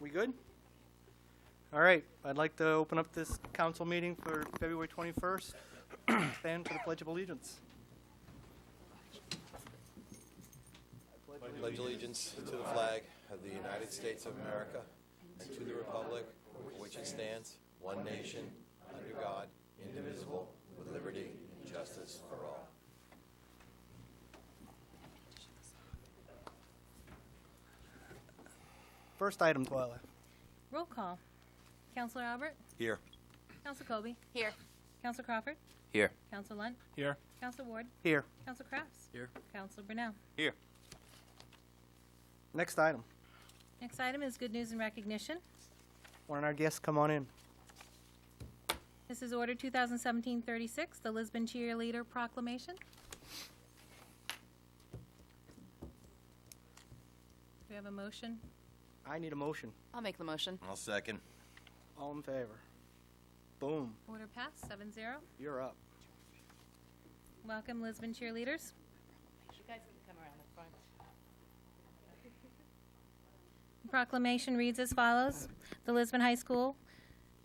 We good? All right, I'd like to open up this council meeting for February 21st. Stand for the Pledge of Allegiance. Pledge allegiance to the flag of the United States of America and to the republic for which it stands, one nation, under God, indivisible, with liberty and justice for all. First item, Twyla. Roll call. Counselor Albert? Here. Counselor Colby? Here. Counselor Crawford? Here. Counselor Lunt? Here. Counselor Ward? Here. Counselor Crafts? Here. Counselor Brunel? Here. Next item. Next item is good news and recognition. Why don't our guests come on in? This is Order 2017-36, the Lisbon Cheerleader Proclamation. Do we have a motion? I need a motion. I'll make the motion. I'll second. All in favor? Boom. Order passed, 7-0. You're up. Welcome, Lisbon Cheerleaders. You guys can come around the front. The proclamation reads as follows. The Lisbon High School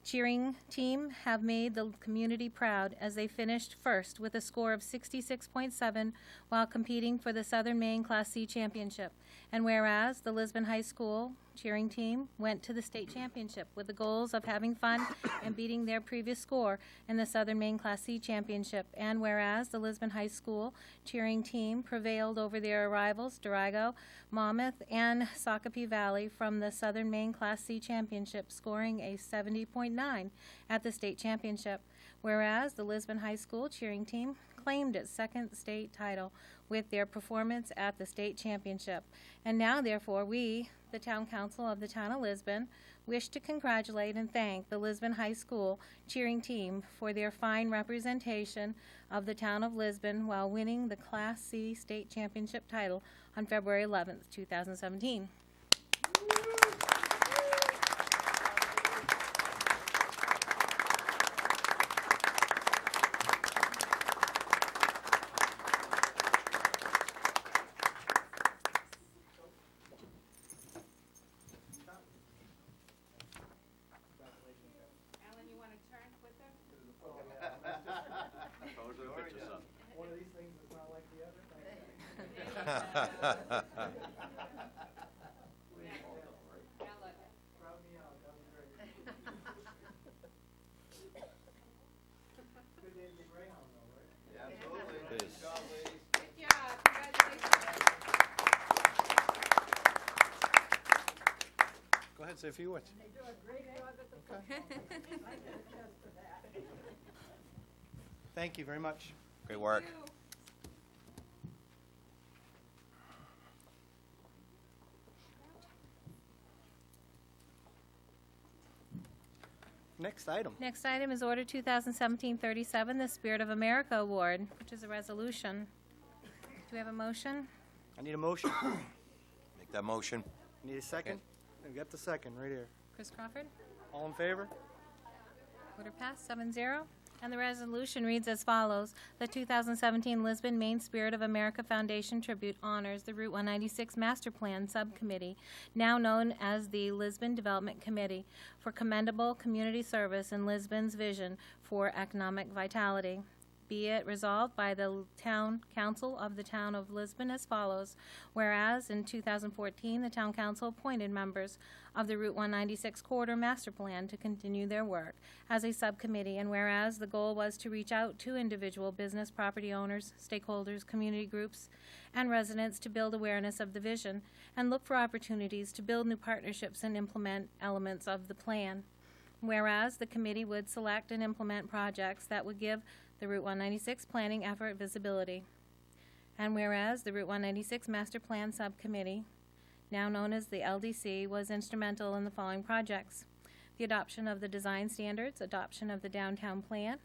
cheering team have made the community proud as they finished first with a score of 66.7 while competing for the Southern Maine Class C Championship. And whereas the Lisbon High School cheering team went to the state championship with the goals of having fun and beating their previous score in the Southern Maine Class C Championship. And whereas the Lisbon High School cheering team prevailed over their rivals, Durago, Monmouth, and Shakopee Valley from the Southern Maine Class C Championship, scoring a 70.9 at the state championship. Whereas the Lisbon High School cheering team claimed its second state title with their performance at the state championship. And now, therefore, we, the Town Council of the Town of Lisbon, wish to congratulate and thank the Lisbon High School cheering team for their fine representation of the Town of Lisbon while winning the Class C state championship title on February 11th, 2017. One of these things is not like the other. Crowd me out. That was great. Good day to be Greyhound, though, right? Yeah, absolutely. It is. Good job. Congratulations. Go ahead, say a few words. They do a great job at the Thank you very much. Great work. Next item. Next item is Order 2017-37, the Spirit of America Award, which is a resolution. Do we have a motion? I need a motion. Make that motion. Need a second? We got the second right here. Chris Crawford? All in favor? Order passed, 7-0. And the resolution reads as follows. The 2017 Lisbon Maine Spirit of America Foundation Tribute honors the Route 196 Master Plan Subcommittee, now known as the Lisbon Development Committee, for commendable community service in Lisbon's vision for economic vitality. Be it resolved by the Town Council of the Town of Lisbon as follows. Whereas in 2014, the Town Council appointed members of the Route 196 Corridor Master Plan to continue their work as a subcommittee, and whereas the goal was to reach out to individual business property owners, stakeholders, community groups, and residents to build awareness of the vision and look for opportunities to build new partnerships and implement elements of the plan. Whereas the committee would select and implement projects that would give the Route 196 planning effort visibility. And whereas the Route 196 Master Plan Subcommittee, now known as the LDC, was instrumental in the following projects: the adoption of the design standards, adoption of the downtown plan,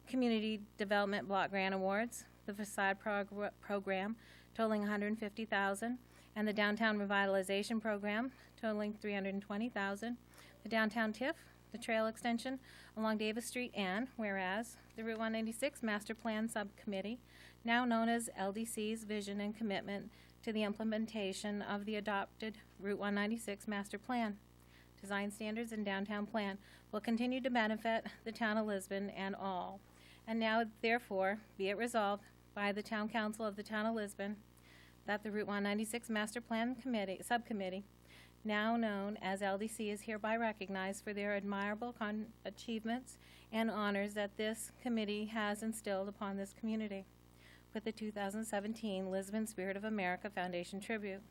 community development block grant awards, the facade program totaling $150,000, and the downtown revitalization program totaling $320,000, the downtown TIF, the trail extension along Davis Street, and whereas the Route 196 Master Plan Subcommittee, now known as LDC's vision and commitment to the implementation of the adopted Route 196 Master Plan. design standards, and downtown plan will continue to benefit the town of Lisbon and all. And now, therefore, be it resolved by the Town Council of the Town of Lisbon that the Route 196 Master Plan Subcommittee, now known as LDC, is hereby recognized for their admirable achievements and honors that this committee has instilled upon this community with the 2017 Lisbon Spirit of America Foundation Tribute.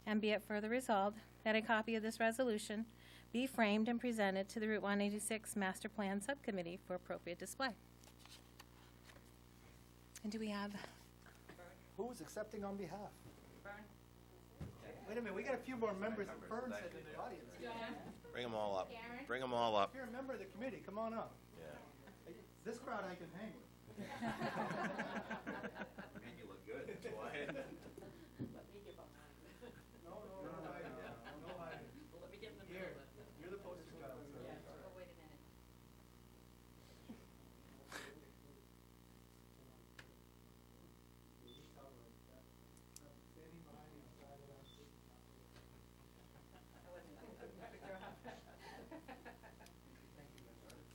And be it further resolved that a copy of this resolution be framed and presented to the Route 186 Master Plan Subcommittee for appropriate display. And do we have... Who's accepting on behalf? Wait a minute, we got a few more members of Fern sitting in the audience. Bring them all up. Bring them all up. If you're a member of the committee, come on up. Yeah. This crowd I can hang with. You look good. Wyatt. No hiding. Let me get in the Here, you're the poster child, sir. Oh, wait a minute.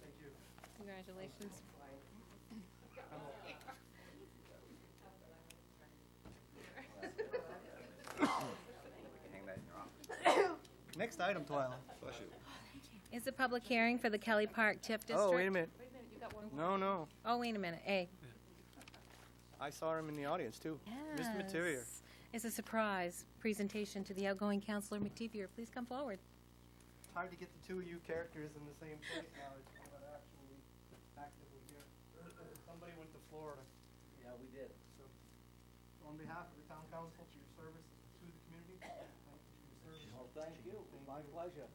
Thank you. Congratulations. Next item, Twyla. Bless you. Is the public hearing for the Kelly Park TIF District? Oh, wait a minute. Wait a minute, you got one. No. Oh, wait a minute. A. I saw him in the audience, too. Mr. Materier. Yes. It's a surprise presentation to the outgoing Councilor McTevier. Please come forward. It's hard to get the two of you characters in the same place now. It's not actually actively here. Somebody went to Florida. Yeah, we did. So, on behalf of the town council, for your service to the community, thank you for your service. Well, thank you. My pleasure.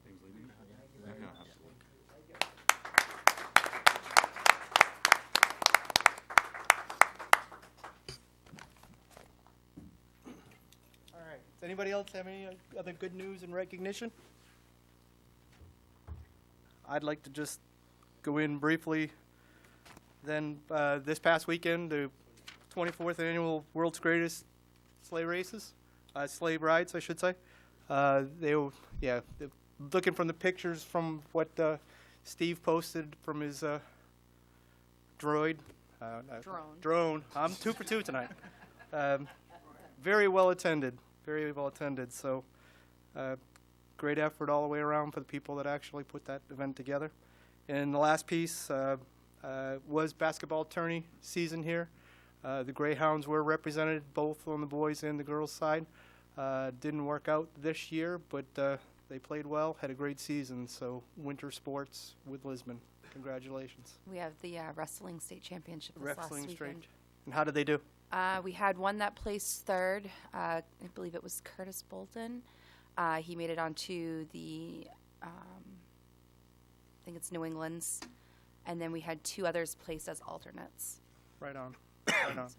All right. Does anybody else have any other good news and recognition? I'd like to just go in briefly. Then this past weekend, the 24th annual World's Greatest Sleigh Races, sleigh rides, I should say. They were, looking from the pictures from what Steve posted from his drone. I'm 2 for 2 tonight. Very well attended. So, great effort all the way around for the people that actually put that event together. And the last piece was basketball tourney season here. The Greyhounds were represented both on the boys and the girls side. Didn't work out this year, but they played well, had a great season. So winter sports with Lisbon. Congratulations. We have the wrestling state championship this last Wrestling straight. weekend. And how did they do? We had one that placed third. I believe it was Curtis Bolton. He made it onto the, I think it's New England's. And then we had 2 others placed as alternates. Right on. Right on.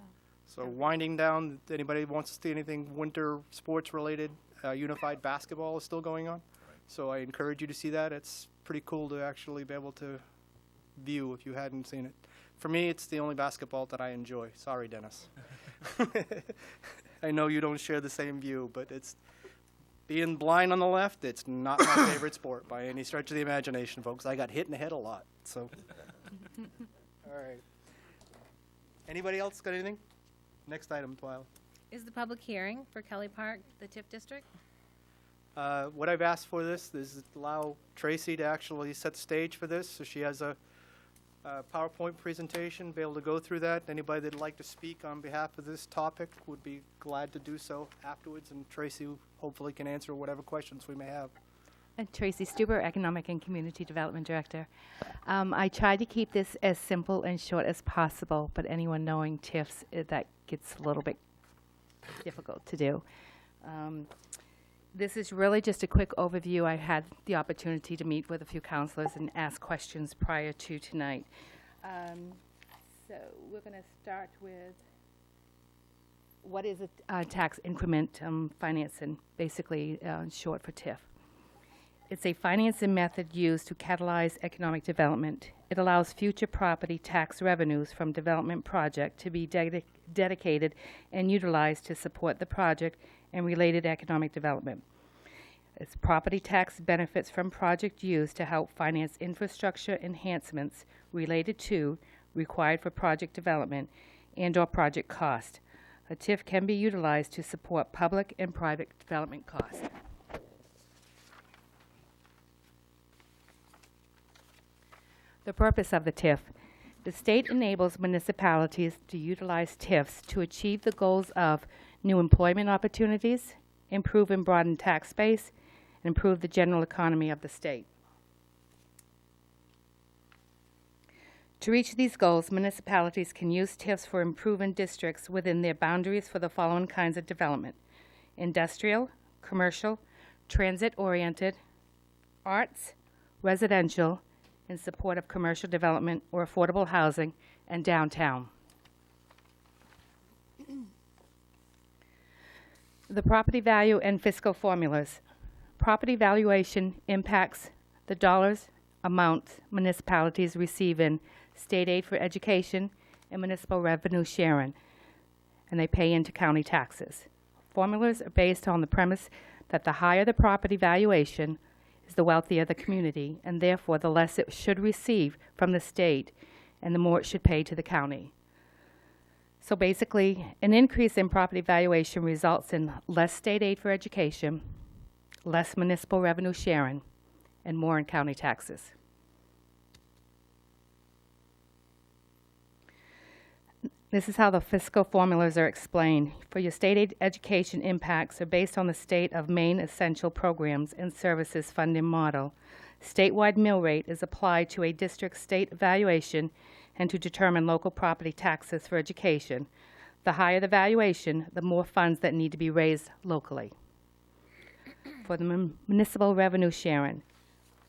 So, So winding down, anybody wants to see anything winter sports related, unified basketball is still going on. So I encourage you to see that. It's pretty cool to actually be able to view if you hadn't seen it. For me, it's the only basketball that I enjoy. Sorry, Dennis. I know you don't share the same view, but it's being blind on the left, it's not my favorite sport by any stretch of the imagination, folks. I got hit in the head a lot, so. All right. Anybody else got anything? Next item, Twyla. Is the public hearing for Kelly Park, the TIF district? What I've asked for this is allow Tracy to actually set the stage for this, so she has a PowerPoint presentation, be able to go through that. Anybody that'd like to speak on behalf of this topic would be glad to do so afterwards, and Tracy hopefully can answer whatever questions we may have. Tracy Stuber, Economic and Community Development Director. I tried to keep this as simple and short as possible, but anyone knowing TIFs, that gets a little bit difficult to do. This is really just a quick overview. I had the opportunity to meet with a few counselors and ask questions prior to tonight. So we're going to start with what is a tax increment financing, basically short for TIF. It's a financing method used to catalyze economic development. It allows future property tax revenues from development project to be dedicated and utilized to support the project and related economic development. It's property tax benefits from project used to help finance infrastructure enhancements related to, required for project development, and/or project cost. A TIF can be utilized to support public and private development costs. The purpose of the TIF. The state enables municipalities to utilize TIFs to achieve the goals of new employment opportunities, improve and broaden tax base, and improve the general economy of the state. To reach these goals, municipalities can use TIFs for improving districts within their boundaries for the following kinds of development: industrial, commercial, transit-oriented, arts, residential, in support of commercial development or affordable housing, and downtown. The property value and fiscal formulas. Property valuation impacts the dollars amounts municipalities receive in state aid for education and municipal revenue sharing, and they pay into county taxes. Formulas are based on the premise that the higher the property valuation is the wealthier the community, and therefore the less it should receive from the state and the more it should pay to the county. So basically, an increase in property valuation results in less state aid for education, less municipal revenue sharing, and more in county taxes. This is how the fiscal formulas are explained. For your state aid education impacts are based on the state of Maine essential programs and services funding model. Statewide mill rate is applied to a district's state valuation and to determine local property taxes for education. The higher the valuation, the more funds that need to be raised locally. For the municipal revenue sharing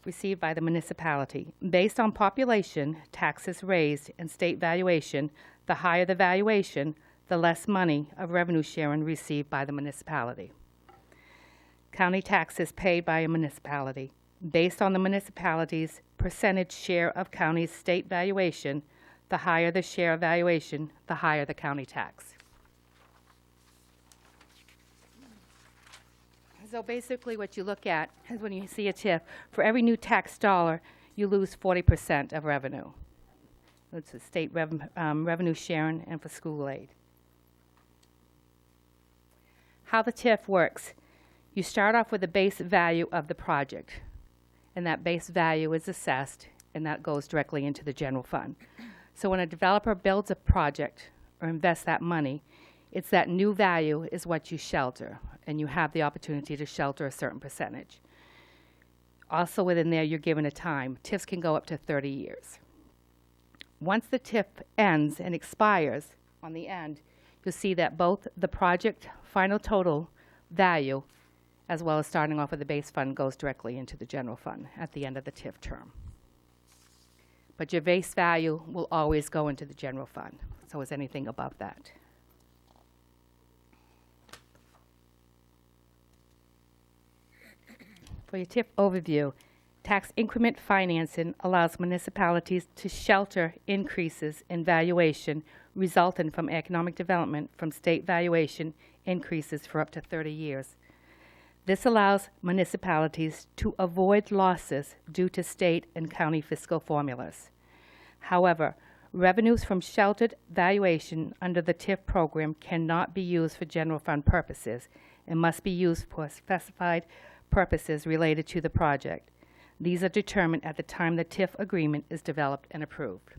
received by the municipality, based on population, taxes raised, and state valuation, the higher the valuation, the less money of revenue sharing received by the municipality. County taxes paid by a municipality. Based on the municipality's percentage share of county's state valuation, the higher the share of valuation, the higher the county tax. So basically what you look at is when you see a TIF, for every new tax dollar, you lose 40% of revenue. It's a state revenue sharing and for school aid. How the TIF works. You start off with the base value of the project, and that base value is assessed, and that goes directly into the general fund. So when a developer builds a project or invests that money, it's that new value is what you shelter, and you have the opportunity to shelter a certain percentage. Also within there, you're given a time. TIFs can go up to 30 years. Once the TIF ends and expires on the end, you'll see that both the project final total value as well as starting off with the base fund goes directly into the general fund at the end of the TIF term. But your base value will always go into the general fund, so is anything above that. For your TIF overview, tax increment financing allows municipalities to shelter increases in valuation resulting from economic development from state valuation increases for up to 30 years. This allows municipalities to avoid losses due to state and county fiscal formulas. However, revenues from sheltered valuation under the TIF program cannot be used for general fund purposes and must be used for specified purposes related to the project. These are determined at the time the TIF agreement is developed and approved.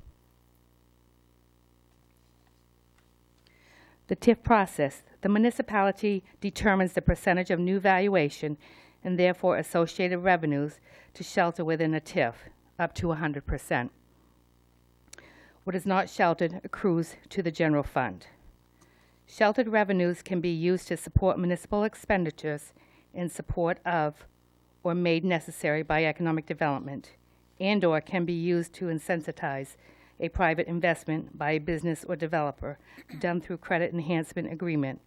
The TIF process. The municipality determines the percentage of new valuation and therefore associated revenues to shelter within a TIF, up to 100%. What is not sheltered accrues to the general fund. Sheltered revenues can be used to support municipal expenditures in support of or made necessary by economic development, and/or can be used to incentivize a private investment by a business or developer done through credit enhancement agreement.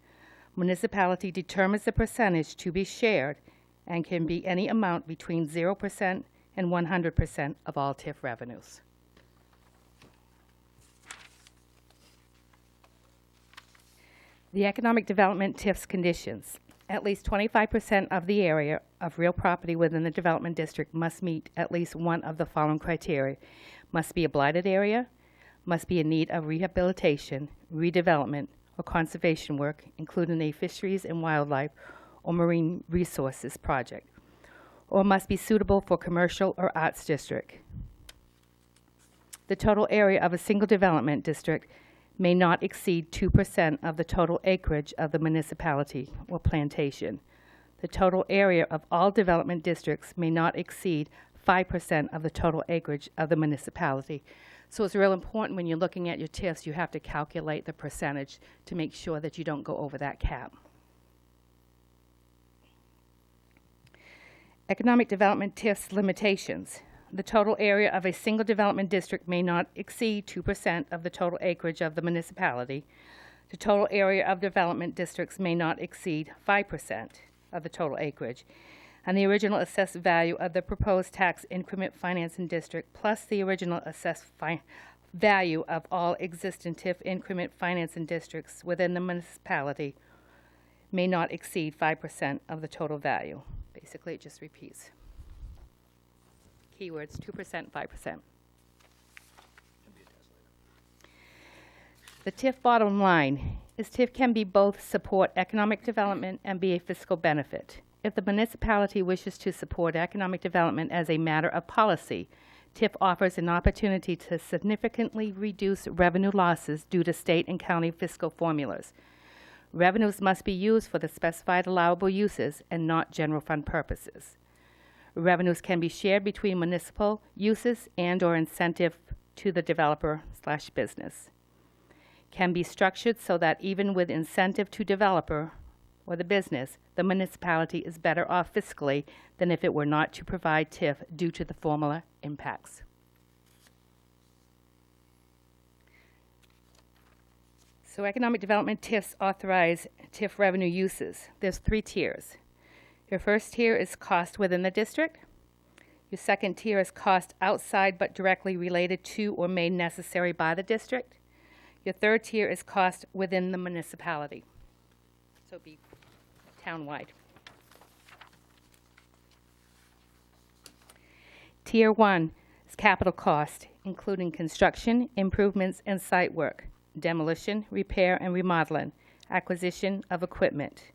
Municipality determines the percentage to be shared and can be any amount between 0% and 100% of all TIF revenues. The economic development TIF's conditions. At least 25% of the area of real property within the development district must meet at least one of the following criteria. Must be a blighted area, must be in need of rehabilitation, redevelopment, or conservation work, including a fisheries and wildlife or marine resources project, or must be suitable for commercial or arts district. The total area of a single development district may not exceed 2% of the total acreage of the municipality or plantation. The total area of all development districts may not exceed 5% of the total acreage of the municipality. So it's real important when you're looking at your TIFs, you have to calculate the percentage to make sure that you don't go over that cap. Economic development TIFs limitations. The total area of a single development district may not exceed 2% of the total acreage of the municipality. The total area of development districts may not exceed 5% of the total acreage. And the original assessed value of the proposed tax increment financing district plus the original assessed value of all existing TIF increment financing districts within the municipality may not exceed 5% of the total value. Basically, it just repeats. Keywords, 2%, 5%. The TIF bottom line is TIF can be both support economic development and be a fiscal benefit. If the municipality wishes to support economic development as a matter of policy, TIF offers an opportunity to significantly reduce revenue losses due to state and county fiscal formulas. Revenues must be used for the specified allowable uses and not general fund purposes. Revenues can be shared between municipal uses and/or incentive to the developer/business. Can be structured so that even with incentive to developer or the business, the municipality is better off fiscally than if it were not to provide TIF due to the formula impacts. So economic development TIFs authorize TIF revenue uses. There's 3 tiers. Your first tier is cost within the district. Your second tier is cost outside but directly related to or made necessary by the district. Your third tier is cost within the municipality. So it'd be townwide. Tier 1 is capital cost, including construction, improvements, and site work, demolition, repair, and remodeling, acquisition of equipment.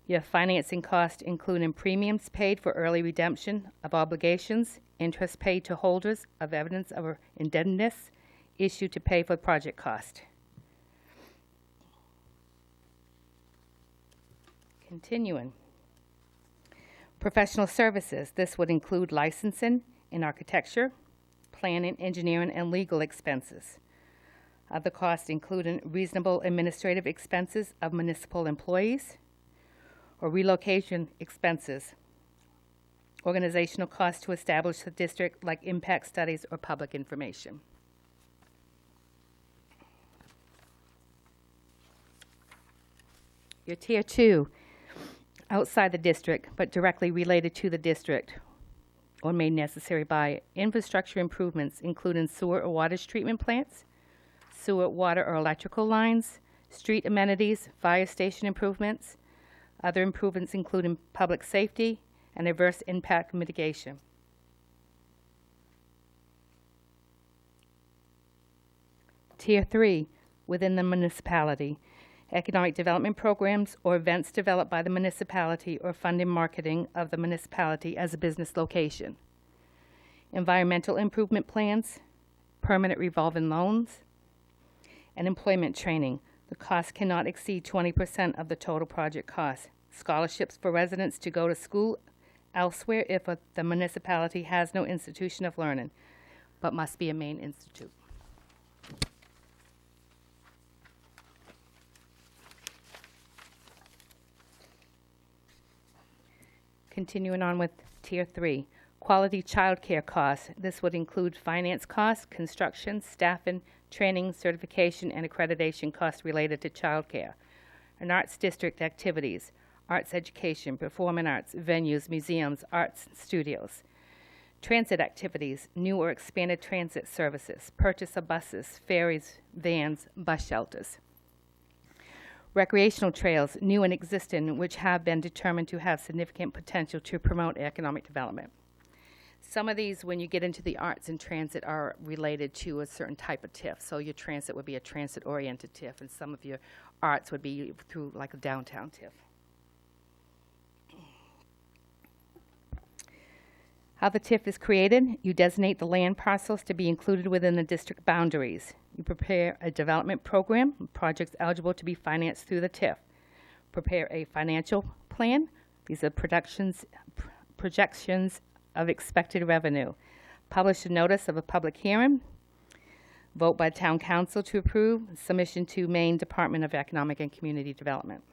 Your financing costs including premiums paid for early redemption of obligations, interest paid to holders of evidence of indebtedness, issued to pay for project cost. Continuing. Professional services. This would include licensing in architecture, planning, engineering, and legal expenses. Other costs including reasonable administrative expenses of municipal employees, or relocation expenses, organizational costs to establish the district like impact studies or public information. Your Tier 2, outside the district but directly related to the district or made necessary by infrastructure improvements including sewer or water treatment plants, sewer, water, or electrical lines, street amenities, fire station improvements, other improvements including public safety and adverse impact mitigation. Tier 3, within the municipality, economic development programs or events developed by the municipality or funding marketing of the municipality as a business location. Environmental improvement plans, permanent revolving loans, and employment training. The cost cannot exceed 20% of the total project cost. Scholarships for residents to go to school elsewhere if the municipality has no institution of learning, but must be a main institute. Continuing on with Tier 3, quality childcare costs. This would include finance costs, construction, staffing, training, certification, and accreditation costs related to childcare. And arts district activities, arts education, performing arts, venues, museums, arts studios. Transit activities, new or expanded transit services, purchase of buses, ferries, vans, bus shelters. Recreational trails, new and existing, which have been determined to have significant potential to promote economic development. Some of these, when you get into the arts and transit, are related to a certain type of TIF. So your transit would be a transit-oriented TIF, and some of your arts would be through like a downtown TIF. How the TIF is created: you designate the land parcels to be included within the district boundaries. You prepare a development program, projects eligible to be financed through the TIF. Prepare a financial plan. These are projections of expected revenue. Publish a notice of a public hearing. Vote by town council to approve. Submission to Maine Department of Economic and Community Development.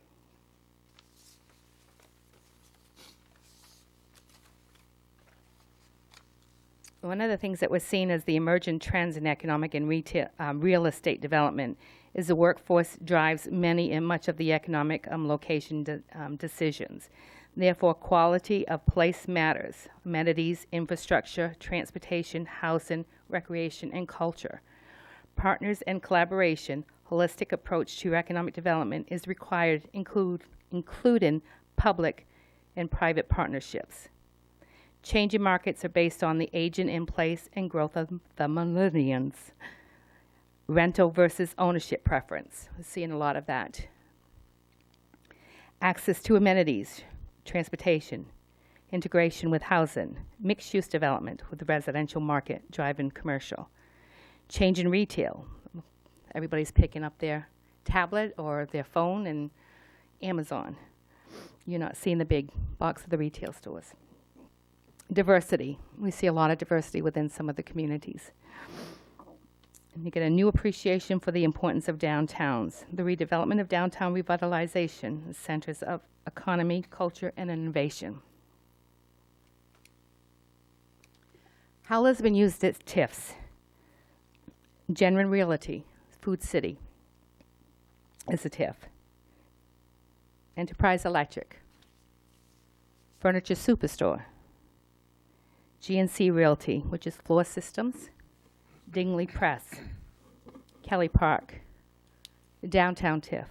One of the things that we're seeing as the emergent trends in economic and real estate development is the workforce drives many and much of the economic location decisions. Therefore, quality of place matters. Amenities, infrastructure, transportation, housing, recreation, and culture. Partners and collaboration, holistic approach to economic development is required, including public and private partnerships. Changing markets are based on the aging in place and growth of the millennials. Rental versus ownership preference. We're seeing a lot of that. Access to amenities, transportation, integration with housing, mixed-use development with the residential market driving commercial. Change in retail. Everybody's picking up their tablet or their phone and Amazon. You're not seeing the big box of the retail stores. Diversity. We see a lot of diversity within some of the communities. And you get a new appreciation for the importance of downtowns. The redevelopment of downtown revitalization, centers of economy, culture, and innovation. How Lisbon used its TIFs. Genrin Realty, Food City, is a TIF. Enterprise Electric, Furniture Superstore, GNC Realty, which is Floor Systems, Dingley Press, Kelly Park, Downtown TIF,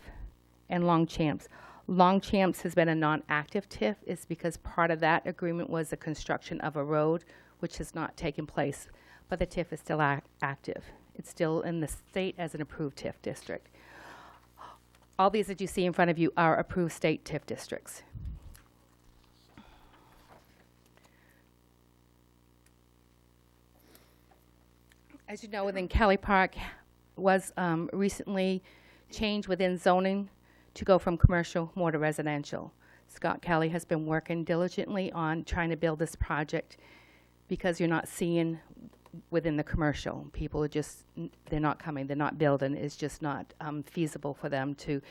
and Longchamps. Longchamps has been a non-active TIF. It's because part of that agreement was the construction of a road, which has not taken place, but the TIF is still active. It's still in the state as an approved TIF district. All these that you see in front of you are approved state TIF districts. As you know, within Kelly Park was recently changed within zoning to go from commercial more to residential. Scott Kelly has been working diligently on trying to build this project because you're not seeing within the commercial. People are just, they're not coming, they're not building. It's just not feasible for them to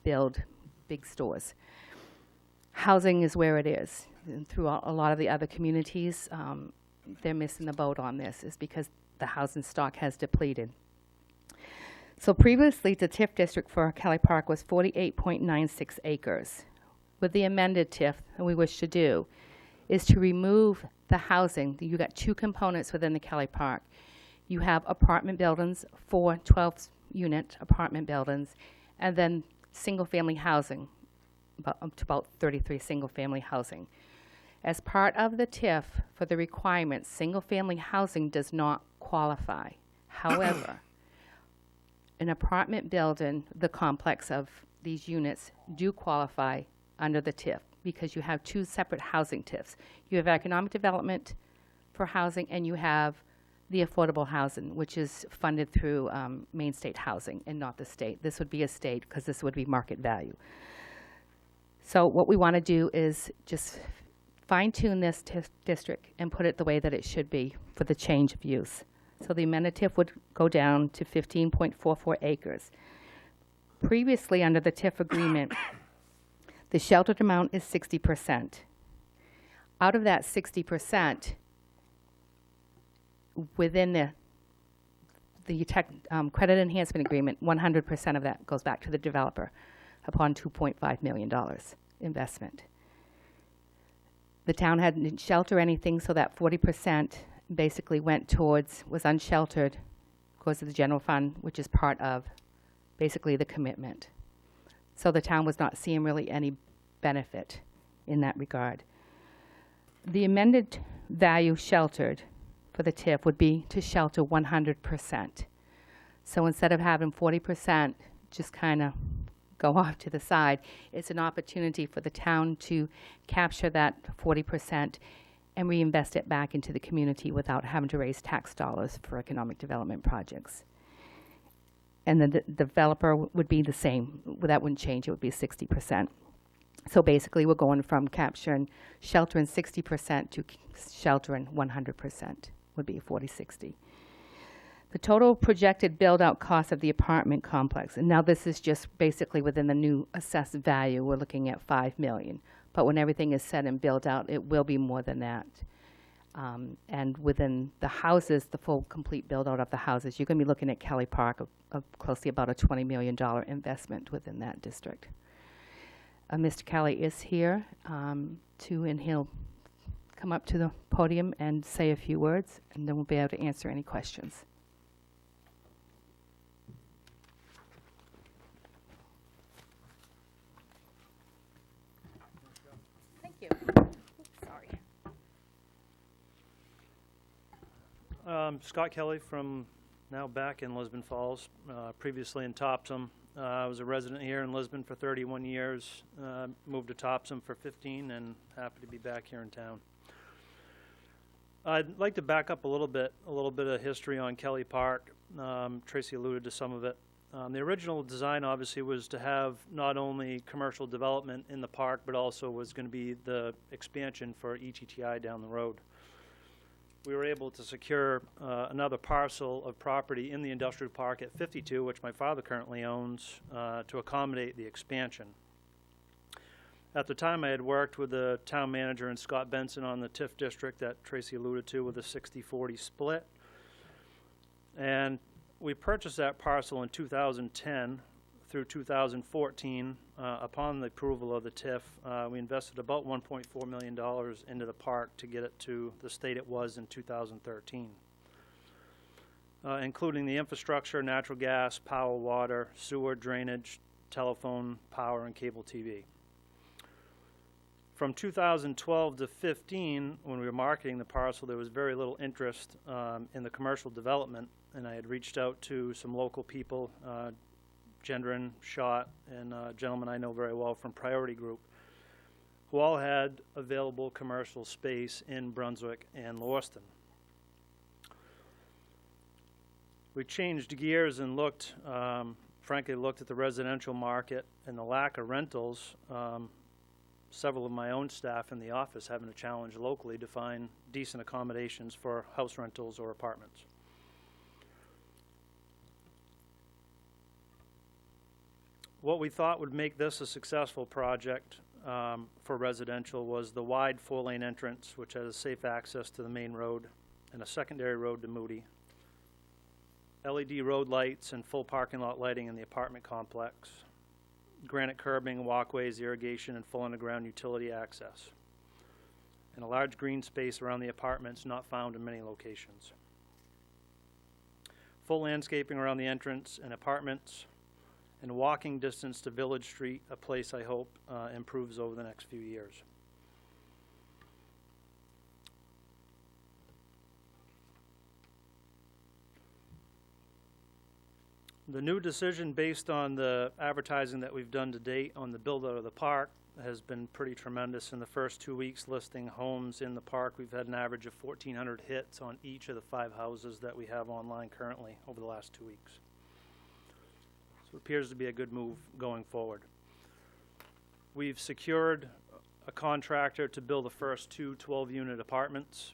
build big stores. Housing is where it is. And through a lot of the other communities, they're missing the boat on this, is because the housing stock has depleted. So previously, the TIF district for Kelly Park was 48.96 acres. With the amended TIF that we wish to do is to remove the housing. You got two components within the Kelly Park. You have apartment buildings, 4 12-unit apartment buildings, and then single-family housing, up to about 33 single-family housing. As part of the TIF for the requirements, single-family housing does not qualify. However, an apartment building, the complex of these units, do qualify under the TIF because you have two separate housing TIFs. You have economic development for housing, and you have the affordable housing, which is funded through Maine State Housing and not the state. This would be a state because this would be market value. So what we want to do is just fine-tune this district and put it the way that it should be for the change of use. So the amended TIF would go down to 15.44 acres. Previously, under the TIF agreement, the sheltered amount is 60%. Out of that 60%, within the credit enhancement agreement, 100% of that goes back to the developer upon $2.5 million investment. The town hadn't shelter anything, so that 40% basically went towards, was unsheltered, goes to the general fund, which is part of basically the commitment. So the town was not seeing really any benefit in that regard. The amended value sheltered for the TIF would be to shelter 100%. So instead of having 40% just kind of go off to the side, it's an opportunity for the town to capture that 40% and reinvest it back into the community without having to raise tax dollars for economic development projects. And the developer would be the same. That wouldn't change. It would be 60%. So basically, we're going from sheltering 60% to sheltering 100%, would be 40-60. The total projected build-out cost of the apartment complex, and now this is just basically within the new assessed value, we're looking at $5 million. But when everything is said and built out, it will be more than that. And within the houses, the full complete build-out of the houses, you're going to be looking at Kelly Park of closely about a $20 million investment within that district. Mr. Kelly is here, and he'll come up to the podium and say a few words, and then we'll be able to answer any questions. Thank you. Sorry. Scott Kelly from now back in Lisbon Falls, previously in Topsom. I was a resident here in Lisbon for 31 years, moved to Topsom for 15, and happy to be back here in town. I'd like to back up a little bit of history on Kelly Park. Tracy alluded to some of it. The original design obviously was to have not only commercial development in the park, but also was going to be the expansion for ETTI down the road. We were able to secure another parcel of property in the industrial park at 52, which my father currently owns, to accommodate the expansion. At the time, I had worked with the town manager and Scott Benson on the TIF district that Tracy alluded to with a 60-40 split. And we purchased that parcel in 2010 through 2014. Upon the approval of the TIF, we invested about $1.4 million into the park to get it to the state it was in 2013, including the infrastructure, natural gas, power, water, sewer, drainage, telephone, power, and cable TV. From 2012 to 15, when we were marketing the parcel, there was very little interest in the commercial development, and I had reached out to some local people, Gendron, Schott, and a gentleman I know very well from Priority Group, who all had available commercial space in Brunswick and Lewiston. We changed gears and frankly looked at the residential market and the lack of rentals. Several of my own staff in the office having a challenge locally to find decent accommodations for house rentals or apartments. What we thought would make this a successful project for residential was the wide 4-lane entrance, which has safe access to the main road and a secondary road to Moody, LED road lights and full parking lot lighting in the apartment complex, granite curbing, walkways, irrigation, and full underground utility access, and a large green space around the apartments not found in many locations. Full landscaping around the entrance and apartments, and walking distance to Village Street, a place I hope improves over the next few years. The new decision, based on the advertising that we've done to date on the build-out of the park, has been pretty tremendous. In the first 2 weeks listing homes in the park, we've had an average of 1,400 hits on each of the 5 houses that we have online currently over the last 2 weeks. So it appears to be a good move going forward. We've secured a contractor to build the first 2 12-unit apartments,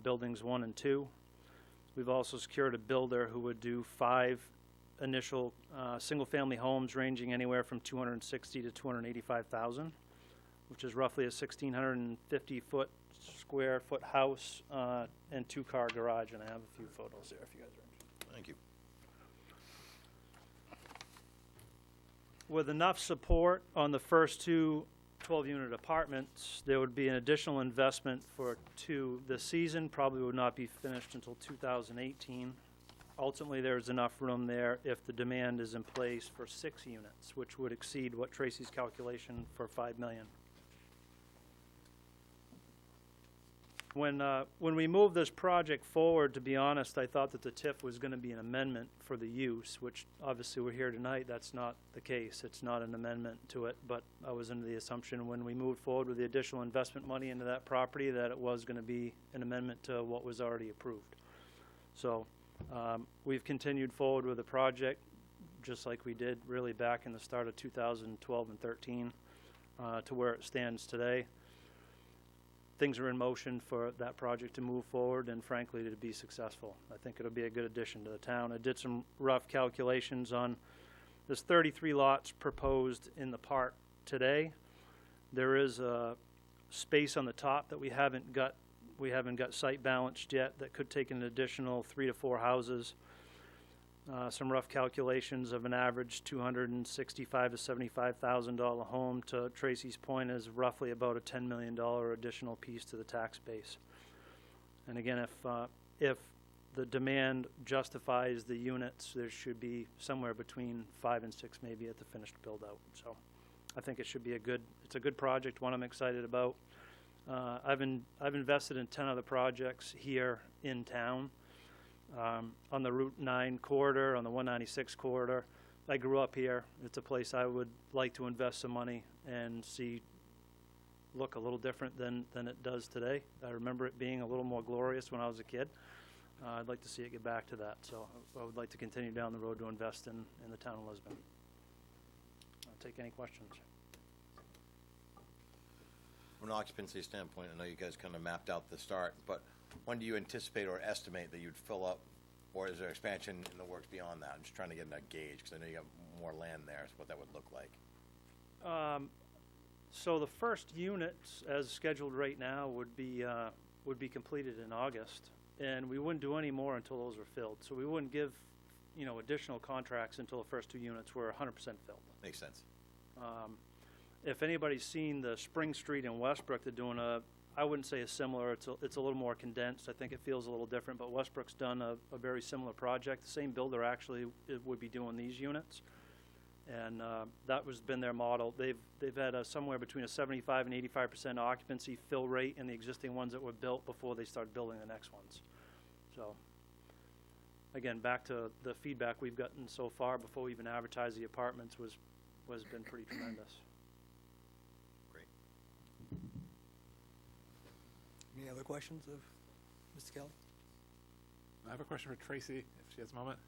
buildings 1 and 2. We've also secured a builder who would do 5 initial single-family homes ranging anywhere from $260,000 to $285,000, which is roughly a 1,650 square foot house and 2-car garage, and I have a few photos there if you guys are interested. Thank you. With enough support on the first 2 12-unit apartments, there would be an additional investment for 2 this season. Probably would not be finished until 2018. Ultimately, there's enough room there if the demand is in place for 6 units, which would exceed what Tracy's calculation for 5 million. When we moved this project forward, to be honest, I thought that the TIF was going to be an amendment for the use, which obviously we're here tonight. That's not the case. It's not an amendment to it, but I was under the assumption when we moved forward with the additional investment money into that property that it was going to be an amendment to what was already approved. So we've continued forward with the project just like we did really back in the start of 2012 and 13 to where it stands today. Things are in motion for that project to move forward and frankly to be successful. I think it'll be a good addition to the town. I did some rough calculations on there's 33 lots proposed in the park today. There is a space on the top that we haven't got site balanced yet that could take an additional 3 to 4 houses. Some rough calculations of an average $265,000 to $75,000 home, to Tracy's point, is roughly about a $10 million additional piece to the tax base. And again, if the demand justifies the units, there should be somewhere between 5 and 6 maybe at the finished build out. So I think it should be it's a good project, one I'm excited about. I've invested in 10 other projects here in town. On the Route 9 corridor, on the 196 corridor. I grew up here. It's a place I would like to invest some money and see look a little different than it does today. I remember it being a little more glorious when I was a kid. I'd like to see it get back to that. So I would like to continue down the road to invest in the town of Lisbon. I'll take any questions. From an occupancy standpoint, I know you guys kind of mapped out the start, but when do you anticipate or estimate that you'd fill up, or is there expansion in the works beyond that? I'm just trying to get a gauge, because I know you got more land there, so what that would look like. So the first units, as scheduled right now, would be completed in August, and we wouldn't do any more until those were filled. So we wouldn't give, additional contracts until the first 2 units were 100% filled. Makes sense. If anybody's seen the Spring Street in Westbrook, they're doing I wouldn't say a similar, it's a little more condensed. I think it feels a little different, but Westbrook's done a very similar project. The same builder actually would be doing these units, and that was been their model. They've had somewhere between a 75 and 85% occupancy fill rate in the existing ones that were built before they started building the next ones. So again, back to the feedback we've gotten so far before we even advertised the apartments was been pretty tremendous. Any other questions of Mr. Kelly? I have a question for Tracy, if she has a moment.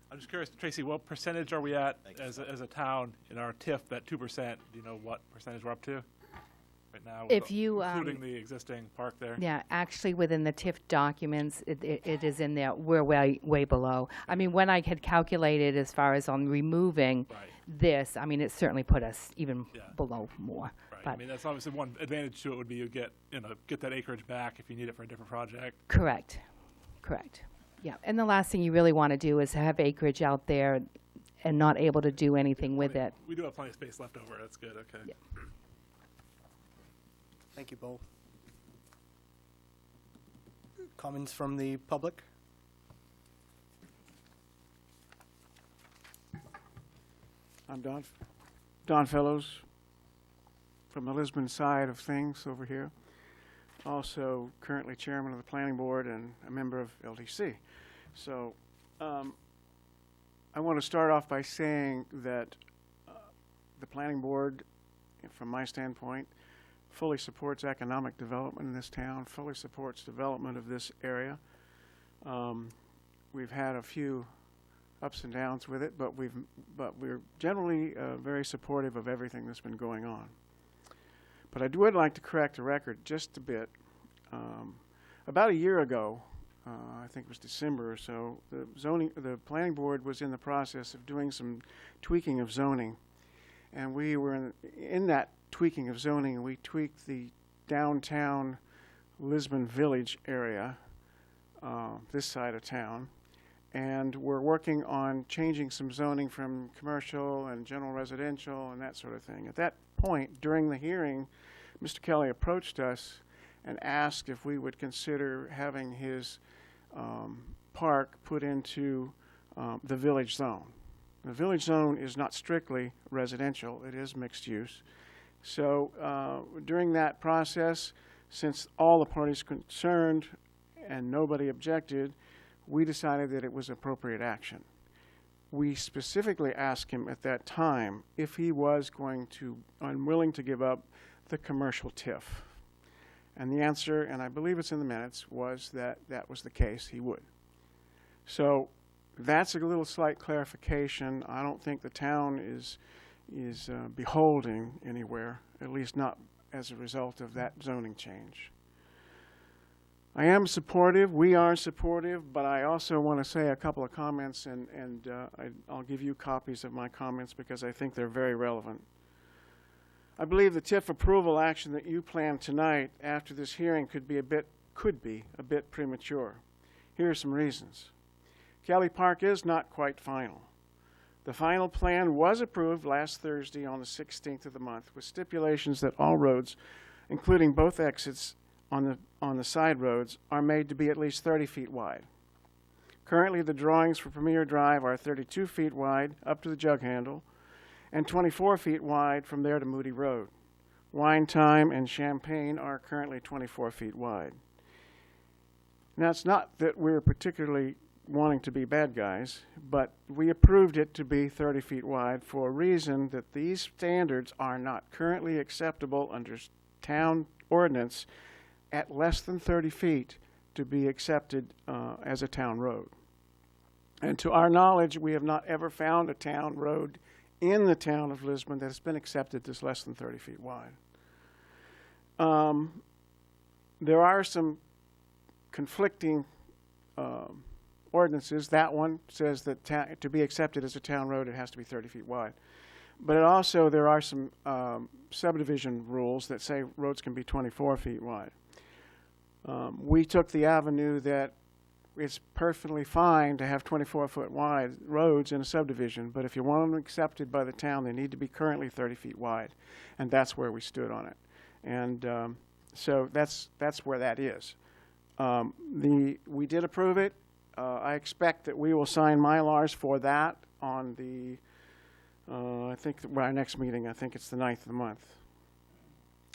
I'm just curious, Tracy, what percentage are we at as a town in our TIF, that 2%? Do you know what percentage we're up to right now? If you, including the existing park there? Yeah, actually, within the TIF documents, it is in there. We're way below. I mean, when I had calculated as far as on removing this, I mean, it certainly put us even below more. Right. But I mean, that's obviously one advantage to it would be you get that acreage back if you need it for a different project. Correct. Yeah, and the last thing you really want to do is have acreage out there and not able to do anything with it. We do have plenty of space left over. That's good. Okay. Yeah. Thank you both. Comments from the public? I'm Don Fellows from the Lisbon side of things over here. Also currently chairman of the planning board and a member of LDC. So I want to start off by saying that the planning board, from my standpoint, fully supports economic development in this town, fully supports development of this area. We've had a few ups and downs with it, but we're generally very supportive of everything that's been going on. But I would like to correct the record just a bit. About a year ago, I think it was December or so, the planning board was in the process of doing some tweaking of zoning, and we were in that tweaking of zoning, and we tweaked the downtown Lisbon Village area, this side of town, and we're working on changing some zoning from commercial and general residential and that sort of thing. At that point, during the hearing, Mr. Kelly approached us and asked if we would consider having his Park put into the village zone. The village zone is not strictly residential, it is mixed use. So during that process, since all the parties concerned and nobody objected, we decided that it was appropriate action. We specifically asked him at that time if he was unwilling to give up the commercial TIF. And the answer, and I believe it's in the minutes, was that that was the case, he would. So that's a little slight clarification. I don't think the town is beholding anywhere, at least not as a result of that zoning change. I am supportive, we are supportive, but I also want to say a couple of comments, and I'll give you copies of my comments because I think they're very relevant. I believe the TIF approval action that you plan tonight after this hearing could be a bit premature. Here are some reasons. Kelly Park is not quite final. The final plan was approved last Thursday on the 16th of the month with stipulations that all roads, including both exits on the side roads, are made to be at least 30 feet wide. Currently, the drawings for Premier Drive are 32 feet wide up to the jug handle and 24 feet wide from there to Moody Road. Wine Time and Champagne are currently 24 feet wide. Now, it's not that we're particularly wanting to be bad guys, but we approved it to be 30 feet wide for a reason that these standards are not currently acceptable under town ordinance at less than 30 feet to be accepted as a town road. And to our knowledge, we have not ever found a town road in the town of Lisbon that has been accepted as less than 30 feet wide. There are some conflicting ordinances. That one says that to be accepted as a town road, it has to be 30 feet wide. But there are some subdivision rules that say roads can be 24 feet wide. We took the avenue that it's perfectly fine to have 24-foot wide roads in a subdivision, but if you want them accepted by the town, they need to be currently 30 feet wide, and that's where we stood on it. And so that's where that is. We did approve it. I expect that we will sign Mylars for that on the, I think our next meeting, I think it's the 9th of the month.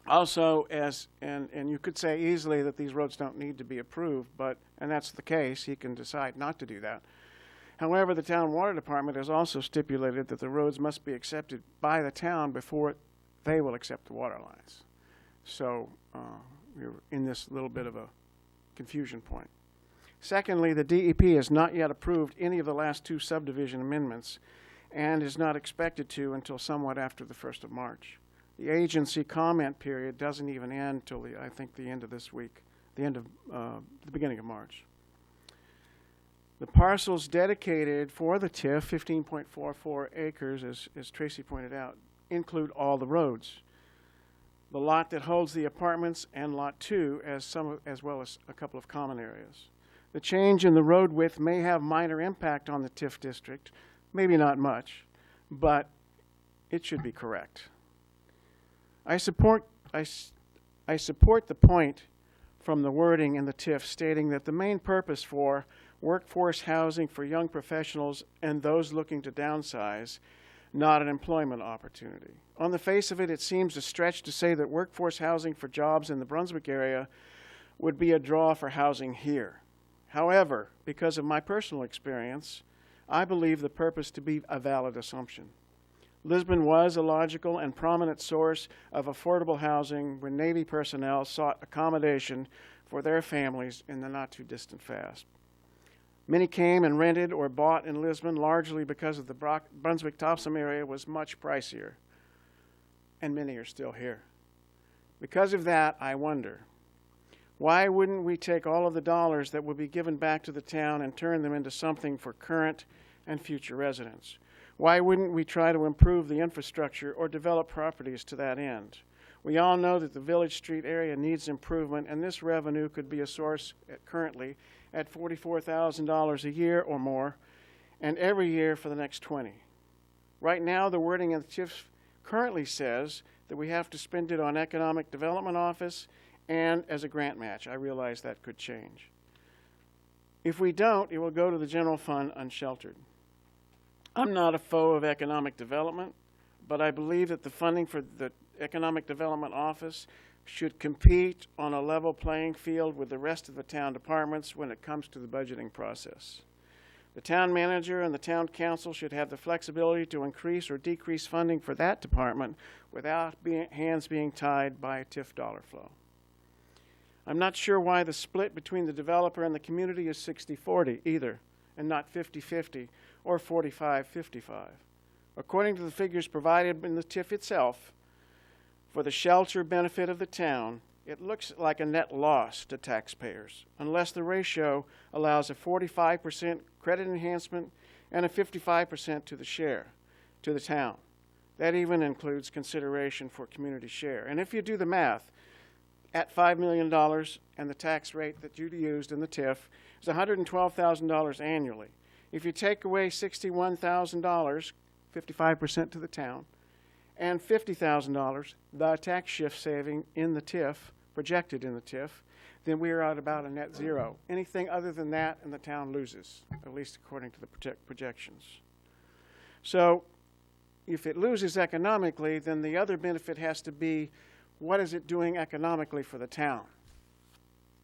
Also, and you could say easily that these roads don't need to be approved, and that's the case, he can decide not to do that. However, the town water department has also stipulated that the roads must be accepted by the town before they will accept the water lines. So we're in this little bit of a confusion point. Secondly, the DEP has not yet approved any of the last two subdivision amendments and is not expected to until somewhat after the 1st of March. The agency comment period doesn't even end till I think the end of this week, the beginning of March. The parcels dedicated for the TIF, 15.44 acres, as Tracy pointed out, include all the roads. The lot that holds the apartments and Lot 2 as well as a couple of common areas. The change in the road width may have minor impact on the TIF district, maybe not much, but it should be correct. I support the point from the wording in the TIF stating that the main purpose for workforce housing for young professionals and those looking to downsize, not an employment opportunity. On the face of it, it seems a stretch to say that workforce housing for jobs in the Brunswick area would be a draw for housing here. However, because of my personal experience, I believe the purpose to be a valid assumption. Lisbon was a logical and prominent source of affordable housing when Navy personnel sought accommodation for their families in the not-too-distant past. Many came and rented or bought in Lisbon largely because of the Brunswick-Topsham area was much pricier, and many are still here. Because of that, I wonder, why wouldn't we take all of the dollars that will be given back to the town and turn them into something for current and future residents? Why wouldn't we try to improve the infrastructure or develop properties to that end? We all know that the Village Street area needs improvement, and this revenue could be a source currently at $44,000 a year or more, and every year for the next 20. Right now, the wording in the TIF currently says that we have to spend it on Economic Development Office and as a grant match. I realize that could change. If we don't, it will go to the general fund unsheltered. I'm not a foe of economic development, but I believe that the funding for the Economic Development Office should compete on a level playing field with the rest of the town departments when it comes to the budgeting process. The town manager and the town council should have the flexibility to increase or decrease funding for that department without hands being tied by a TIF dollar flow. I'm not sure why the split between the developer and the community is 60-40 either, and not 50-50 or 45-55. According to the figures provided in the TIF itself, for the shelter benefit of the town, it looks like a net loss to taxpayers, unless the ratio allows a 45% credit enhancement and a 55% to the share, to the town. That even includes consideration for community share. And if you do the math, at $5 million and the tax rate that you used in the TIF is $112,000 annually. If you take away $61,000, 55% to the town, and $50,000, the tax shift saving in the TIF, projected in the TIF, then we are at about a net zero. Anything other than that, and the town loses, at least according to the projections. So if it loses economically, then the other benefit has to be, what is it doing economically for the town?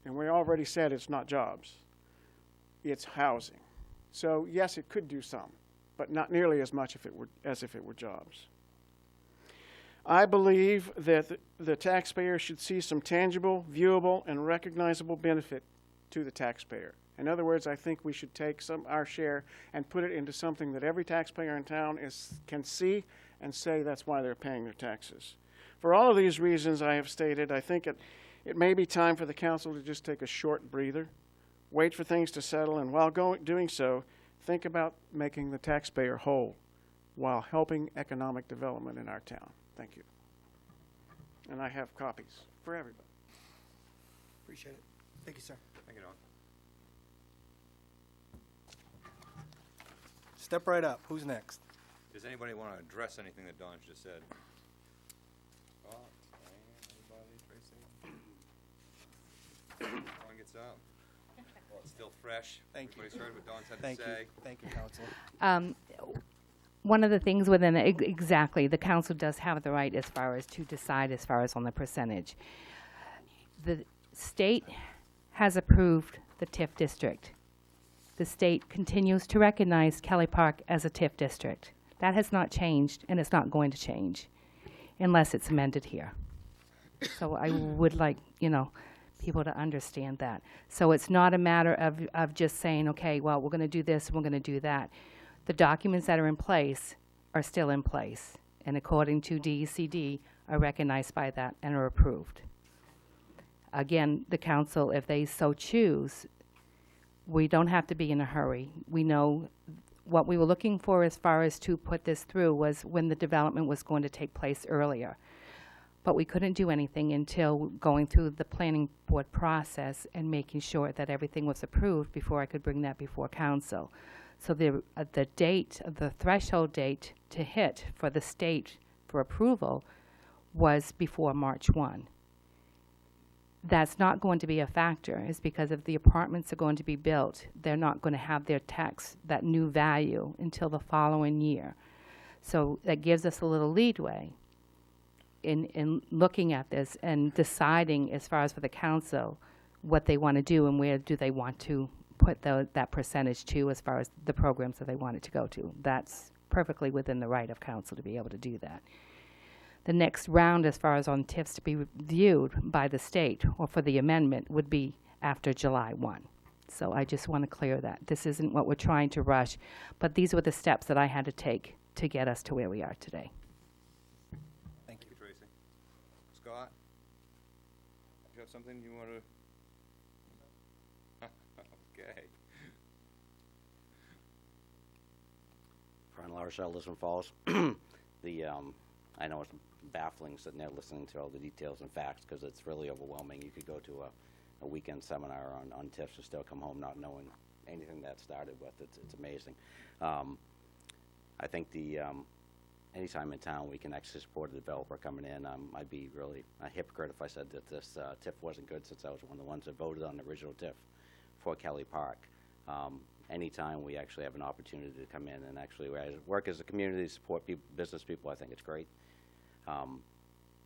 And we already said it's not jobs. It's housing. So yes, it could do some, but not nearly as much as if it were jobs. I believe that the taxpayer should see some tangible, viewable, and recognizable benefit to the taxpayer. In other words, I think we should take our share and put it into something that every taxpayer in town can see and say that's why they're paying their taxes. For all of these reasons I have stated, I think it may be time for the council to just take a short breather, wait for things to settle, and while doing so, think about making the taxpayer whole while helping economic development in our town. Thank you. And I have copies for everybody. Appreciate it. Thank you, sir. Thank you, Don. Step right up. Who's next? Does anybody want to address anything that Don just said? Scott, anybody, Tracy? Don gets up. Well, it's still fresh. Thank you. Everybody's heard what Don's had Thank to you. say. Thank you, Counselor. One of the things within exactly, the council does have the right as far as to decide as far as on the percentage. The state has approved the TIF district. The state continues to recognize Kelly Park as a TIF district. That has not changed, and it's not going to change unless it's amended here. So I would like, people to understand that. So it's not a matter of just saying, okay, well, we're going to do this, and we're going to do that. The documents that are in place are still in place, and according to DECD, are recognized by that and are approved. Again, the council, if they so choose, we don't have to be in a hurry. We know what we were looking for as far as to put this through was when the development was going to take place earlier. But we couldn't do anything until going through the planning board process and making sure that everything was approved before I could bring that before council. So the date, the threshold date to hit for the state for approval was before March 1. That's not going to be a factor, is because if the apartments are going to be built, they're not going to have their tax, that new value, until the following year. So that gives us a little leadway in looking at this and deciding, as far as for the council, what they want to do and where do they want to put that percentage to as far as the programs that they want it to go to. That's perfectly within the right of council to be able to do that. The next round, as far as on TIFs to be reviewed by the state or for the amendment, would be after July 1. So I just want to clear that. This isn't what we're trying to rush, but these were the steps that I had to take to get us to where we are today. Thank you, Tracy. Scott, do you have something you want to? Okay. Brian LaRochelle, Lisbon Falls. I know it's baffling sitting there listening to all the details and facts because it's really overwhelming. You could go to a weekend seminar on TIFs and still come home not knowing anything that started with. It's amazing. I think anytime in town we can actually support a developer coming in, I'd be really a hypocrite if I said that this TIF wasn't good, since I was one of the ones that voted on the original TIF for Kelly Park. Anytime we actually have an opportunity to come in and actually work as a community, support business people, I think it's great.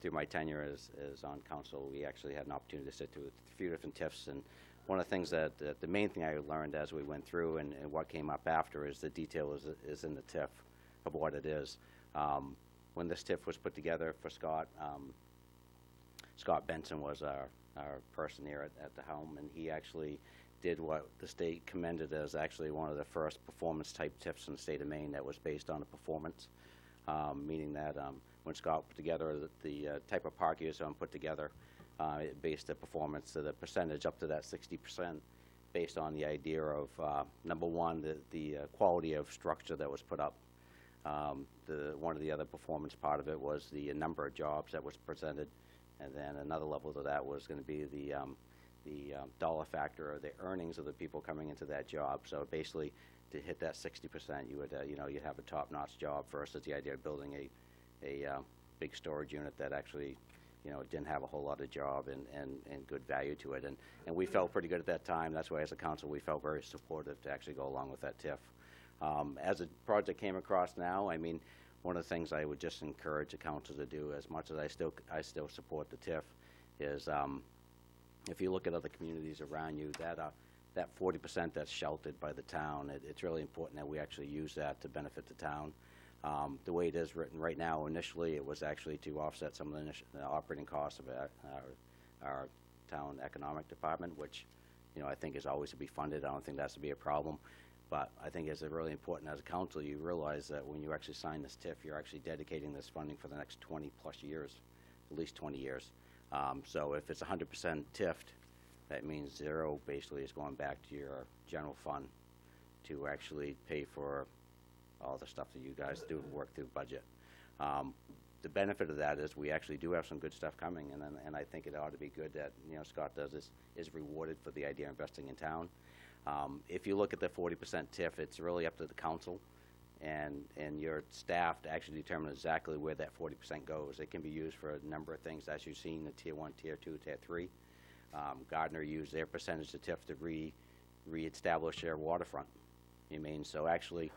Through my tenure as on council, we actually had an opportunity to sit through a few different TIFs, and one of the things that the main thing I learned as we went through and what came up after is the detail is in the TIF of what it is. When this TIF was put together for Scott, Scott Benson was our person here at the helm, and he actually did what the state commended as actually one of the first performance-type TIFs in the state of Maine that was based on a performance, meaning that when Scott put together the type of park he was put together, it based the performance to the percentage up to that 60% based on the idea of, number one, the quality of structure that was put up. One of the other performance part of it was the number of jobs that was presented, and then another level to that was going to be the dollar factor or the earnings of the people coming into that job. So basically, to hit that 60%, you would you'd have a top-notch job versus the idea of building a big storage unit that actually didn't have a whole lot of job and good value to it. And we felt pretty good at that time. That's why as a council we felt very supportive to actually go along with that TIF. As the project came across now, I mean, one of the things I would just encourage the council to do, as much as I still support the TIF, is if you look at other communities around you, that 40% that's sheltered by the town, it's really important that we actually use that to benefit the town. The way it is written right now, initially it was actually to offset some of the operating costs of our town economic department, which I think is always to be funded. I don't think that's to be a problem. But I think it's really important as a council you realize that when you actually sign this TIF, you're actually dedicating this funding for the next 20 plus years, at least 20 years. So if it's 100% TIF'd, that means zero basically is going back to your general fund to actually pay for all the stuff that you guys do work through budget. The benefit of that is we actually do have some good stuff coming, and I think it ought to be good that Scott does this, is rewarded for the idea of investing in town. If you look at the 40% TIF, it's really up to the council and your staff to actually determine exactly where that 40% goes. It can be used for a number of things, as you've seen, the Tier 1, Tier 2, Tier 3. Gardner used their percentage of TIF to re-establish their waterfront. So actually,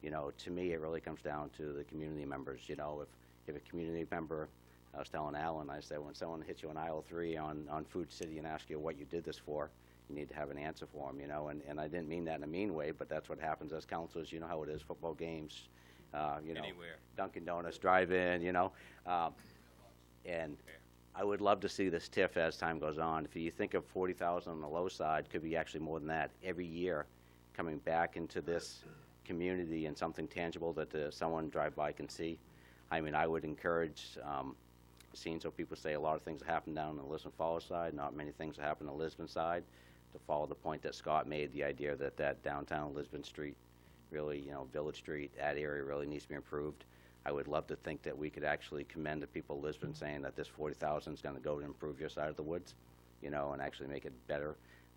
to me, it really comes down to the community members. If a community member, I was telling Alan, I said, when someone hits you on aisle 3 on Food City and asks you what you did this for, you need to have an answer for them, and I didn't mean that in a mean way, but that's what happens as councilors. You know how it is, football games, Anywhere. Dunkin' Donuts drive-in, and I would love to see this TIF as time goes on. If you think of 40,000 on the low side, could be actually more than that every year coming back into this community and something tangible that someone drive by can see. I mean, I would encourage seeing, so people say a lot of things happen down on the Lisbon Falls side, not many things happen on the Lisbon side, to follow the point that Scott made, the idea that downtown Lisbon Street, really, Village Street, that area really needs to be improved. I would love to think that we could actually commend the people of Lisbon saying that this 40,000 is going to go to improve your side of the woods, and actually make it better.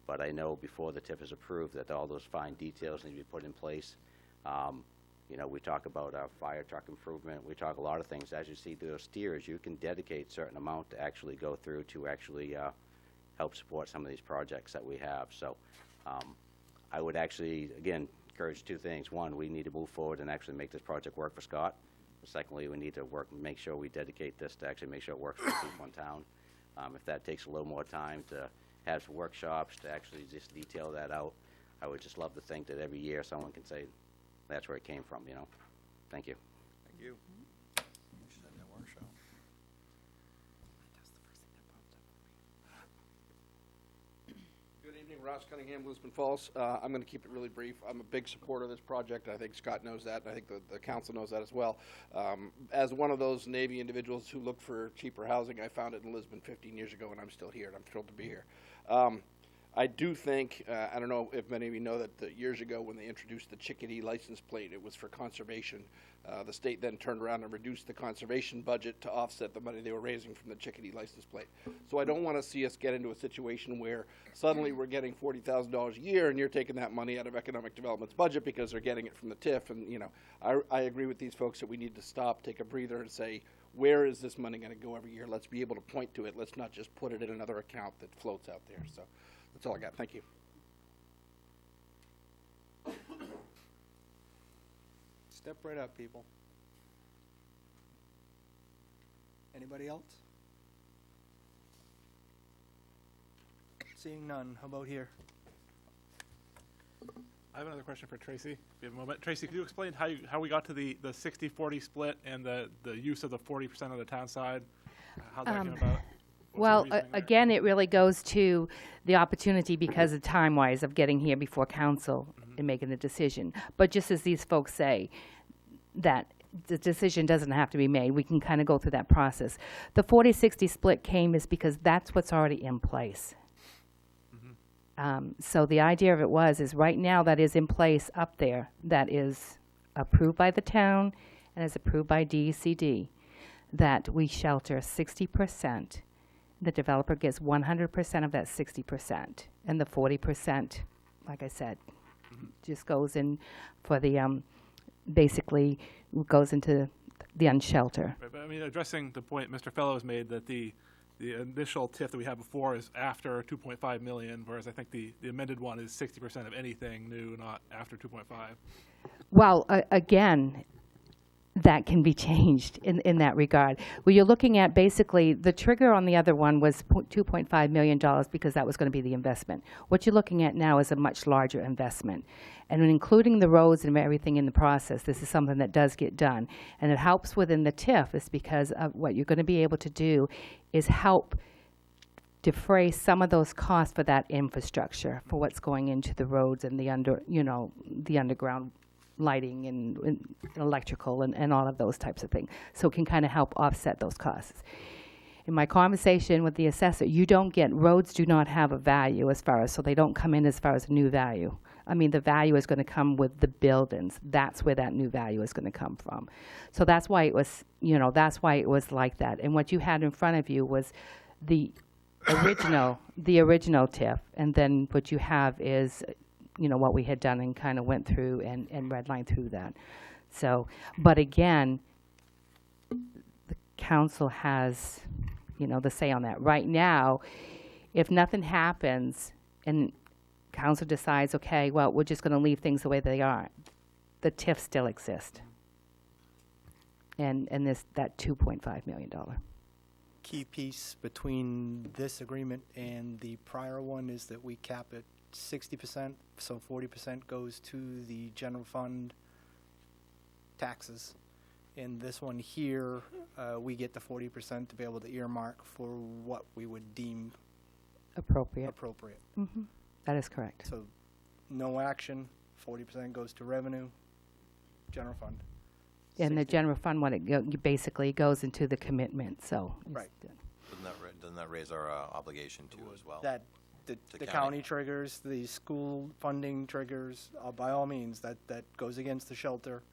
But I know before the TIF is approved that all those fine details need to be put in place. We talk about our fire truck improvement. We talk a lot of things. As you see those tiers, you can dedicate a certain amount to actually go through to actually help support some of these projects that we have. So I would actually, again, encourage two things. One, we need to move forward and actually make this project work for Scott. Secondly, we need to make sure we dedicate this to actually make sure it works for the people in town. If that takes a little more time to have some workshops to actually just detail that out, I would just love to think that every year someone can say, that's where it came from, Thank you. Thank you. You should have that workshop. Good evening, Ross Cunningham, Lisbon Falls. I'm going to keep it really brief. I'm a big supporter of this project. I think Scott knows that, and I think the council knows that as well. As one of those Navy individuals who looked for cheaper housing, I found it in Lisbon 15 years ago, and I'm still here, and I'm thrilled to be here. I do think, I don't know if many of you know that years ago when they introduced the Chickadee license plate, it was for conservation. The state then turned around and reduced the conservation budget to offset the money they were raising from the Chickadee license plate. So I don't want to see us get into a situation where suddenly we're getting $40,000 a year and you're taking that money out of economic development's budget because they're getting it from the TIF. And, I agree with these folks that we need to stop, take a breather, and say, where is this money going to go every year? Let's be able to point to it. Let's not just put it in another account that floats out there. So that's all I got. Thank you. Step right up, people. Anybody else? Seeing none, how about here? I have another question for Tracy, if you have a moment. Tracy, could you explain how we got to the 60-40 split and the use of the 40% of the town side? How that came about? What's the Well, reasoning there? again, it really goes to the opportunity because of time-wise of getting here before council and making the decision. But just as these folks say, that the decision doesn't have to be made. We can kind of go through that process. The 40-60 split came is because that's what's already in place. So the idea of it is right now that is in place up there, that is approved by the town and is approved by DECD, that we shelter 60%. The developer gets 100% of that 60%, and the 40%, like I said, just goes in for the, basically goes into the unshelter. Right, but I mean, addressing the point Mr. Fellows made that the initial TIF that we had before is after 2.5 million, whereas I think the amended one is 60% of anything new, not after 2.5. Well, again, that can be changed in that regard. Well, you're looking at basically the trigger on the other one was $2.5 million because that was going to be the investment. What you're looking at now is a much larger investment. And when including the roads and everything in the process, this is something that does get done. And it helps within the TIF is because of what you're going to be able to do is help defray some of those costs for that infrastructure, for what's going into the roads and the underground lighting and electrical and all of those types of things. So it can kind of help offset those costs. In my conversation with the assessor, roads do not have a value as far as, so they don't come in as far as a new value. I mean, the value is going to come with the buildings. That's where that new value is going to come from. So that's why it was, that's why it was like that. And what you had in front of you was the original TIF, and then what you have is what we had done and kind of went through and redlined through that. So, but again, the council has, the say on that. Right now, if nothing happens and council decides, okay, well, we're just going to leave things the way they are, the TIF still exists. And that $2.5 million. Key piece between this agreement and the prior one is that we cap it 60%, so 40% goes to the general fund taxes. In this one here, we get the 40% to be able to earmark for what we would deem Appropriate. appropriate. That is correct. So no action, 40% goes to revenue, general fund. And the 60. general fund, basically goes into the commitment, so. it's Right. good. Doesn't that raise our obligation too as well? That the county. county triggers, the school funding triggers, by all means, that goes against the shelter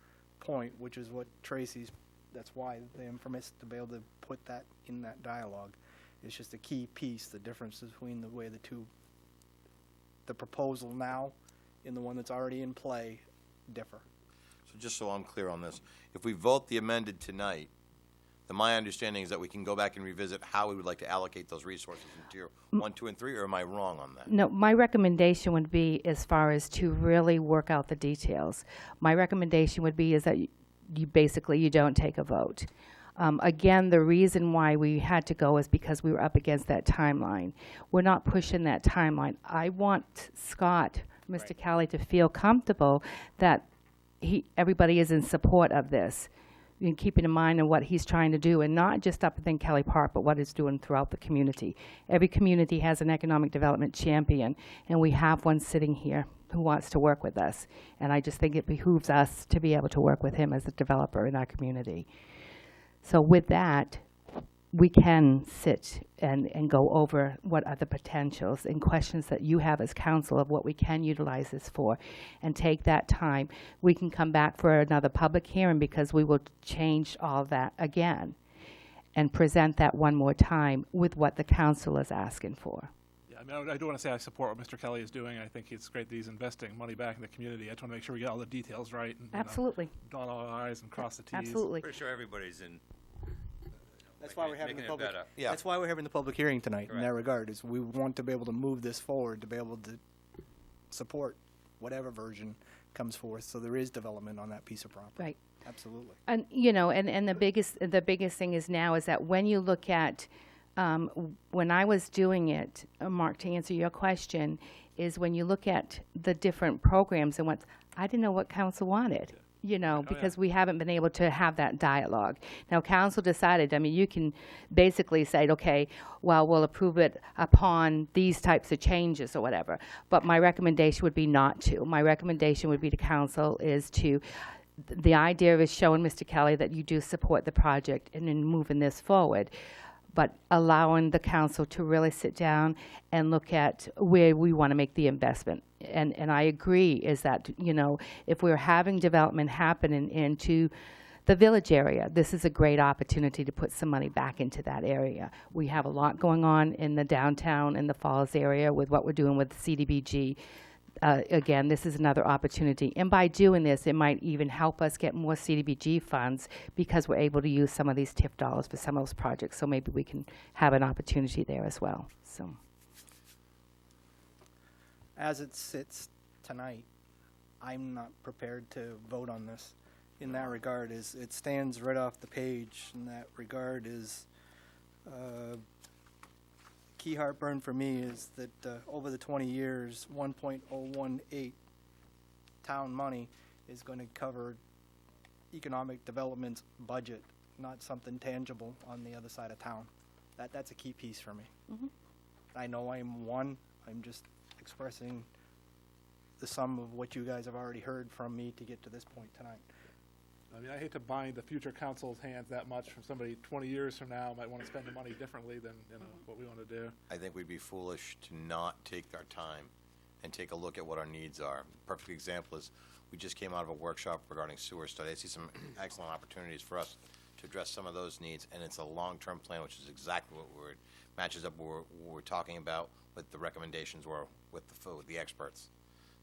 point, which is what Tracy's, that's why they permits to be able to put that in that dialogue. It's just a key piece, the difference between the way the proposal now and the one that's already in play differ. So just so I'm clear on this, if we vote the amended tonight, then my understanding is that we can go back and revisit how we would like to allocate those resources in tier 1, 2, and 3, or am I wrong on that? No, my recommendation would be as far as to really work out the details. My recommendation would be is that you don't take a vote. Again, the reason why we had to go is because we were up against that timeline. We're not pushing that timeline. I want Scott, Mr. Kelly, to feel comfortable that everybody is in support of this. And keeping in mind what he's trying to do, and not just up within Kelly Park, but what it's doing throughout the community. Every community has an economic development champion, and we have one sitting here who wants to work with us. And I just think it behooves us to be able to work with him as a developer in our community. So with that, we can sit and go over what are the potentials and questions that you have as council of what we can utilize this for, and take that time. We can come back for another public hearing because we will change all that again and present that one more time with what the council is asking for. Yeah, I mean, I do want to say I support what Mr. Kelly is doing. I think it's great that he's investing money back in the community. I just want to make sure we get all the details right. And, Absolutely. Dot all the i's and cross the t's. Absolutely. Pretty sure everybody's in. That's why we're having the making it public. better. Yeah. That's why we're having the public hearing tonight. In that Correct. regard, is we want to be able to move this forward, to be able to support whatever version comes forth. So there is development on that piece of property. Right. Absolutely. And, and the biggest thing is now is that when you look at, when I was doing it, Mark, to answer your question, is when you look at the different programs and what, I didn't know what council wanted, because we haven't been able to have that dialogue. Now, council decided, you can basically say, okay, well, we'll approve it upon these types of changes or whatever. But my recommendation would be not to. My recommendation would be to council is to, the idea is showing Mr. Kelly that you do support the project and in moving this forward, but allowing the council to really sit down and look at where we want to make the investment. And I agree is that, if we're having development happen into the village area, this is a great opportunity to put some money back into that area. We have a lot going on in the downtown and the Falls area with what we're doing with CDBG. Again, this is another opportunity. And by doing this, it might even help us get more CDBG funds because we're able to use some of these TIF dollars for some of those projects. So maybe we can have an opportunity there as well. So, As it sits tonight, I'm not prepared to vote on this. In that regard, is it stands right off the page. In that regard, is key heartburn for me is that over the 20 years, 1.018 town money is going to cover economic development's budget, not something tangible on the other side of town. That's a key piece for me. I know I'm one. I'm just expressing the sum of what you guys have already heard from me to get to this point tonight. I hate to bind the future council's hands that much from somebody 20 years from now might want to spend the money differently than what we want to do. I think we'd be foolish to not take our time and take a look at what our needs are. Perfect example is we just came out of a workshop regarding sewer study. I see some excellent opportunities for us to address some of those needs, and it's a long-term plan, which is exactly what matches up what we're talking about, what the recommendations were with the experts.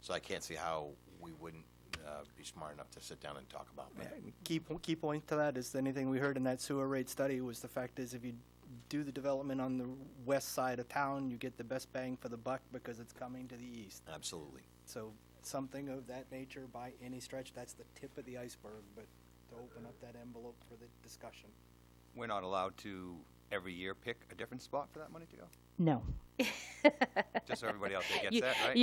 So I can't see how we wouldn't be smart enough to sit down and talk about that. Key point to that is anything we heard in that sewer rate study was the fact is if you do the development on the west side of town, you get the best bang for the buck because it's coming to the east. Absolutely. So something of that nature by any stretch, that's the tip of the iceberg, but to open up that envelope for the discussion. We're not allowed to every year pick a different spot for that money to go? no. Just so everybody out there gets that, right?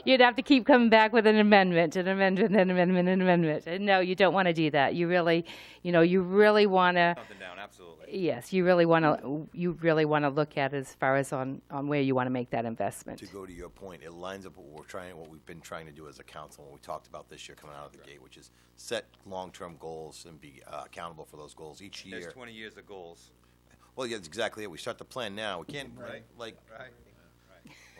You'd have to keep coming back with an amendment, an amendment, an amendment, an amendment. And no, you don't want to do that. You really, you really want to. Something down, absolutely. Yes, you really want to look at as far as on where you want to make that investment. To go to your point, it lines up what we've been trying to do as a council, and we talked about this year coming out of the gate, which is set long-term goals and be accountable for those goals each year. There's 20 years of goals. Well, yeah, that's exactly it. We start the plan now. We can't, Right. like, Right.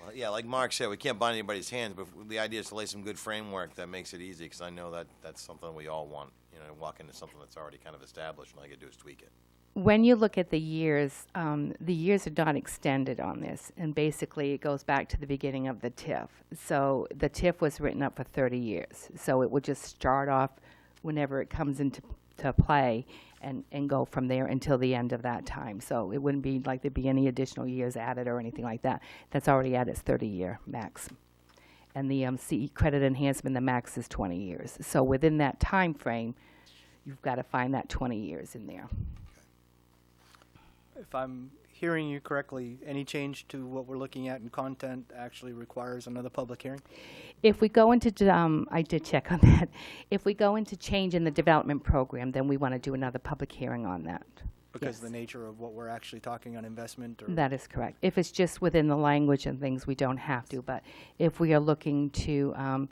well, yeah, like Mark said, we can't bind anybody's hands, but the idea is to lay some good framework that makes it easy, because I know that that's something we all want, walk into something that's already kind of established, and all you gotta do is tweak it. When you look at the years are not extended on this, and basically it goes back to the beginning of the TIF. So the TIF was written up for 30 years, so it would just start off whenever it comes into play and go from there until the end of that time. So it wouldn't be like there'd be any additional years added or anything like that. That's already at its 30-year max. And the CE credit enhancement, the max is 20 years. So within that time frame, you've got to find that 20 years in there. If I'm hearing you correctly, any change to what we're looking at in content actually requires another public hearing? If we go into, I did check on that. If we go into change in the development program, then we want to do another public hearing on that. Because Yes. the nature of what we're actually talking on investment or? That is correct. If it's just within the language and things, we don't have to. But if we are looking to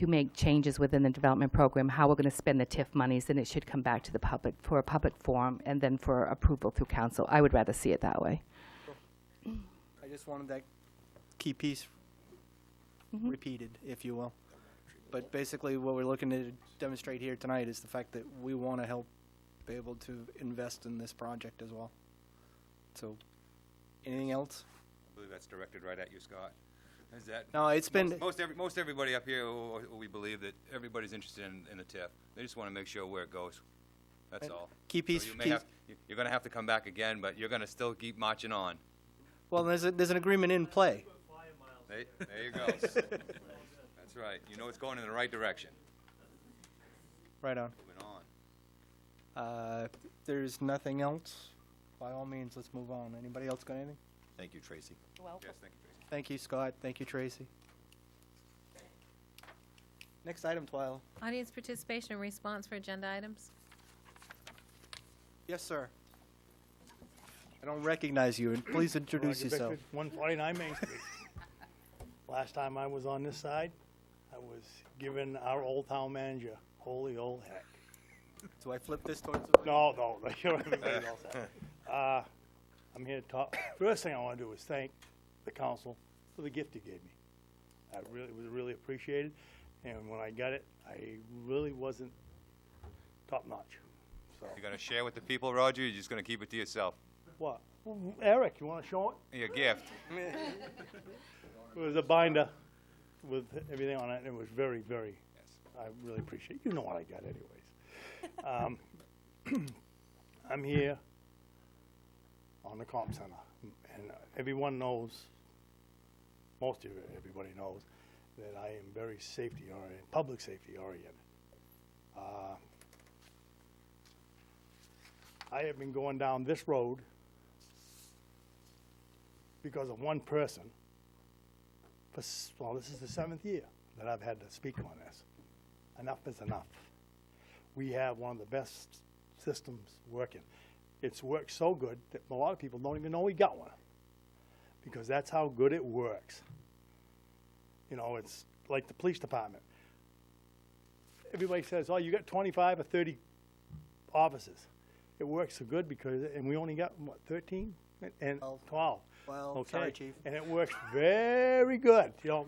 make changes within the development program, how we're going to spend the TIF monies, then it should come back to the public for a public forum and then for approval through council. I would rather see it that way. I just wanted that key piece repeated, if you will. But basically, what we're looking to demonstrate here tonight is the fact that we want to help be able to invest in this project as well. So, anything else? I believe that's directed right at you, Scott. Is that? No, it's been- Most everybody up here, we believe that everybody's interested in the TIF. They just want to make sure where it goes. That's all. Key piece. So you're going to have to come back again, but you're going to still keep marching on. Well, there's an agreement in play. There you go. That's right. You know it's going in the right direction. Right on. Moving on. If there's nothing else, by all means, let's move on. Anybody else got anything? Thank you, Tracy. Welcome. Yes, thank you, Tracy. Thank you, Scott. Thank you, Tracy. Next item, Twyla. Audience participation and response for agenda items. Yes, sir. I don't recognize you, and please introduce Roger yourself. Bickford, 149 Main Street. Last time I was on this side, I was given our Old Town manager, holy old heck. So I flip this towards the... No, you're everybody else. I'm here to talk. First thing I want to do is thank the council for the gift you gave me. It was really appreciated, and when I got it, I really wasn't top notch. So, You gonna share with the people, Roger, or you just gonna keep it to yourself? what? Eric, you want to show it? Your gift. It was a binder with everything on it, and it was very, very, I really appreciate it. You know what I got anyways. I'm here on the comp center, and everyone knows, most of everybody knows, that I am very safety oriented, public safety oriented. I have been going down this road because of one person. Well, this is the 7th year that I've had to speak on this. Enough is enough. We have one of the best systems working. It's worked so good that a lot of people don't even know we got one, because that's how good it works. You know, it's like the police department. Everybody says, oh, you got 25 or 30 officers. It works so good because, and we only got, what, 13? And 12. Well, Okay, sorry, Chief. and it works very good, you know.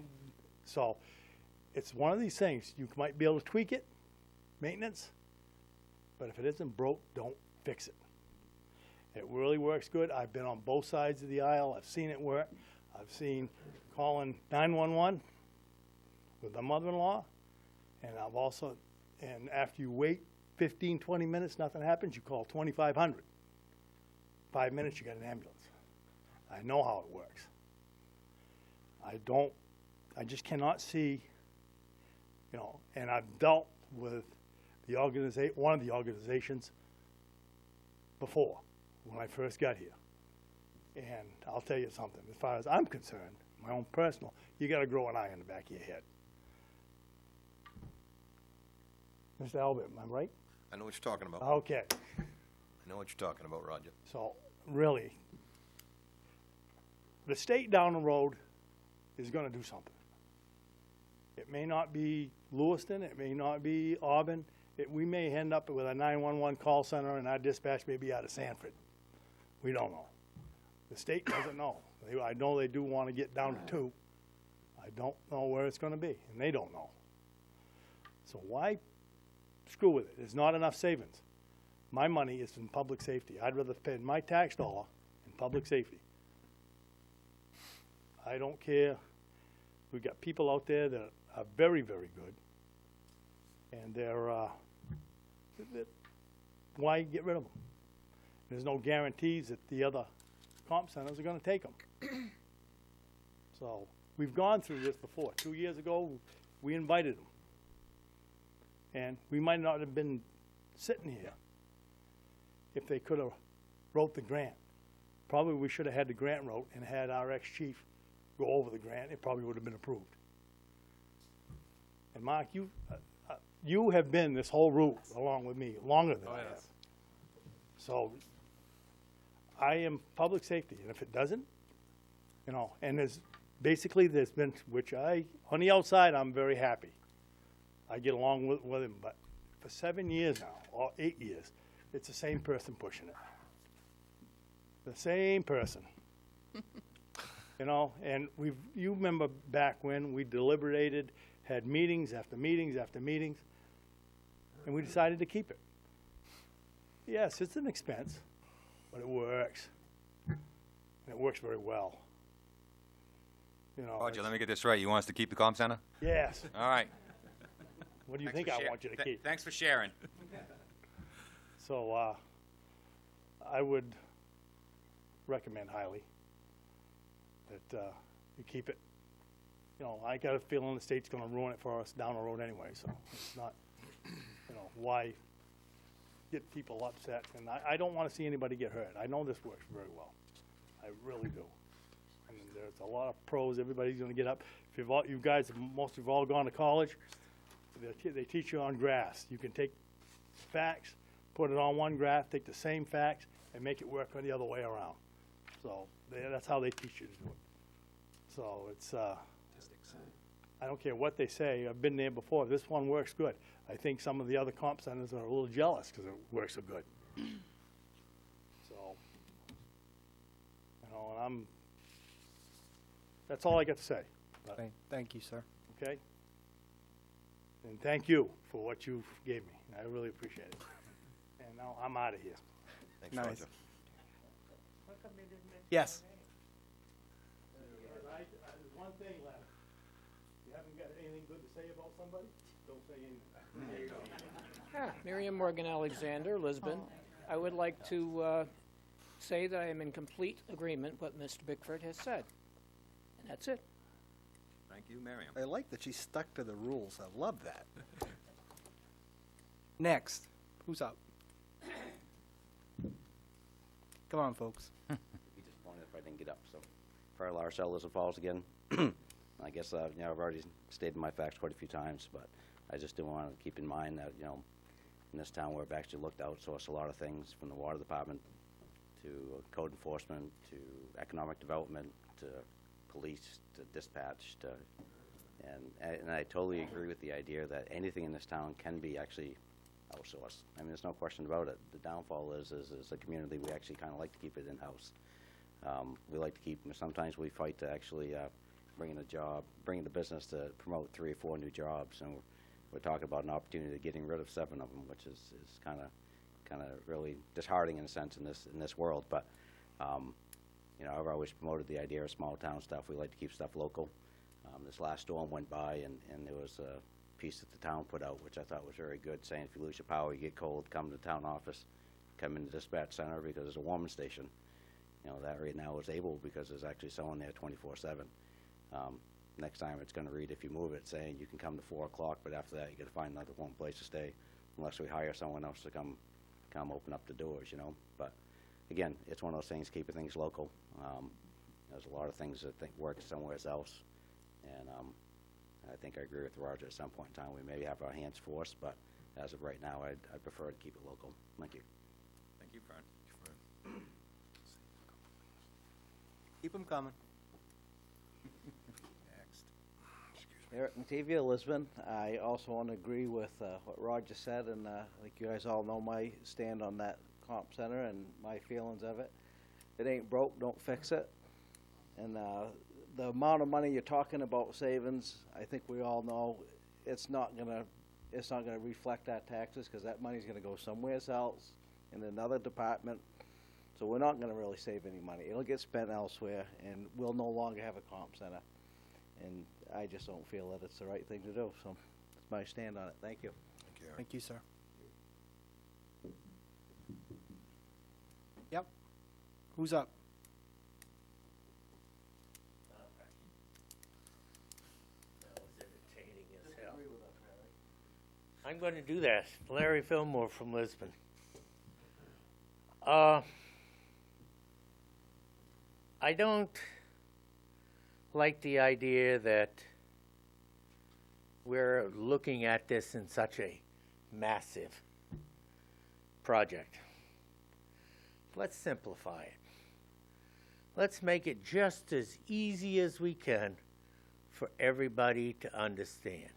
So it's one of these things. You might be able to tweak it, maintenance, but if it isn't broke, don't fix it. It really works good. I've been on both sides of the aisle. I've seen it work. I've seen calling 911 with my mother-in-law, and I've also, and after you wait 15, 20 minutes, nothing happens, you call 2,500. 5 minutes, you got an ambulance. I know how it works. I just cannot see, you know, and I've dealt with the one of the organizations before, when I first got here. And I'll tell you something, as far as I'm concerned, my own personal, you gotta grow an eye on the back of your head. Mr. Albert, am I right? I know what you're talking about. Okay, I know what you're talking about, Roger. so really, the state down the road is gonna do something. It may not be Lewiston, it may not be Auburn, we may end up with a 911 call center and our dispatch may be out of Sanford. We don't know. The state doesn't know. I know they do want to get down to 2. I don't know where it's going to be, and they don't know. So why screw with it? There's not enough savings. My money is in public safety. I'd rather spend my tax dollar in public safety. I don't care. We've got people out there that are very, very good, and why get rid of them? There's no guarantees that the other comp centers are going to take them. So we've gone through this before. 2 years ago, we invited them. And we might not have been sitting here if they could have wrote the grant. Probably we should have had the grant wrote and had our ex-chief go over the grant. It probably would have been approved. And Mark, you have been this whole route along with me longer than I have. So I am public safety, and if it doesn't, you know, and there's been, on the outside, I'm very happy. I get along with him, but for 7 years now, or 8 years, it's the same person pushing it. The same person. You know, and you remember back when we deliberated, had meetings after meetings after meetings, and we decided to keep it. Yes, it's an expense, but it works. And it works very well. You know, Roger, let me get this right. You want us to keep the comm center? yes. All right. What do you think I want you to keep? Thanks for sharing. So, I would recommend highly that you keep it. you know, I got a feeling the state's gonna ruin it for us down the road anyway, so it's not, you know, why get people upset? And I don't wanna see anybody get hurt. I know this works very well. I really do. I mean, there's a lot of pros, everybody's gonna get up. If you've all, you guys, most of you've all gone to college, they teach you on graphs. You can take facts, put it on one graph, take the same facts, and make it work the other way around. So, that's how they teach you to do it. So, it's, I don't care what they say, I've been there before, this one works good. I think some of the other comp centers are a little jealous because it works so good. So, you know, and that's all I got to say. But, Thank you, sir. okay? And thank you for what you gave me. I really appreciate it. And now I'm out of here. Thanks, Nice. Roger. Yes. There's one thing left. You haven't got anything good to say about somebody? Don't say anything. Miriam Morgan Alexander, Lisbon. I would like to say that I am in complete agreement with what Mr. Bickford has said. And that's it. Thank you, Miriam. I like that she stuck to the rules. I love that. Next, who's up? Come on, folks. Be disappointed if I didn't get up, so. Farrell Larcell, Lisbon Falls again. I guess, you know, I've already stated my facts quite a few times, but I just do want to keep in mind that, you know, in this town we've actually looked to outsource a lot of things from the water department to code enforcement, to economic development, to police, to dispatch, to, and I totally agree with the idea that anything in this town can be actually outsourced. I mean, there's no question about it. The downfall is a community, we actually kind of like to keep it in-house. We like to keep, sometimes we fight to actually bring in the business to promote 3 or 4 new jobs, and we're talking about an opportunity of getting rid of 7 of them, which is kind of really disheartening in a sense in this world. But you know, I've always promoted the idea of small town stuff. We like to keep stuff local. This last storm went by, and there was a piece that the town put out, which I thought was very good, saying if you lose your power, you get cold, come to the town office, come in the dispatch center because there's a warming station. You know, that right now is able because there's actually someone there 24/7. Next time it's going to read, if you move it, saying you can come to 4 o'clock, but after that you got to find another warm place to stay, unless we hire someone else to come open up the doors, you know. But again, it's one of those things, keeping things local. There's a lot of things that work somewhere else, and I think I agree with Roger. At some point in time, we may have our hands forced, but as of right now, I'd prefer to keep it local. Thank you. Thank you, Fern. Keep them coming. Next. Eric Matavia, Lisbon. I also want to agree with what Roger said, and like you guys all know my stand on that comp center and my feelings of it. If it ain't broke, don't fix it. And the amount of money you're talking about savings, I think we all know it's not gonna reflect our taxes, because that money's gonna go somewhere else in another department. So we're not gonna really save any money. It'll get spent elsewhere, and we'll no longer have a comp center. And I just don't feel that it's the right thing to do, so that's my stand on it. Thank you. Thank you, Eric. Thank you, sir. Yep. Who's up? That was entertaining as hell. I'm going to do that. Larry Fillmore from Lisbon. I don't like the idea that we're looking at this in such a massive project. Let's simplify it. Let's make it just as easy as we can for everybody to understand.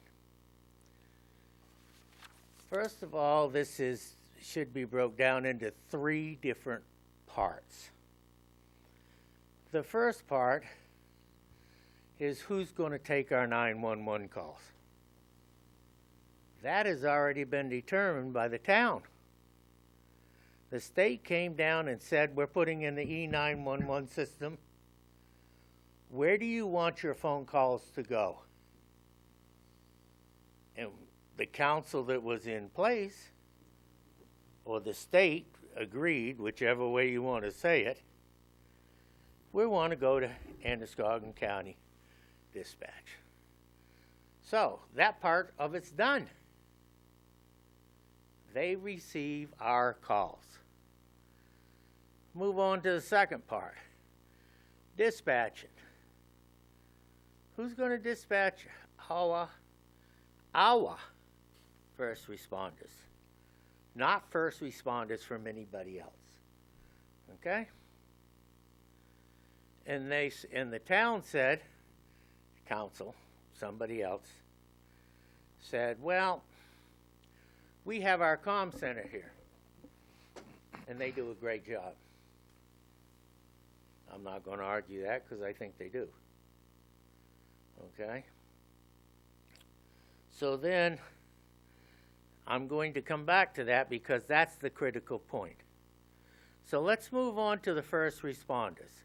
First of all, this should be broke down into 3 different parts. The first part is who's going to take our 911 calls. That has already been determined by the town. The state came down and said, we're putting in the E911 system. Where do you want your phone calls to go? And the council that was in place, or the state, agreed, whichever way you want to say it, we want to go to Androscoggin County Dispatch. So that part of it's done. They receive our calls. Move on to the second part. Dispatching. Who's going to dispatch our first responders? Not first responders from anybody else. Okay? And the town said, council, somebody else, said, well, we have our comm center here, and they do a great job. I'm not going to argue that because I think they do. Okay? So then, I'm going to come back to that because that's the critical point. So let's move on to the first responders.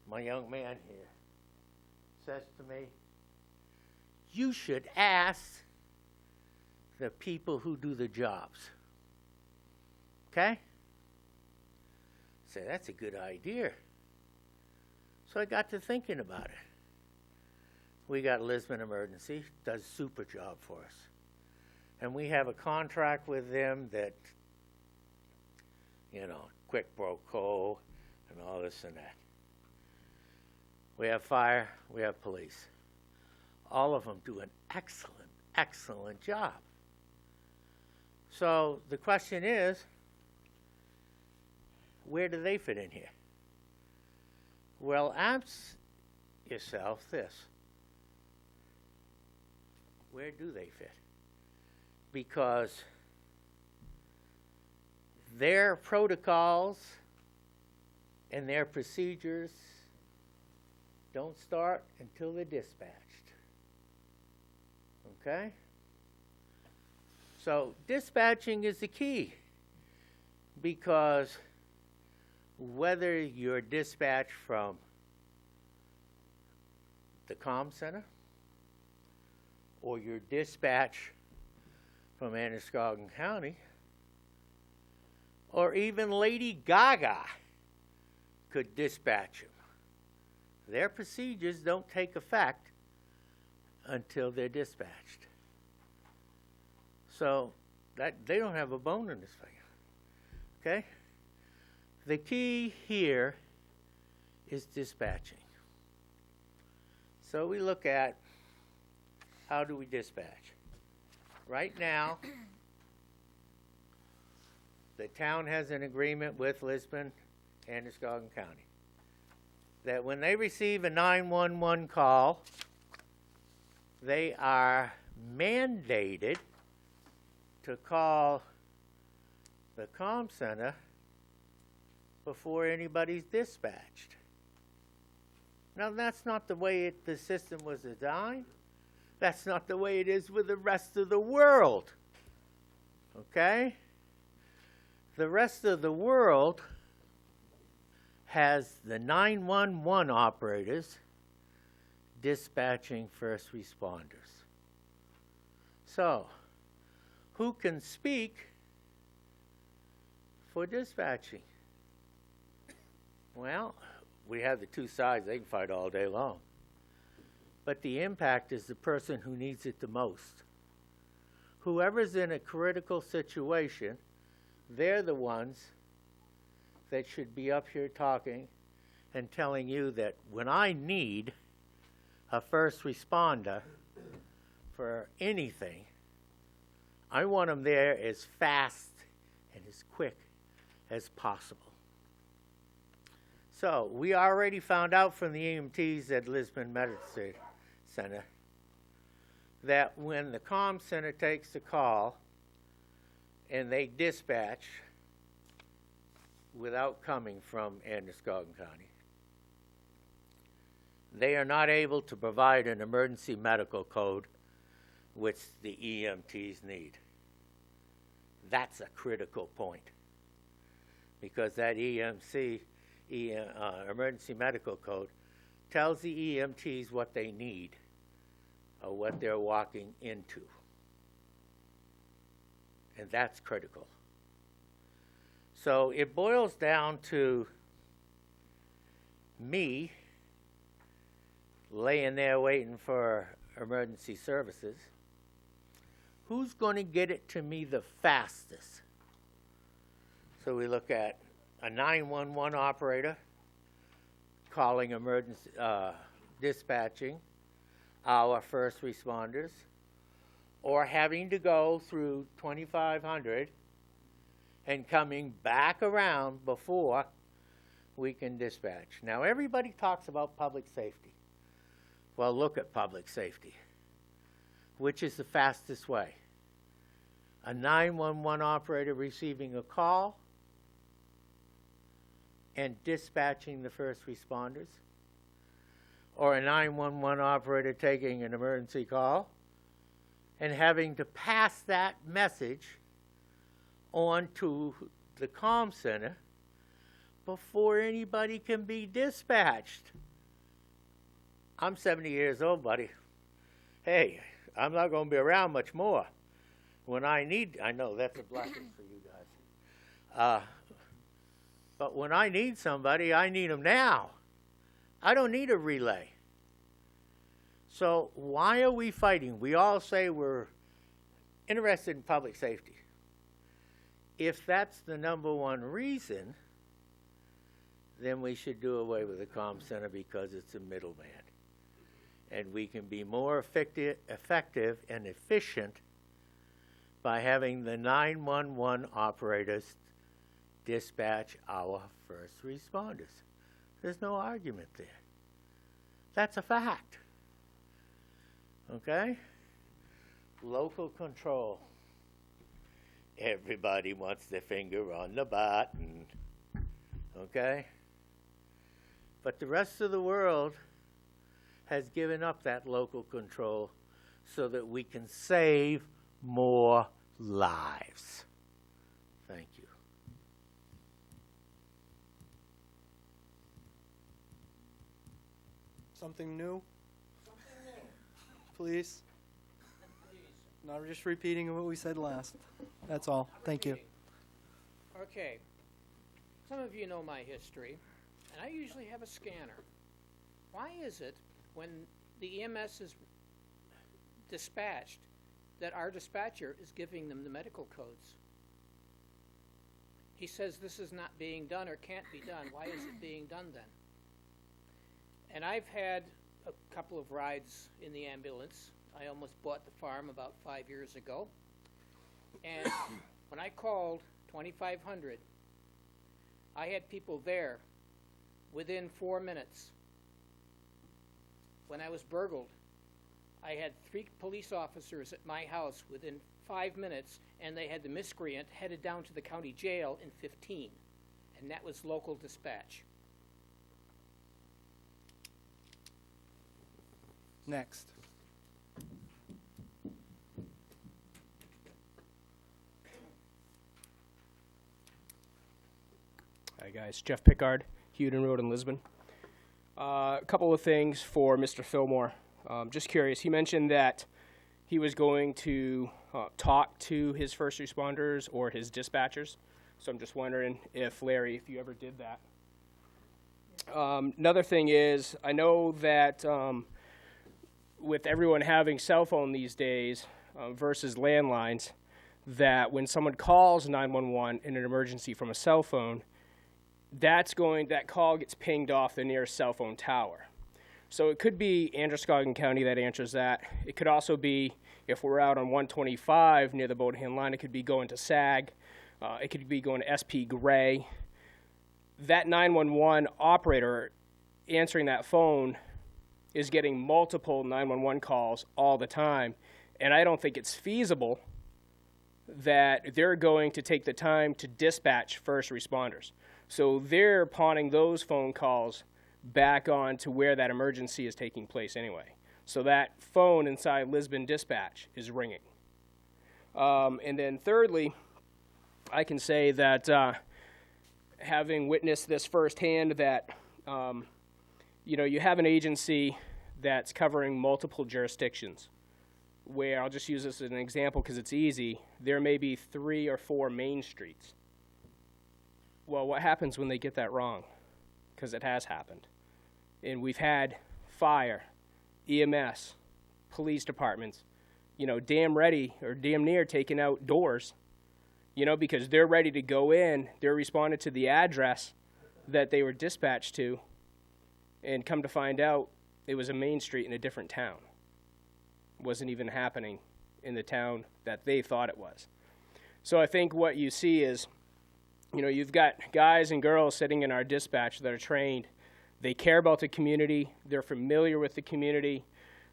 My young man here says to me, you should ask the people who do the jobs. Okay? I say, that's a good idea. So I got to thinking about it. We got Lisbon Emergency, does a super job for us. And we have a contract with them that, you know, quid pro quo and all this and that. We have fire, we have police. All of them do an excellent, excellent job. So the question is, where do they fit in here? Well, ask yourself this. Where do they fit? Because their protocols and their procedures don't start until they're dispatched. Okay? So dispatching is the key, because whether you're dispatched from the comm center or you're dispatched from Androscoggin County, or even Lady Gaga could dispatch them. Their procedures don't take effect until they're dispatched. So that they don't have a bone in this thing. Okay? The key here is dispatching. So we look at how do we dispatch. Right now, the town has an agreement with Lisbon and Androscoggin County that when they receive a 911 call, they are mandated to call the comm center before anybody's dispatched. Now, that's not the way the system was designed. That's not the way it is with the rest of the world. Okay? The rest of the world has the 911 operators dispatching first responders. So, who can speak for dispatching? Well, we have the two sides. They can fight all day long. But the impact is the person who needs it the most. Whoever's in a critical situation, they're the ones that should be up here talking and telling you that when I need a first responder for anything, I want them there as fast and as quick as possible. So we already found out from the EMTs at Lisbon Medical Center that when the comm center takes the call and they dispatch without coming from Androscoggin County, they are not able to provide an emergency medical code which the EMTs need. That's a critical point, because that emergency medical code tells the EMTs what they need or what they're walking into. And that's critical. So it boils down to me laying there waiting for emergency services, who's going to get it to me the fastest? So we look at a 911 operator calling emergency, dispatching our first responders, or having to go through 2500 and coming back around before we can dispatch. Now, everybody talks about public safety. Well, look at public safety. Which is the fastest way? A 911 operator receiving a call and dispatching the first responders, or a 911 operator taking an emergency call and having to pass that message on to the comm center before anybody can be dispatched. I'm 70 years old, buddy. Hey, I'm not going to be around much more. When I need, I know that's a blessing for you guys. But when I need somebody, I need them now. I don't need a relay. So why are we fighting? We all say we're interested in public safety. If that's the number one reason, then we should do away with the comm center because it's a middleman. And we can be more effective and efficient by having the 911 operators dispatch our first responders. There's no argument there. That's a fact. Okay? Local control. Everybody wants their finger on the button. Okay? But the rest of the world has given up that local control so that we can save more lives. Thank you. Something new? Please. Not just repeating what we said last. That's all. Thank you. Okay. Some of you know my history, and I usually have a scanner. Why is it when the EMS is dispatched that our dispatcher is giving them the medical codes? He says this is not being done or can't be done. Why is it being done then? And I've had a couple of rides in the ambulance. I almost bought the farm about 5 years ago. And when I called 2500, I had people there within 4 minutes. When I was burgled, I had 3 police officers at my house within 5 minutes, and they had the miscreant headed down to the county jail in 15. And that was local dispatch. Next. Hi guys, Jeff Pickard, Hewden Road in Lisbon. A couple of things for Mr. Fillmore. Just curious, he mentioned that he was going to talk to his first responders or his dispatchers. So I'm just wondering if, Larry, if you ever did that. Another thing is, I know that with everyone having cell phone these days versus landlines, that when someone calls 911 in an emergency from a cell phone, that call gets pinged off the nearest cell phone tower. So it could be Androscoggin County that answers that. It could also be, if we're out on 125 near the Bodahan line, it could be going to SAG. It could be going to SP Gray. That 911 operator answering that phone is getting multiple 911 calls all the time, and I don't think it's feasible that they're going to take the time to dispatch first responders. So they're pawning those phone calls back on to where that emergency is taking place anyway. So that phone inside Lisbon Dispatch is ringing. And then thirdly, I can say that having witnessed this firsthand, that you have an agency that's covering multiple jurisdictions, where I'll just use this as an example because it's easy. There may be 3 or 4 main streets. Well, what happens when they get that wrong? Because it has happened. And we've had fire, EMS, police departments, damn ready or damn near taking out doors, because they're ready to go in. They're responding to the address that they were dispatched to, and come to find out it was a main street in a different town. It wasn't even happening in the town that they thought it was. So I think what you see is, you've got guys and girls sitting in our dispatch that are trained. They care about the community. They're familiar with the community.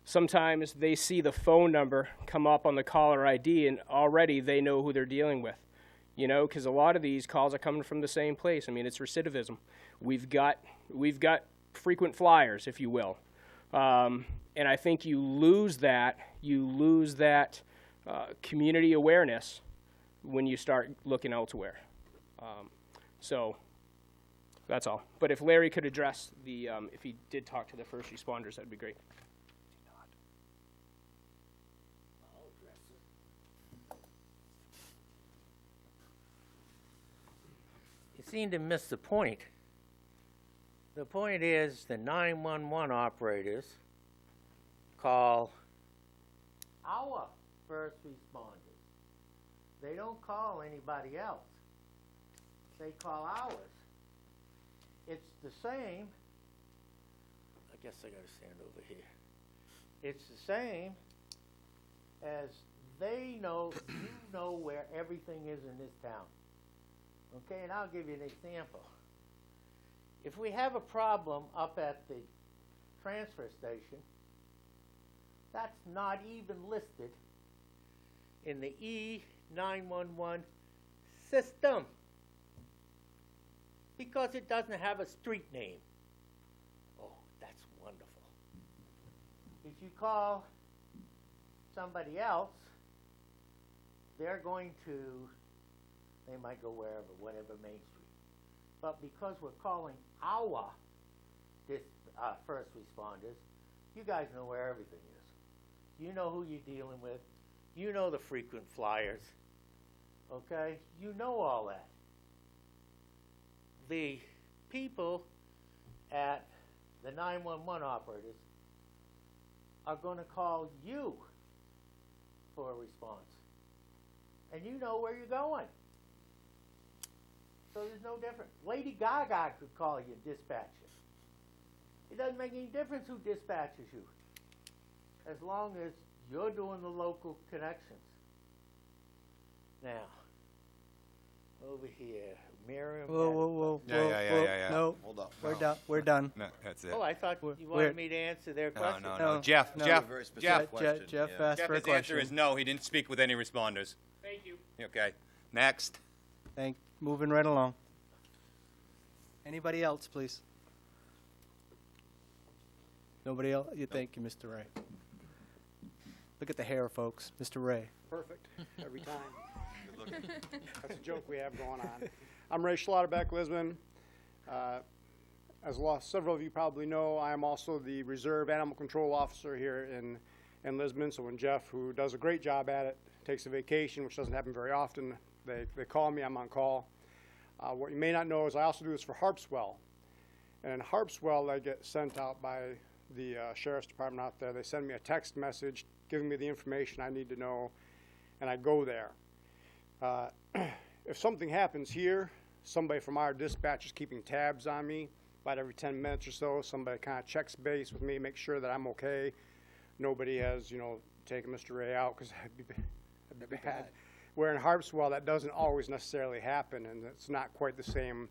Sometimes they see the phone number come up on the caller ID, and already they know who they're dealing with. Because a lot of these calls are coming from the same place. I mean, it's recidivism. We've got frequent flyers, if you will. And I think you lose that community awareness when you start looking elsewhere. So that's all. But if Larry could address if he did talk to the first responders, that'd be great. You seem to miss the point. The point is the 911 operators call our first responders. They don't call anybody else. They call ours. It's the same. I guess I gotta stand over here. It's the same as they know, you know where everything is in this town. Okay, and I'll give you an example. If we have a problem up at the transfer station, that's not even listed in the E911 system because it doesn't have a street name. Oh, that's wonderful. If you call somebody else, they're going to, they might go whatever Main Street. But because we're calling our first responders, you guys know where everything is. You know who you're dealing with. You know the frequent flyers. Okay? You know all that. The people at the 911 operators are going to call you for a response. And you know where you're going. So there's no difference. Lady Gaga could call you dispatcher. It doesn't make any difference who dispatches you, as long as you're doing the local connections. Now, over here, Miriam. Whoa. Yeah. No, Hold up. we're No. done. We're done. No, that's it. Oh, I thought you We're- wanted me to answer their question. No. No. Jeff, No. Jeff, Very specific question, Jeff yeah. asked Jeff, for a his answer question. is no, he didn't speak with any responders. Thank you. Okay, next. Moving right along. Anybody else, please? Nobody else? Thank you, Mr. Ray. Look at the hair, folks. Mr. Ray. Perfect, every time. That's a joke we have going on. I'm Ray Schlotterbeck, Lisbon. As several of you probably know, I am also the Reserve Animal Control Officer here in Lisbon. So when Jeff, who does a great job at it, takes a vacation, which doesn't happen very often, they call me, I'm on call. What you may not know is I also do this for Harpswell. And in Harpswell, I get sent out by the Sheriff's Department out there. They send me a text message giving me the information I need to know, and I go there. If something happens here, somebody from our dispatch is keeping tabs on me. About every 10 minutes or so, somebody kind of checks base with me, makes sure that I'm okay. Nobody has, taken Mr. Ray out, because that'd be bad. Where in Harpswell, that doesn't always necessarily happen, and it's not quite the same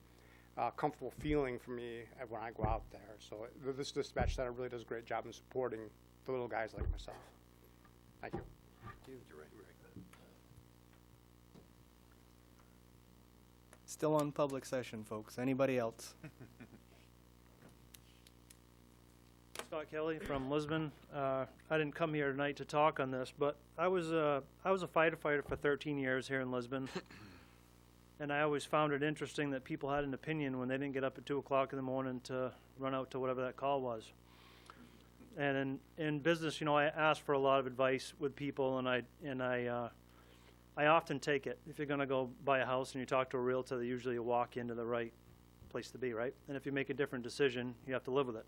comfortable feeling for me when I go out there. So this dispatch center really does a great job in supporting the little guys like myself. Thank you. Still on public session, folks. Anybody else? Scott Kelly from Lisbon. I didn't come here tonight to talk on this, but I was a firefighter for 13 years here in Lisbon, and I always found it interesting that people had an opinion when they didn't get up at 2 o'clock in the morning to run out to whatever that call was. And in business, I ask for a lot of advice with people, and I often take it. If you're going to go buy a house and you talk to a realtor, they usually walk into the right place to be, right? And if you make a different decision, you have to live with it.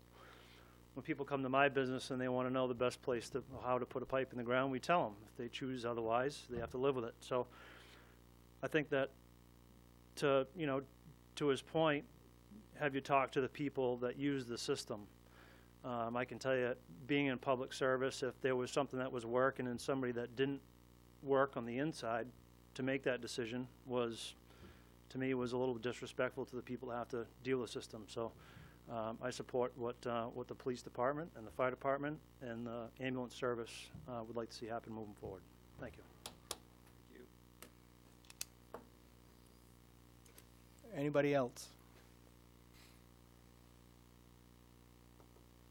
when people come to my business and they want to know the best place to, how to put a pipe in the ground, we tell them. If they choose otherwise, they have to live with it. So I think that to his point, have you talked to the people that use the system? I can tell you, being in public service, if there was something that was working and somebody that didn't work on the inside, to make that decision was, to me, was a little disrespectful to the people that have to deal with the system. So I support what the police department and the fire department and the ambulance service would like to see happen moving forward. Thank you. Anybody else?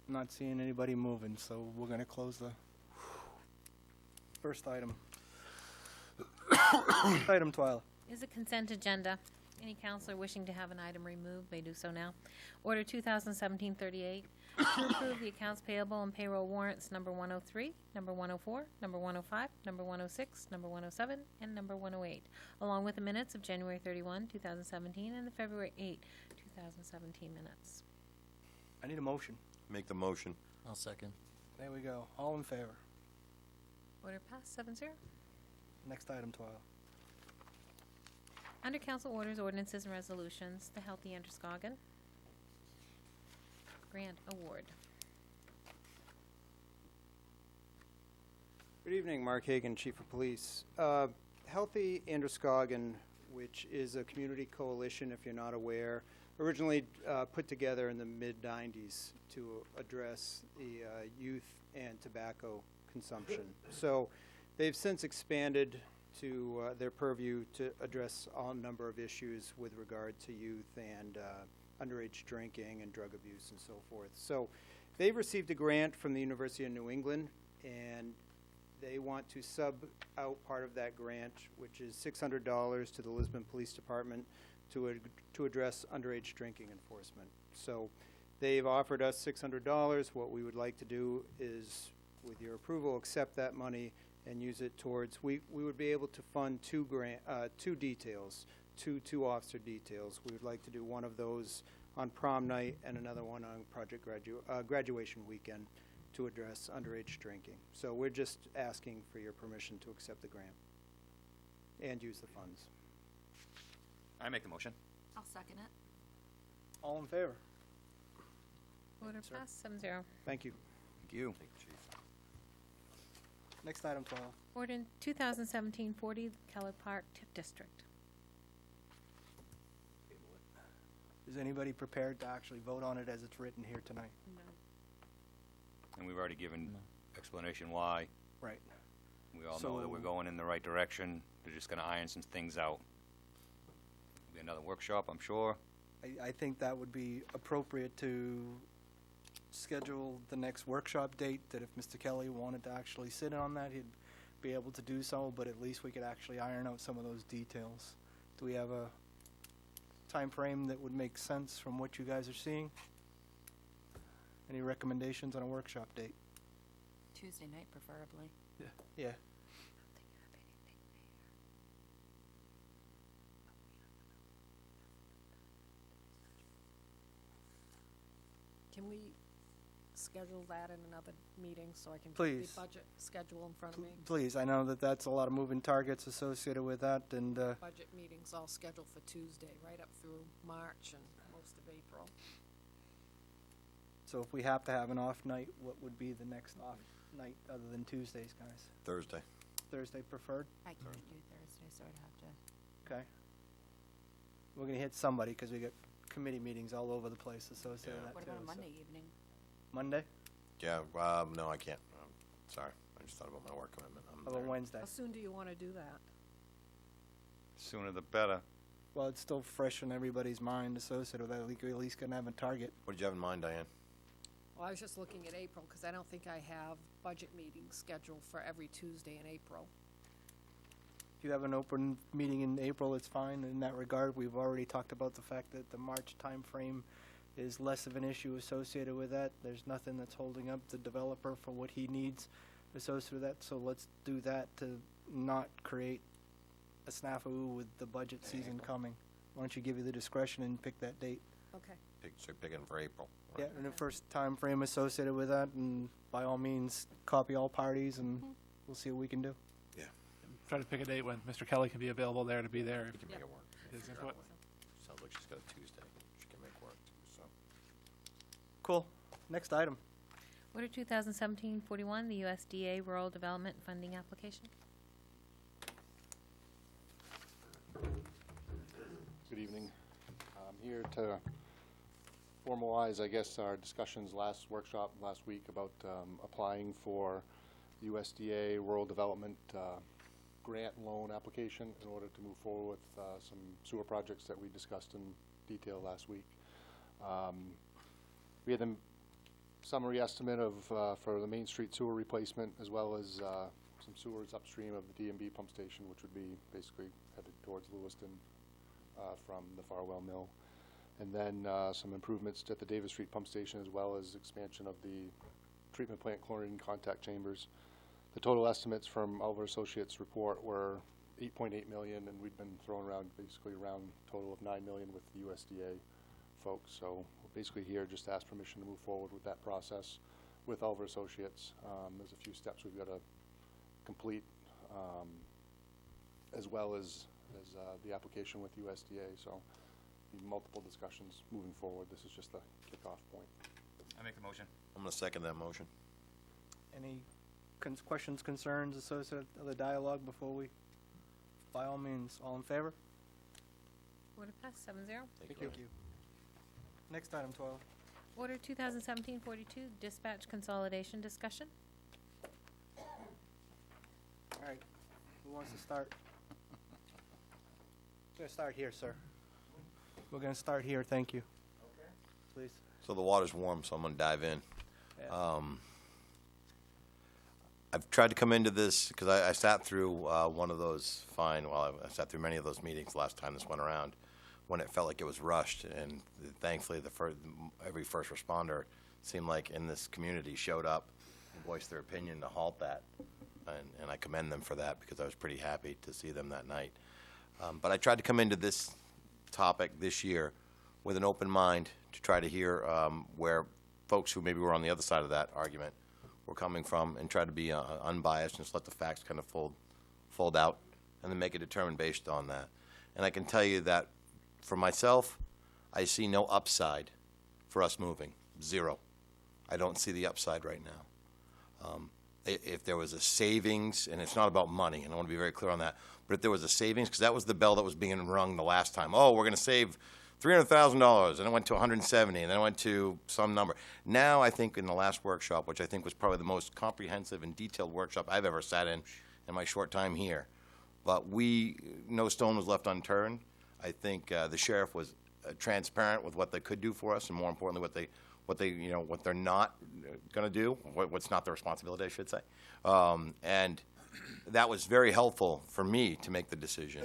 I'm not seeing anybody moving, so we're gonna close the first item. Item 12. Is a consent agenda. Any counselor wishing to have an item removed may do so now. Order 2017-38, to approve the accounts payable and payroll warrants number 103, number 104, number 105, number 106, number 107, and number 108, along with the minutes of January 31, 2017, and the February 8, 2017 minutes. I need a motion. Make the motion. I'll second. There we go. All in favor. Order passed 7-0. Next item 12. Under council orders, ordinances, and resolutions, the Healthy Androscoggin Grant Award. Good evening, Mark Hagan, Chief of Police. Healthy Androscoggin, which is a community coalition, if you're not aware, originally put together in the mid-90s to address the youth and tobacco consumption. So they've since expanded to their purview to address all number of issues with regard to youth and underage drinking and drug abuse and so forth. So they've received a grant from the University of New England, and they want to sub out part of that grant, which is $600 to the Lisbon Police Department to address underage drinking enforcement. So they've offered us $600. What we would like to do is, with your approval, accept that money and use it towards, we would be able to fund two details, two officer details. We would like to do one of those on prom night and another one on project graduation weekend to address underage drinking. So we're just asking for your permission to accept the grant and use the funds. I make the motion. I'll second it. All in favor. Order Sir. passed 7-0. Thank you. Thank you. Next item 12. Order 2017-40, Keller Park TIF District. Is anybody prepared to actually vote on it as it's written here tonight? And we've already given explanation why. Right. We all know that we're going in the right direction. They're just gonna iron some things out. Be another workshop, I'm sure. I think that would be appropriate to schedule the next workshop date, that if Mr. Kelly wanted to actually sit in on that, he'd be able to do so, but at least we could actually iron out some of those details. Do we have a time frame that would make sense from what you guys are seeing? Any recommendations on a workshop date? Tuesday night, preferably. Yeah. Can we schedule that in another meeting so I can put Please. the budget schedule in front of me? Please, I know that that's a lot of moving targets associated with that, and Budget meetings all scheduled for Tuesday, right up through March and most of April. so if we have to have an off night, what would be the next off night other than Tuesdays, guys? Thursday. Thursday preferred? I can't do Thursday, so I'd have to. Okay. We're gonna hit somebody, because we got committee meetings all over the place associated with that What too. about a so- Monday evening? Monday? Yeah, no, I can't. Sorry, I just thought about my work commitment. How about Wednesday? How soon do you want to do that? Sooner the better. Well, it's still fresh in everybody's mind associated with that. We at least gonna have a target. What did you have in mind, Diane? Well, I was just looking at April, because I don't think I have budget meetings scheduled for every Tuesday in April. If you have an open meeting in April, it's fine in that regard. We've already talked about the fact that the March timeframe is less of an issue associated with that. There's nothing that's holding up the developer for what he needs associated with that, so let's do that to not create a snafu with the budget season coming. Why don't you give you the discretion and pick that date? Okay. So picking for April. Yeah, and the first time frame associated with that, and by all means, copy all parties, and we'll see what we can do. Try to pick a date when Mr. Kelly can be available there to be there. He can make it work. His input. Sounds like she's got a Tuesday. She can make work, too, so. Cool. Next item. Order 2017-41, the USDA Rural Development Funding Application. Good evening. I'm here to formalize, I guess, our discussions last workshop last week about applying for USDA Rural Development grant loan application in order to move forward with some sewer projects that we discussed in detail last week. We had the summary estimate of for the Main Street sewer replacement, as well as some sewers upstream of the DMB pump station, which would be basically headed towards Lewiston from the Farwell Mill. And then some improvements at the Davis Street pump station, as well as expansion of the treatment plant chlorine contact chambers. The total estimates from Oliver Associates report were $8.8 million, and we've been throwing around basically around a total of $9 million with the USDA folks. So we're basically here just to ask permission to move forward with that process with Oliver Associates. There's a few steps we've got to complete, as well as the application with USDA. So multiple discussions moving forward. This is just the kickoff point. I make the motion. I'm going to second that motion. Any questions, concerns associated with the dialogue before we, by all means, all in favor? Order passed 7-0. Thank you. Next item, 12. Order 2017-42, dispatch consolidation discussion. All right, who wants to start? We're going to start here, sir. We're going to start here, thank you. Okay. Please. So the water's warm, so I'm going to dive in. Yeah. I've tried to come into this because I sat through one of those I sat through many of those meetings last time this went around when it felt like it was rushed, and thankfully every first responder seemed like in this community showed up and voiced their opinion to halt that, and I commend them for that because I was pretty happy to see them that night. But I tried to come into this topic this year with an open mind to try to hear where folks who maybe were on the other side of that argument were coming from, and try to be unbiased and just let the facts kind of fold out and then make a determination based on that. And I can tell you that for myself, I see no upside for us moving. Zero. I don't see the upside right now. If there was a savings, and it's not about money, and I want to be very clear on that, but if there was a savings, because that was the bell that was being rung the last time. Oh, we're going to save $300,000, and it went to 170, and then it went to some number. Now, I think in the last workshop, which I think was probably the most comprehensive and detailed workshop I've ever sat in my short time here, but no stone was left unturned. I think the sheriff was transparent with what they could do for us, and more importantly, what they're not going to do, what's not their responsibility, I should say, and that was very helpful for me to make the decision.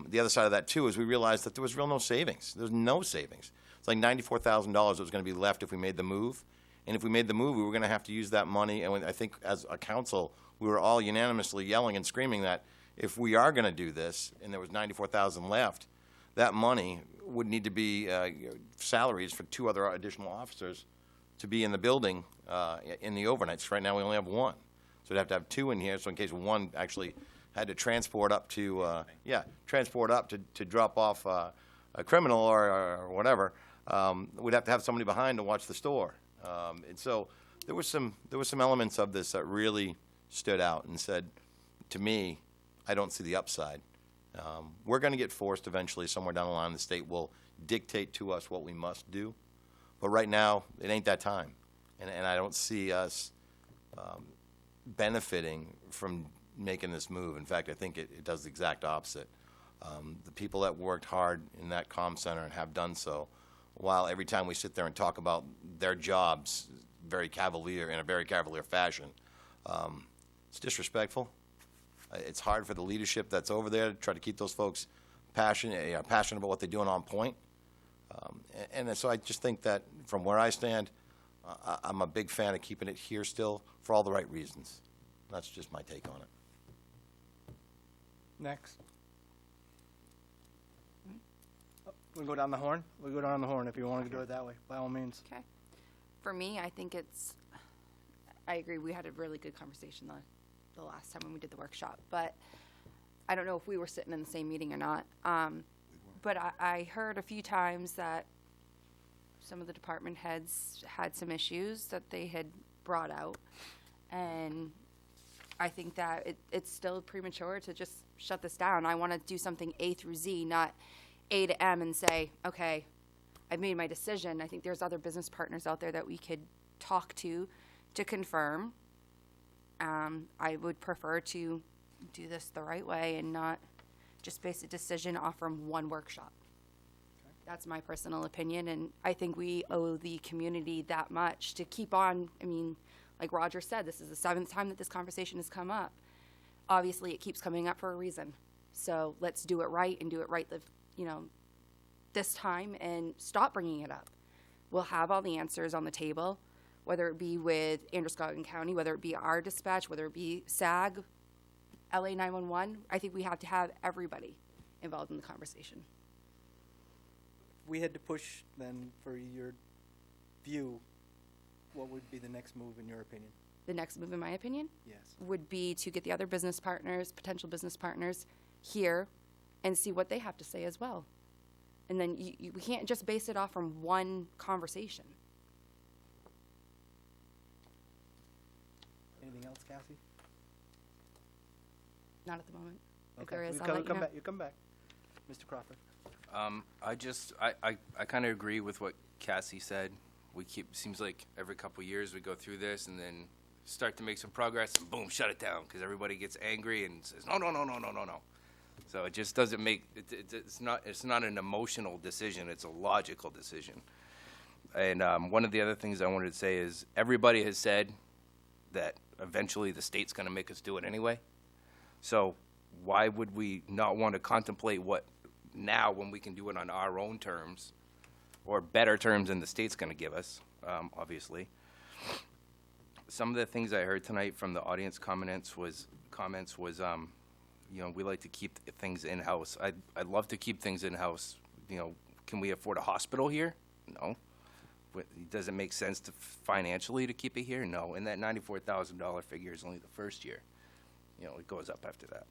The other side of that, too, is we realized that there was no savings. There was no savings. It's like $94,000 that was going to be left if we made the move. And if we made the move, we were going to have to use that money. And I think as a council, we were all unanimously yelling and screaming that if we are going to do this and there was $94,000 left, that money would need to be salaries for 2 other additional officers to be in the building in the overnights. Right now, we only have 1. So we'd have to have 2 in here, so in case one actually had to transport up to to drop off a criminal or whatever, we'd have to have somebody behind to watch the store. And so there were some elements of this that really stood out and said, to me, I don't see the upside. We're going to get forced eventually somewhere down the line. The state will dictate to us what we must do. But right now, it ain't that time. And I don't see us benefiting from making this move. In fact, I think it does the exact opposite. The people that worked hard in that comm center and have done so, while every time we sit there and talk about their jobs in a very cavalier fashion, it's disrespectful. It's hard for the leadership that's over there to try to keep those folks passionate about what they're doing on point. And so I just think that from where I stand, I'm a big fan of keeping it here still for all the right reasons. That's just my take on it. Next. We go down the horn? We go down the horn if you want to do it that way, by all means. Okay. For me, I think I agree, we had a really good conversation the last time when we did the workshop, but I don't know if we were sitting in the same meeting or not. But I heard a few times that some of the department heads had some issues that they had brought out. And I think that it's still premature to just shut this down. I want to do something A through Z, not A to M and say, okay, I've made my decision. I think there's other business partners out there that we could talk to confirm. I would prefer to do this the right way and not just base a decision off from one workshop. That's my personal opinion, and I think we owe the community that much to keep on. I mean, like Roger said, this is the 7th time that this conversation has come up. Obviously, it keeps coming up for a reason. So let's do it right and do it right, this time, and stop bringing it up. We'll have all the answers on the table, whether it be with Androscoggin County, whether it be our dispatch, whether it be SAG, LA 911. I think we have to have everybody involved in the conversation. We had to push then for your view. What would be the next move in your opinion? The next move, in my opinion, Yes. would be to get the other business partners, potential business partners, here and see what they have to say as well. And then we can't just base it off from one conversation. Anything else, Cassie? Not at the moment. If Okay. there is, You I'll come, let you come know. back. You come back, Mr. Crawford. I kind of agree with what Cassie said. Seems like every couple years we go through this and then start to make some progress and boom, shut it down because everybody gets angry and says, no. So it just doesn't make, it's not an emotional decision, it's a logical decision. And one of the other things I wanted to say is everybody has said that eventually the state's going to make us do it anyway. So why would we not want to contemplate what now when we can do it on our own terms or better terms than the state's going to give us, obviously. Some of the things I heard tonight from the audience comments was, we like to keep things in-house. I'd love to keep things in-house. Can we afford a hospital here? No. Does it make sense financially to keep it here? No. And that $94,000 figure is only the first year. It goes up after that,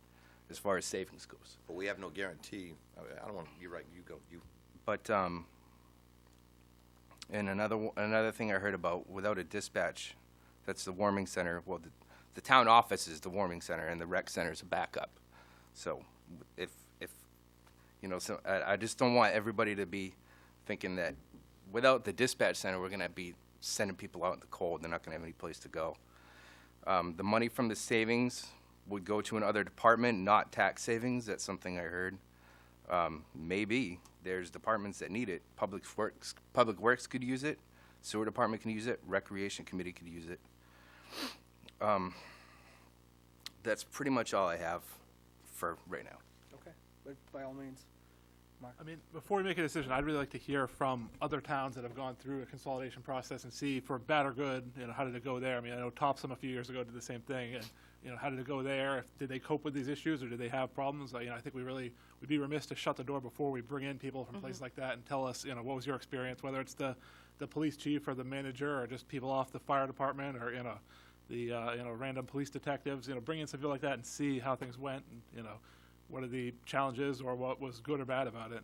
as far as savings goes. But we have no guarantee. I don't want, you're right, you go, you. But, and another thing I heard about, without a dispatch, that's the warming center. Well, the town office is the warming center, and the rec center is a backup. So, so I just don't want everybody to be thinking that without the dispatch center, we're going to be sending people out in the cold. They're not going to have any place to go. The money from the savings would go to another department, not tax savings. That's something I heard. Maybe there's departments that need it. Public Works could use it. Sewer department can use it. Recreation committee could use it. That's pretty much all I have for right now. Okay, but by all means. Mark? I mean, before we make a decision, I'd really like to hear from other towns that have gone through a consolidation process and see, for bad or good, how did it go there? I mean, I know Topsom a few years ago did the same thing, and how did it go there? Did they cope with these issues, or did they have problems? I think we'd be remiss to shut the door before we bring in people from places like that and tell us, what was your experience, whether it's the police chief or the manager or just people off the fire department or the random police detectives. Bring in some people like that and see how things went, and what are the challenges or what was good or bad about it.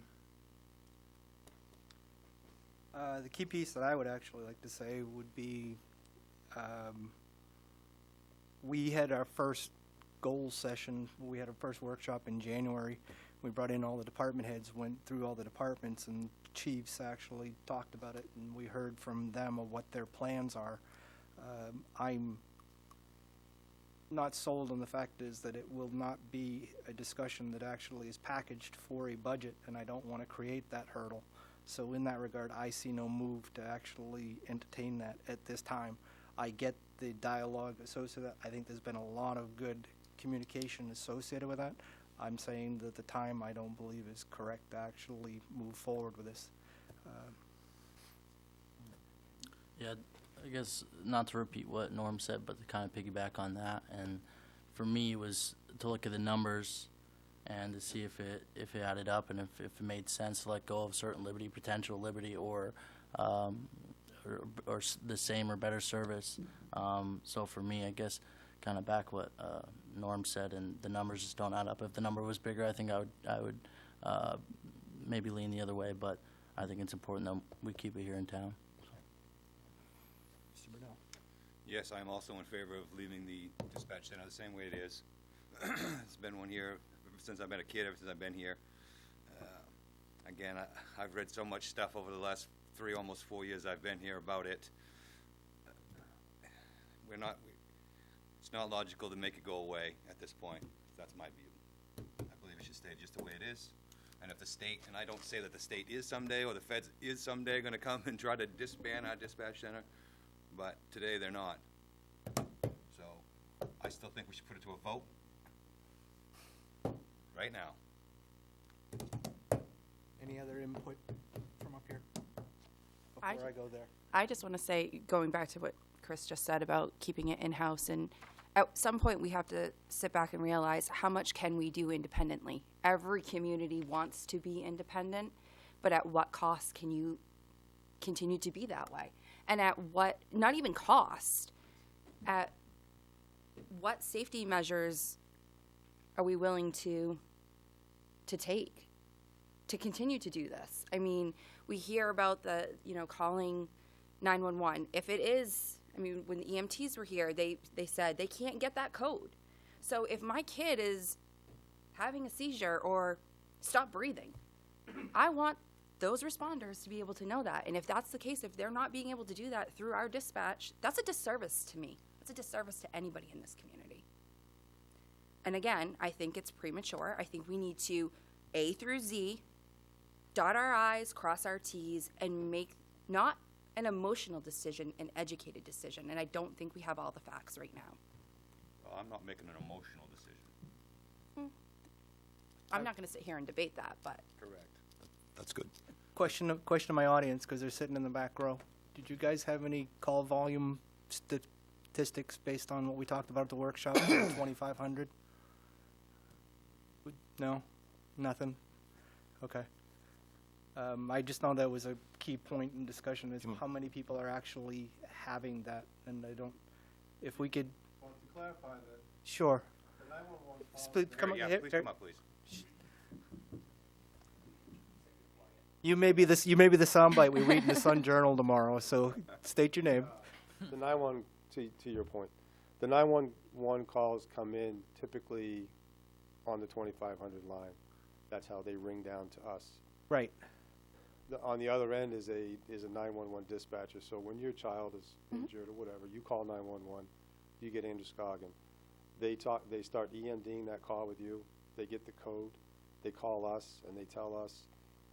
The key piece that I would actually like to say would be we had our first goals session. We had our first workshop in January. We brought in all the department heads, went through all the departments, and chiefs actually talked about it, and we heard from them of what their plans are. I'm not sold on the fact is that it will not be a discussion that actually is packaged for a budget, and I don't want to create that hurdle. So in that regard, I see no move to actually entertain that at this time. I get the dialogue associated with that. I think there's been a lot of good communication associated with that. I'm saying that the time I don't believe is correct to actually move forward with this. Yeah, I guess not to repeat what Norm said, but to kind of piggyback on that. And for me, it was to look at the numbers and to see if it added up and if it made sense to let go of certain liberty, potential liberty, or the same or better service. So for me, I guess, kind of back what Norm said, and the numbers just don't add up. If the number was bigger, I think I would maybe lean the other way, but I think it's important that we keep it here in town. Mr. Brunel. Yes, I'm also in favor of leaving the dispatch center the same way it is. It's been one here ever since I've been a kid, ever since I've been here. Again, I've read so much stuff over the last almost 4 years I've been here about it. It's not logical to make it go away at this point. That's my view. I believe it should stay just the way it is. And if the state, and I don't say that the state is someday or the feds is someday going to come and try to disband our dispatch center, but today they're not. So I still think we should put it to a vote right now. Any other input from up here I before I go there? I just want to say, going back to what Chris just said about keeping it in-house, and at some point we have to sit back and realize how much can we do independently. Every community wants to be independent, but at what cost can you continue to be that way? And at what, not even cost, at what safety measures are we willing to take to continue to do this? I mean, we hear about the, calling 911. If it is, when the EMTs were here, they said they can't get that code. So if my kid is having a seizure or stop breathing, I want those responders to be able to know that. And if that's the case, if they're not being able to do that through our dispatch, that's a disservice to me. That's a disservice to anybody in this community. And again, I think it's premature. I think we need to A through Z, dot our I's, cross our T's, and make not an emotional decision, an educated decision. And I don't think we have all the facts right now. Well, I'm not making an emotional decision. I'm not going to sit here and debate that, but. Correct. That's good. Question to my audience, because they're sitting in the back row. Did you guys have any call volume statistics based on what we talked about at the workshop, 2,500? No? Nothing? Okay. I just know that was a key point in discussion, is how many people are actually having that, and I don't, if we could. Well, to clarify that. Sure. The 911 call. Come on, Yeah, here, please here. come up, please. You may be the soundbite we read in the Sun Journal tomorrow, so state your name. The 911, to your point, the 911 calls come in typically on the 2500 line. That's how they ring down to us. Right. On the other end is a 911 dispatcher. So when your child is injured or whatever, you call 911, you get Androscoggin. They start EMDing that call with you. They get the code. They call us and they tell us,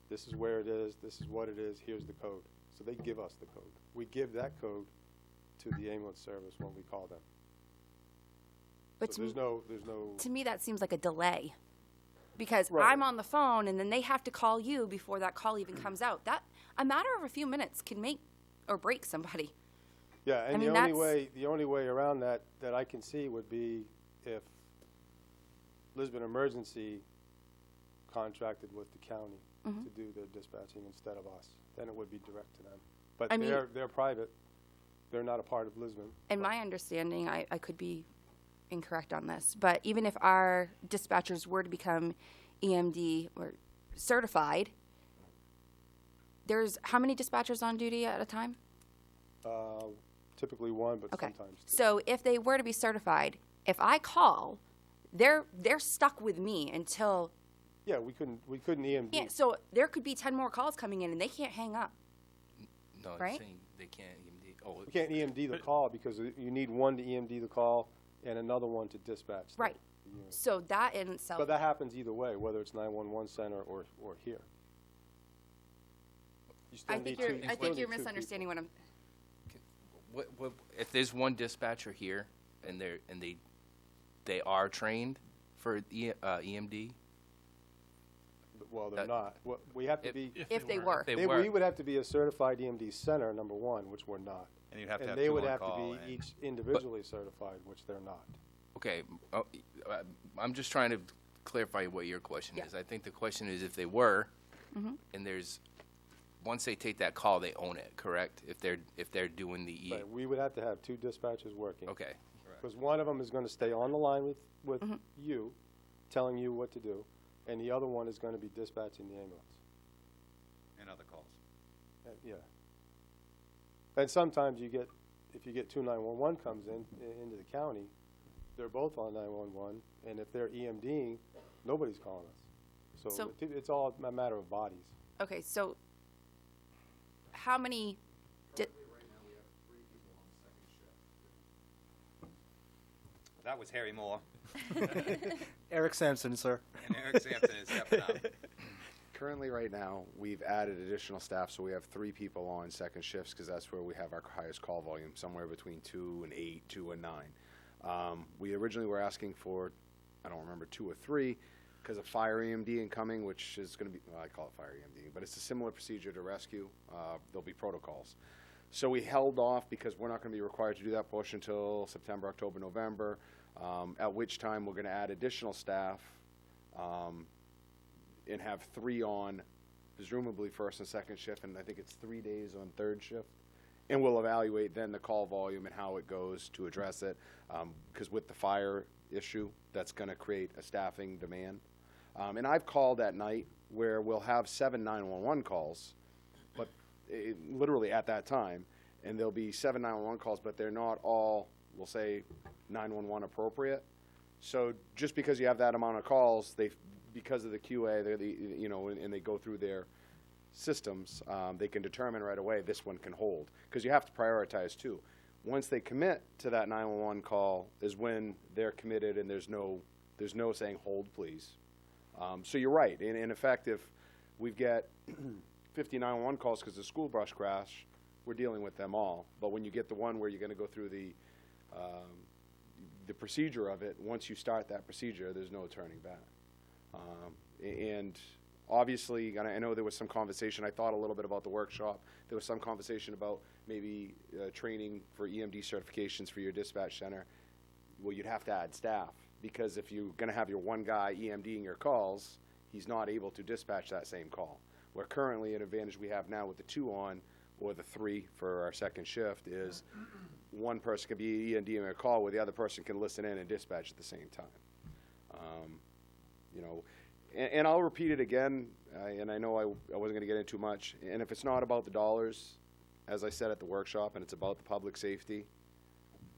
this is where it is, this is what it is, here's the code. So they give us the code. We give that code to the ambulance service when we call them. But So there's no. To me, that seems like a delay. Because Right. I'm on the phone and then they have to call you before that call even comes out. That, a matter of a few minutes can make or break somebody. Yeah, and I mean, the only way around that I can see would be if Lisbon Emergency contracted with the county to do their dispatching instead of us. Then it would be direct to them. But I mean- they're private. They're not a part of Lisbon. In my understanding, I could be incorrect on this, but even if our dispatchers were to become EMD or certified, there's how many dispatchers on duty at a time? Typically one, but Okay. sometimes two. So if they were to be certified, if I call, they're stuck with me until. Yeah, we couldn't EMD. Yeah, so there could be 10 more calls coming in and they can't hang up. No, Right? I'm saying they can't EMD. Oh, We can't EMD the call because you need one to EMD the call and another one to dispatch. Right. the unit. So that in itself. But that happens either way, whether it's 911 center or here. You still I need think two- you're, you I still think need you're two misunderstanding what I'm. what, if there's one dispatcher here and they are trained for EMD? Well, they're not. We have to be. If they were. We would have to be a certified EMD center, number one, which we're not. And you'd have to And have they two would on have to call be and- each individually certified, which they're not. Okay, I'm just trying to clarify what your question Yeah. is. I think the question is if they were, Mhm. and once they take that call, they own it, correct? If they're doing the Right, we would have to have two dispatchers working. Okay. Because one of them is gonna stay on the line with Mhm. you, telling you what to do, and the other one is gonna be dispatching the ambulance. And other calls. Yeah. And sometimes if you get two 911 comes into the county, they're both on 911, and if they're EMDing, nobody's calling us. So it's all a matter of bodies. Okay, so how many That was Harry Moore. Eric Sampson, sir. And Eric Sampson is stepping up. Currently, right now, we've added additional staff, so we have 3 people on second shifts because that's where we have our highest call volume, somewhere between 2 and 8, 2 and 9. We originally were asking for, I don't remember, 2 or 3 because of fire EMD incoming, which is going to be, well, I call it fire EMD, but it's a similar procedure to rescue. There'll be protocols. So we held off because we're not going to be required to do that portion until September, October, November, at which time we're going to add additional staff and have 3 on, presumably first and second shift, and I think it's 3 days on third shift. And we'll evaluate then the call volume and how it goes to address it, because with the fire issue, that's going to create a staffing demand. And I've called at night where we'll have 7 911 calls, but literally at that time, and there'll be 7 911 calls, but they're not all, we'll say, 911 appropriate. So just because you have that amount of calls, because of the QA, and they go through their systems, they can determine right away this one can hold, because you have to prioritize too. Once they commit to that 911 call is when they're committed, and there's no saying hold please. So you're right. In effect, if we get 50 911 calls because of the school bus crash, we're dealing with them all. But when you get the one where you're going to go through the procedure of it, once you start that procedure, there's no turning back. And obviously, and I know there was some conversation, I thought a little bit about the workshop, there was some conversation about maybe training for EMD certifications for your dispatch center. Well, you'd have to add staff, because if you're going to have your one guy EMDing your calls, he's not able to dispatch that same call. Where currently an advantage we have now with the 2 on, or the 3 for our second shift, is one person can be EMDing a call where the other person can listen in and dispatch at the same time. And I'll repeat it again, and I know I wasn't going to get into too much, and if it's not about the dollars, as I said at the workshop, and it's about the public safety,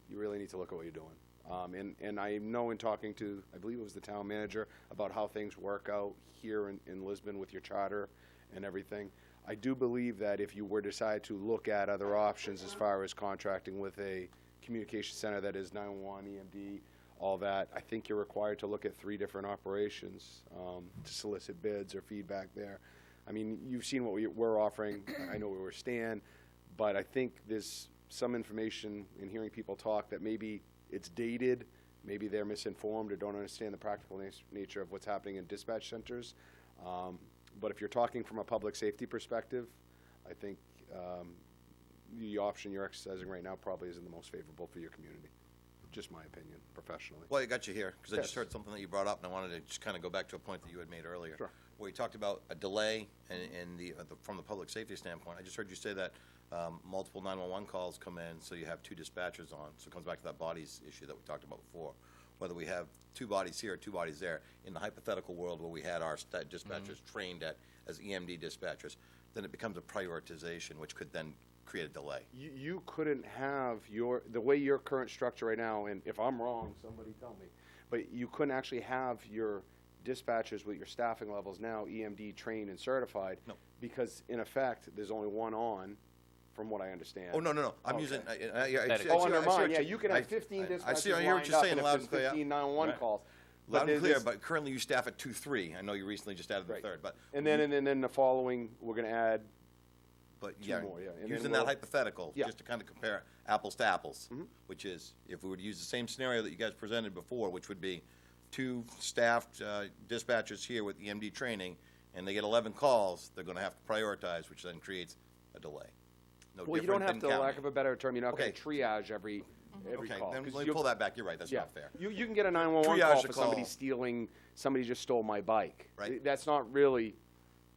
you really need to look at what you're doing. And I know in talking to, I believe it was the town manager, about how things work out here in Lisbon with your charter and everything, I do believe that if you were to decide to look at other options as far as contracting with a communication center that is 911, EMD, all that, I think you're required to look at 3 different operations to solicit bids or feedback there. I mean, you've seen what we're offering. I know where we stand, but I think there's some information in hearing people talk that maybe it's dated, maybe they're misinformed or don't understand the practical nature of what's happening in dispatch centers. But if you're talking from a public safety perspective, I think the option you're exercising right now probably isn't the most favorable for your community. Just my opinion, professionally. Well, I got you here, because I just Yes. heard something that you brought up, and I wanted to just kind of go back to a point that you had made earlier. Sure. Where you talked about a delay from the public safety standpoint. I just heard you say that multiple 911 calls come in, so you have 2 dispatchers on. So it comes back to that bodies issue that we talked about before. Whether we have 2 bodies here or 2 bodies there, in the hypothetical world where we had our dispatchers trained as EMD dispatchers, then it becomes a prioritization, which could then create a delay. You couldn't have the way your current structure right now, and if I'm wrong, somebody tell me, but you couldn't actually have your dispatchers with your staffing levels now EMD trained and certified. No. Because in effect, there's only one on, from what I understand. Oh, no. I'm using. Under mine, yeah, you can have 15 dispatchers I hear what lined you're up, saying and if loud there's and clear. 15 911 Right. calls. Loud and clear, there's- but currently you staff at 2-3. I know you recently just added the third, but. And then the following, we're going to add But 2 yeah, more, yeah. And using then that we'll- hypothetical, Yeah. just to kind of compare apples to apples, which is, if we would use the same scenario that you guys presented before, which would be 2 staffed dispatchers here with EMD training, and they get 11 calls, they're going to have to prioritize, which then creates a delay. No Well, you don't different have than to, lack county. of a better term, you're not going Okay. to triage every every Okay, call. then 'Cause let me you- pull that back. You're right, that's yeah. not fair. You can get a 911 Triage call a for somebody call. stealing, somebody just stole my bike. Right. That's not really,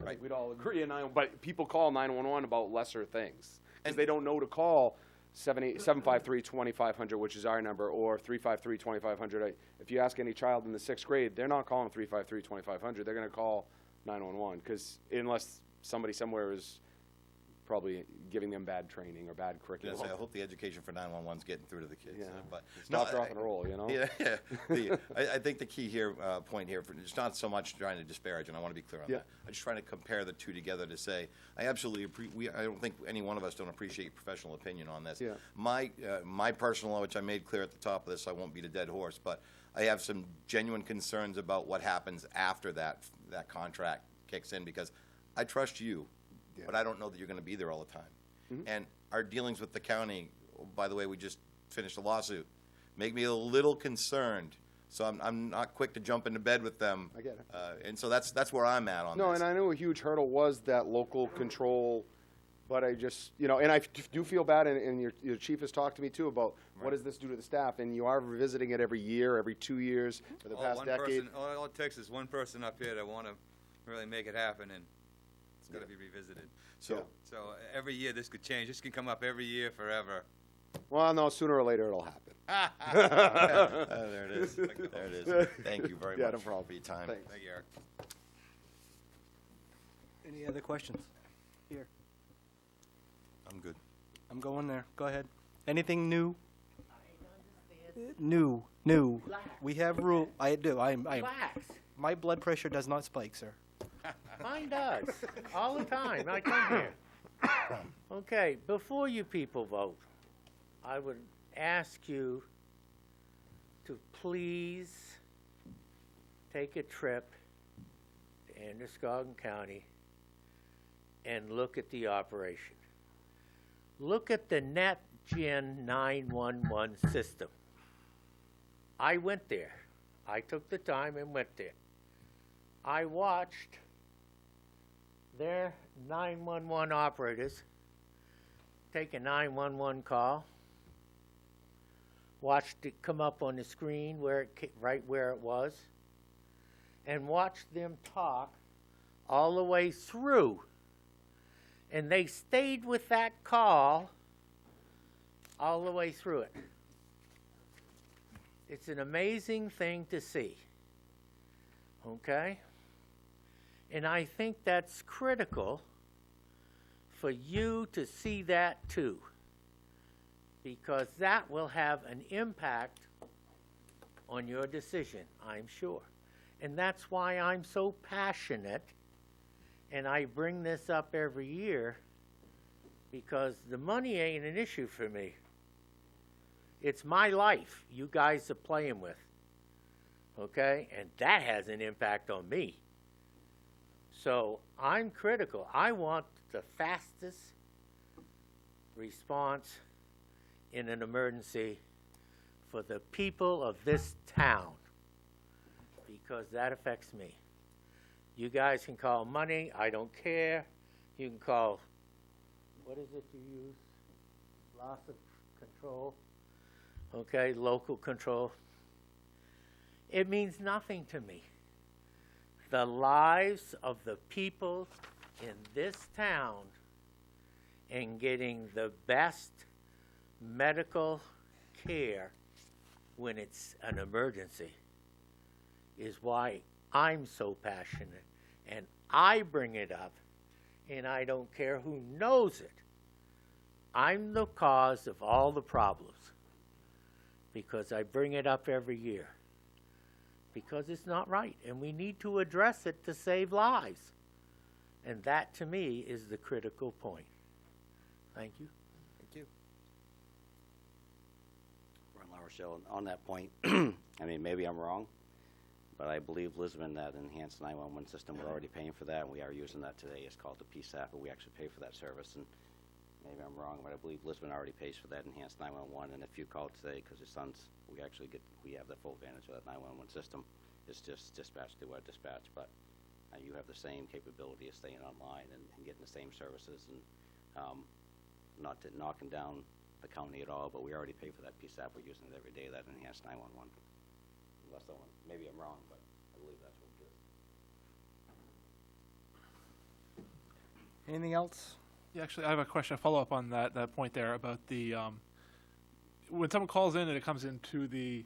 I Right. think we'd all agree, but people call 911 about lesser things. Because they don't know to call 753-2500, which is our number, or 353-2500. If you ask any child in the 6th grade, they're not calling 353-2500. They're going to call 911, because unless somebody somewhere is probably giving them bad training or bad curriculum. Yes, I hope the education for 911's getting through to the kids. Yeah. But Stop, drop, and roll, you know? Yeah, yeah. I think the key here, point here, it's not so much trying to disparage, and I want to be clear on Yeah. that. I'm just trying to compare the two together to say, I absolutely I don't think any one of us don't appreciate professional opinion on this. Yeah. My personal, which I made clear at the top of this, I won't beat a dead horse, but I have some genuine concerns about what happens after that contract kicks in, because I trust you, but I don't know that you're going to be there all the time. Mm-hmm. And our dealings with the county, by the way, we just finished a lawsuit, make me a little concerned. So I'm not quick to jump into bed with them. I get it. And so that's where I'm at on No, this. and I know a huge hurdle was that local control, but I just, and I do feel bad, and your chief has talked to me too about what does this do to the staff, and you are revisiting it every year, every 2 years for the past decade. All it takes is one person up here that want to really make it happen, and it's got to be revisited. So every year this could change. This can come up every year forever. Well, no, sooner or later it'll happen. There it is. There it is. Thank you very Yeah, much no problem. for your time. Thanks. Thank you, Eric. Any other questions? Here. I'm good. I'm going there. Go ahead. Anything new? New. We have rule. I do. Relax. My blood pressure does not spike, sir. Mine does, all the time. I come here. Okay, before you people vote, I would ask you to please take a trip to Androscoggin County and look at the operation. Look at the NetGen 911 system. I went there. I took the time and went there. I watched their 911 operators take a 911 call, watched it come up on the screen right where it was, and watched them talk all the way through. And they stayed with that call all the way through it. It's an amazing thing to see. Okay? And I think that's critical for you to see that too, because that will have an impact on your decision, I'm sure. And that's why I'm so passionate, and I bring this up every year, because the money ain't an issue for me. It's my life you guys are playing with, okay? And that has an impact on me. So I'm critical. I want the fastest response in an emergency for the people of this town, because that affects me. You guys can call money, I don't care. You can call, what is it you use? Loss of control. Okay, local control. It means nothing to me. The lives of the people in this town and getting the best medical care when it's an emergency is why I'm so passionate, and I bring it up, and I don't care who knows it. I'm the cause of all the problems because I bring it up every year, because it's not right, and we need to address it to save lives. And that, to me, is the critical point. Thank you. Thank you. Ron LaRochelle, on that point, I mean, maybe I'm wrong, but I believe Lisbon, that enhanced 911 system, we're already paying for that, and we are using that today. It's called the PSAP, but we actually pay for that service. And maybe I'm wrong, but I believe Lisbon already pays for that enhanced 911. And if you call today, because your sons, we have the full advantage of that 911 system. It's just dispatched through our dispatch, but you have the same capability of staying online and getting the same services, and not knocking down the county at all, but we already pay for that PSAP. We're using it every day, that enhanced 911. Unless someone, maybe I'm wrong, but I believe that's what it is. Anything else? Yeah, actually, I have a question, a follow-up on that point there about the, when someone calls in and it comes into the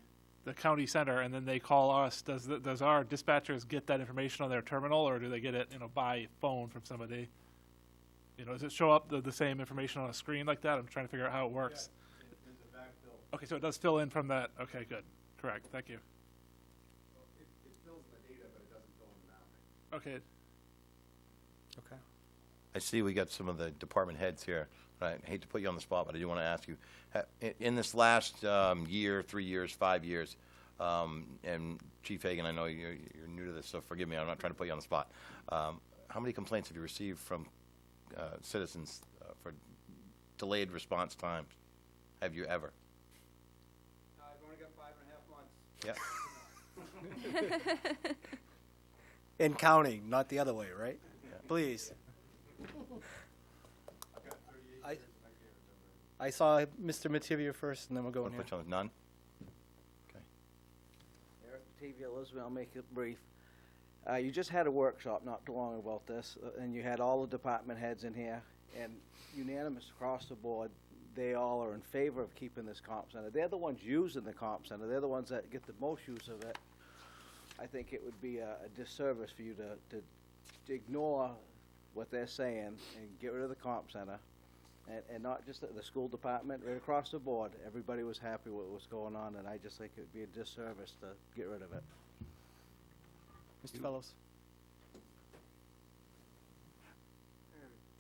county center and then they call us, does our dispatchers get that information on their terminal, or do they get it, by phone from somebody? Does it show up the same information on a screen like that? I'm trying to figure out how it works. Okay, so it does fill in from that. Okay, good. Correct. Thank you. It fills the data, but it doesn't fill in the mapping. Okay. Okay. I see we got some of the department heads here. I hate to put you on the spot, but I do want to ask you, in this last year, 3 years, 5 years, and Chief Hagan, I know you're new to this, so forgive me, I'm not trying to put you on the spot. How many complaints have you received from citizens for delayed response times? Have you ever? I've only got 5.5 months. Yeah. And counting, not the other way, right? Please. I saw Mr. Mativia first, and then we'll go in here. Which one? None? Okay. Eric Matavia, Elizabeth, I'll make it brief. You just had a workshop not too long about this, and you had all the department heads in here, and unanimous across the board, they all are in favor of keeping this comp center. They're the ones using the comp center. They're the ones that get the most use of it. I think it would be a disservice for you to ignore what they're saying and get rid of the comp center. And not just the school department, right across the board. Everybody was happy with what was going on, and I just think it would be a disservice to get rid of it. Mr. Fellows.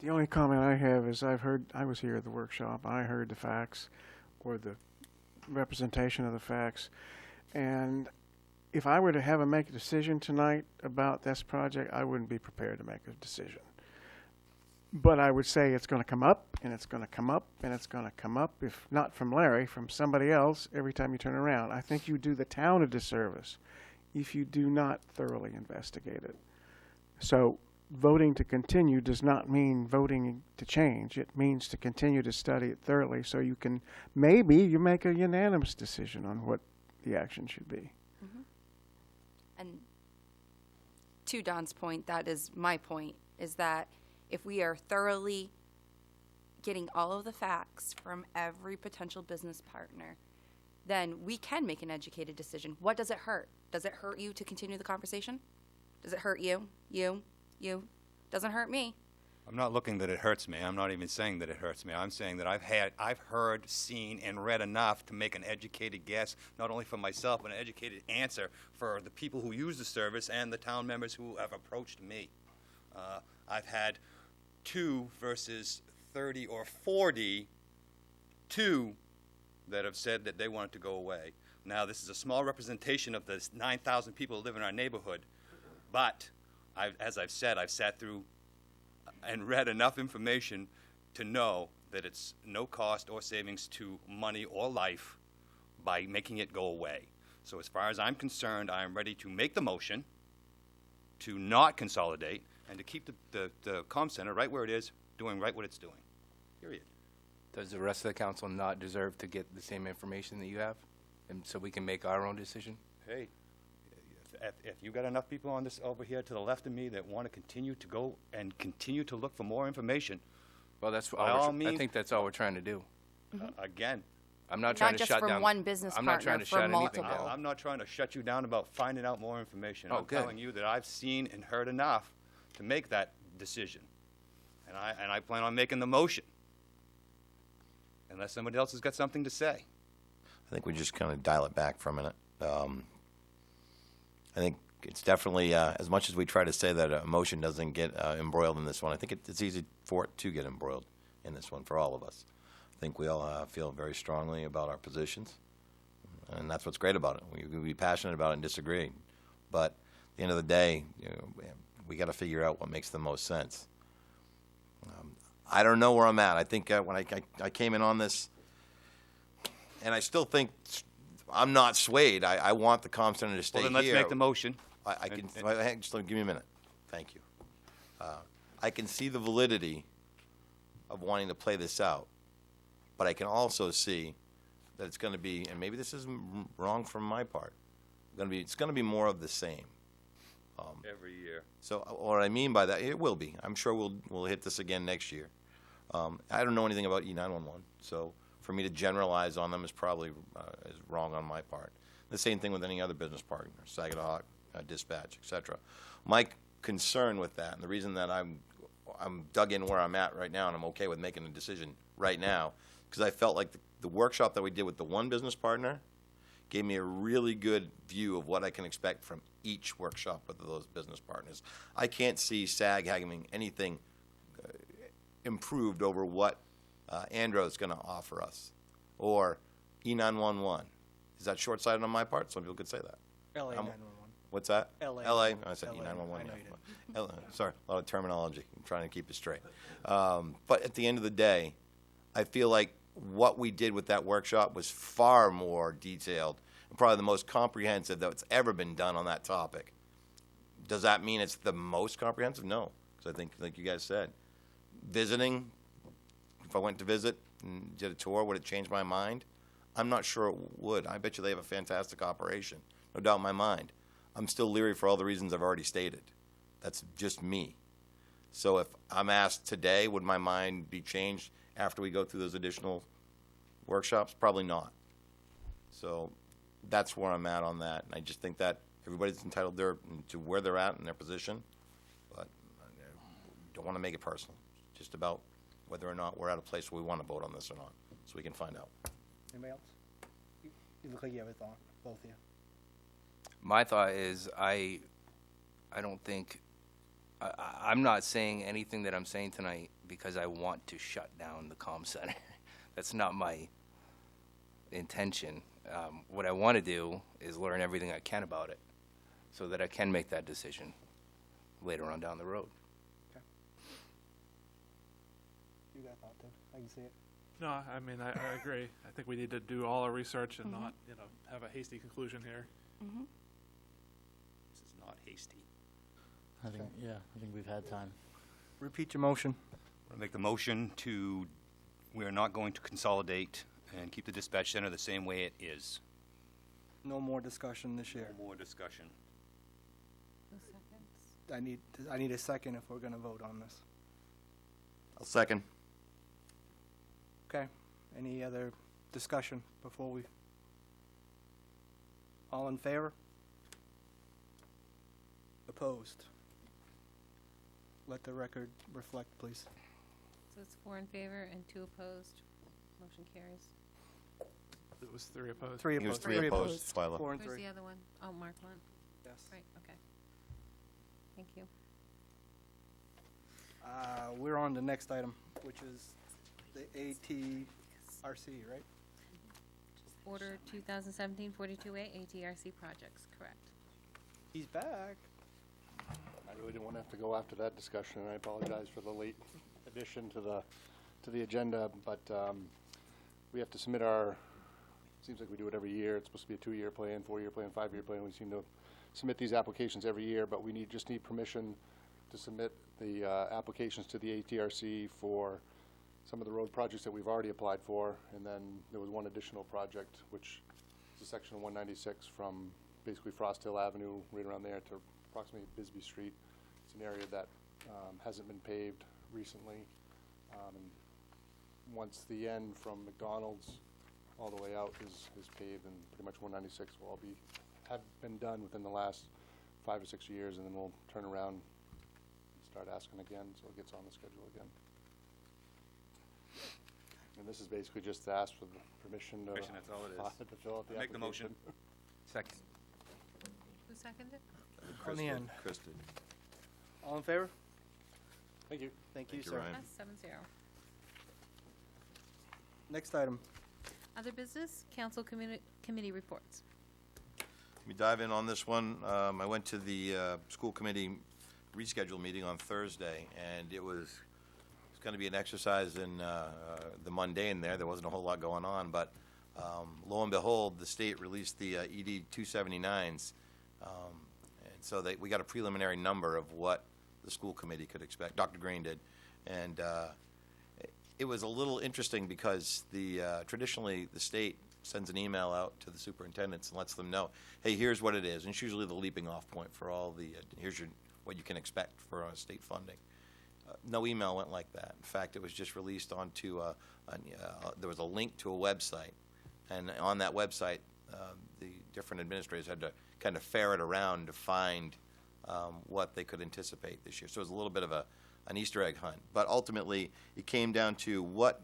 The only comment I have is I was here at the workshop. I heard the facts, or the representation of the facts. And if I were to make a decision tonight about this project, I wouldn't be prepared to make a decision. But I would say it's going to come up, and it's going to come up, and it's going to come up, if not from Larry, from somebody else, every time you turn around. I think you do the town a disservice if you do not thoroughly investigate it. So voting to continue does not mean voting to change. It means to continue to study it thoroughly so you can, maybe you make a unanimous decision on what the action should be. Mm-hmm. And to Don's point, that is my point, is that if we are thoroughly getting all of the facts from every potential business partner, then we can make an educated decision. What does it hurt? Does it hurt you to continue the conversation? Does it hurt you? You? Doesn't hurt me. I'm not looking that it hurts me. I'm not even saying that it hurts me. I'm saying that I've heard, seen, and read enough to make an educated guess, not only for myself, but an educated answer for the people who use the service and the town members who have approached me. I've had 2 versus 30 or 42 that have said that they want it to go away. Now, this is a small representation of the 9,000 people who live in our neighborhood, but as I've said, I've sat through and read enough information to know that it's no cost or savings to money or life by making it go away. So as far as I'm concerned, I am ready to make the motion to not consolidate and to keep the comm center right where it is, doing right what it's doing, period. Does the rest of the council not deserve to get the same information that you have? And so we can make our own decision? Hey, if you got enough people on this over here to the left of me that want to continue to go and continue to look for more information, well, that's by all means, I think that's all we're trying to do. Again, I'm not trying to shut down. Not just from one business I'm partner, not trying to from shut anything multiple. down. I'm not trying to shut you down about finding out more information. Oh, I'm good. telling you that I've seen and heard enough to make that decision. And I plan on making the motion, unless somebody else has got something to say. I think we just kind of dial it back for a minute. I think it's definitely, as much as we try to say that emotion doesn't get embroiled in this one, I think it's easy for it to get embroiled in this one for all of us. I think we all feel very strongly about our positions, and that's what's great about it. We can be passionate about it and disagree, but at the end of the day, we got to figure out what makes the most sense. I don't know where I'm at. I think when I came in on this, and I still think I'm not swayed. I want the comm center to stay here. Well, then let's make the motion. I can just give me a minute. Thank you. I can see the validity of wanting to play this out, But I can also see that it's going to be, and maybe this is wrong from my part, it's going to be more of the same. Every year. So what I mean by that, it will be. I'm sure we'll hit this again next year. I don't know anything about E911, so for me to generalize on them is probably is wrong on my part. The same thing with any other business partner, Saginaw, Dispatch, etc. My concern with that, and the reason that I'm dug in where I'm at right now, and I'm okay with making a decision right now, because I felt like the workshop that we did with the one business partner gave me a really good view of what I can expect from each workshop with those business partners. I can't see SAG having anything improved over what Andro is going to offer us, or E911. Is that short-sighted on my part? Some people could say that. LA I'm- 911. What's that? LA. LA. I said LA. E911. I know yeah. you didn't. Sorry, a lot of terminology. I'm trying to keep it straight. But at the end of the day, I feel like what we did with that workshop was far more detailed and probably the most comprehensive that's ever been done on that topic. Does that mean it's the most comprehensive? No, because I think, like you guys said, visiting, if I went to visit and did a tour, would it change my mind? I'm not sure it would. I bet you they have a fantastic operation, no doubt in my mind. I'm still leery for all the reasons I've already stated. That's just me. So if I'm asked today, would my mind be changed after we go through those additional workshops? Probably not. So that's where I'm at on that. And I just think that everybody's entitled to where they're at in their position, but I don't want to make it personal. It's just about whether or not we're at a place where we want to vote on this or not, so we can find out. Anybody else? You look like you have a thought, both of you. My thought is I don't think I'm not saying anything that I'm saying tonight because I want to shut down the comm center. That's not my intention. What I want to do is learn everything I can about it so that I can make that decision later on down the road. You got a thought, Ted? I can see it. No, I mean, I agree. I think we need to do all our research and not, have a hasty conclusion here. Mm-hmm. This is not hasty. I think, yeah, I think we've had time. Repeat your motion. I make the motion to, we are not going to consolidate and keep the dispatch center the same way it is. No more discussion this year. No more discussion. I need a second if we're going to vote on this. I'll second. Okay. Any other discussion before we? All in favor? Opposed? Let the record reflect, please. So it's 4 in favor and 2 opposed. Motion carries. It was 3 opposed. 3 It was opposed. 3 opposed, Twyla. 4 and Where's 3. the other one? Oh, Mark won. Yes. Right, okay. Thank you. We're on the next item, which is the ATRC, right? Order 2017-42A ATRC projects, correct. He's back. I really didn't want to have to go after that discussion, and I apologize for the late addition to the agenda, but we have to submit our, seems like we do it every year. It's supposed to be a 2-year plan, 4-year plan, 5-year plan. We seem to submit these applications every year, but we just need permission to submit the applications to the ATRC for some of the road projects that we've already applied for, and then there was one additional project, which is a section of 196 from basically Frost Hill Avenue, right around there, to approximately Bisbee Street. It's an area that hasn't been paved recently. And once the end from McDonald's all the way out is paved, and pretty much 196 will all have been done within the last 5 or 6 years, and then we'll turn around and start asking again, so it gets on the schedule again. And this is basically just to ask for the permission to Permission, that's all it is. to fill out the I'll make the motion. application. Second. Who seconded? On the end. Chris did. All in favor? Thank you. Thank you, Thank you, sir. Ryan. Pass 7-0. Next item. Other business, council committee reports. Let me dive in on this one. I went to the school committee rescheduled meeting on Thursday, and it was going to be an exercise in the mundane there. There wasn't a whole lot going on, but lo and behold, the state released the ED 279s, and so we got a preliminary number of what the school committee could expect. Dr. Green did, and it was a little interesting because traditionally the state sends an email out to the superintendents and lets them know, hey, here's what it is. And it's usually the leaping off point for all the, here's what you can expect for state funding. No email went like that. In fact, it was just released onto, there was a link to a website. And on that website, the different administrators had to kind of ferret around to find what they could anticipate this year. So it was a little bit of an Easter egg hunt. But ultimately, it came down to what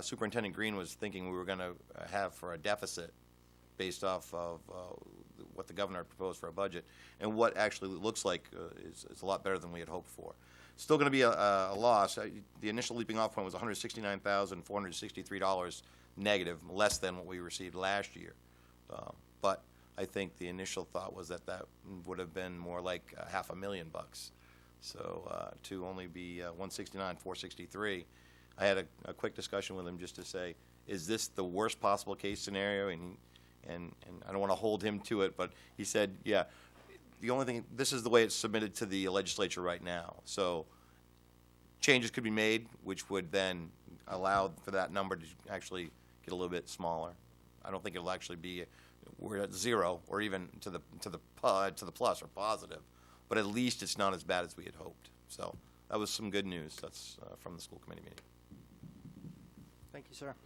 Superintendent Green was thinking we were going to have for a deficit based off of what the governor had proposed for a budget, and what actually looks like is a lot better than we had hoped for. Still going to be a loss. The initial leaping off point was $169,463 negative, less than what we received last year. But I think the initial thought was that would have been more like $500,000. So to only be 169,463, I had a quick discussion with him just to say, is this the worst possible case scenario? And I don't want to hold him to it, but he said, yeah, the only thing, this is the way it's submitted to the legislature right now. So changes could be made, which would then allow for that number to actually get a little bit smaller. I don't think it'll actually be, we're at zero or even to the plus or positive, but at least it's not as bad as we had hoped. So that was some good news. That's from the school committee meeting. Thank you, sir.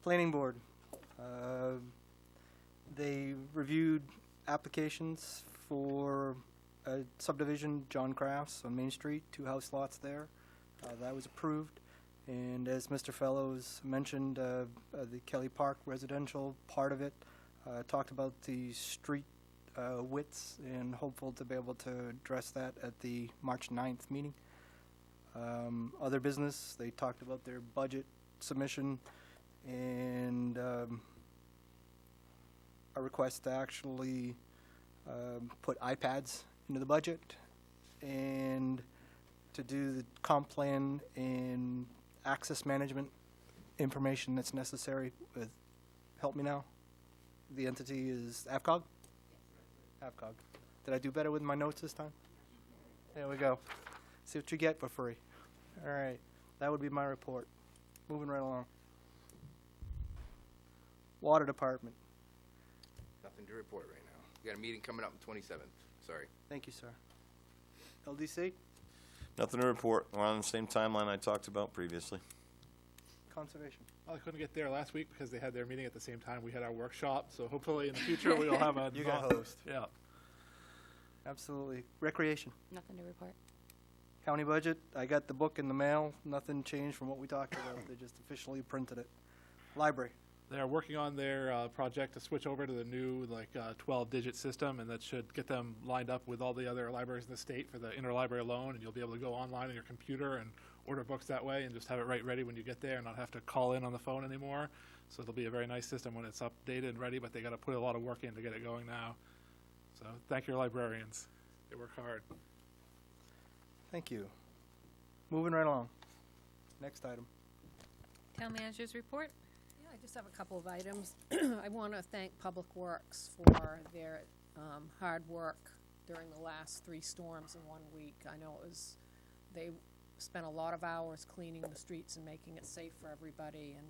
Planning Board. They reviewed applications for a subdivision, John Crafts on Main Street, 2 house lots there. That was approved. And as Mr. Fellows mentioned, the Kelly Park residential part of it talked about the street widths and hopeful to be able to address that at the March 9th meeting. Other business, they talked about their budget submission and a request to actually put iPads into the budget and to do the comp plan and access management information that's necessary with, help me now, the entity is AVCOG? AVCOG. Did I do better with my notes this time? There we go. See what you get for free. All right, that would be my report. Moving right along. Water Department. Nothing to report right now. We got a meeting coming up on 27th. Sorry. Thank you, sir. LDC? Nothing to report. We're on the same timeline I talked about previously. Conservation. Well, I couldn't get there last week because they had their meeting at the same time we had our workshop, so hopefully in the future we'll have a... You got host. Yeah. Absolutely. Recreation. Nothing to report. County budget, I got the book in the mail. Nothing changed from what we talked about. They just officially printed it. Library. They're working on their project to switch over to the new 12-digit system, and that should get them lined up with all the other libraries in the state for the interlibrary loan, and you'll be able to go online on your computer and order books that way and just have it right ready when you get there and not have to call in on the phone anymore. So it'll be a very nice system when it's updated and ready, but they got to put a lot of work in to get it going now. So thank your librarians. They work hard. Thank you. Moving right along. Next item. Town Manager's report. Yeah, I just have a couple of items. I want to thank Public Works for their hard work during the last 3 storms in 1 week. I know they spent a lot of hours cleaning the streets and making it safe for everybody, and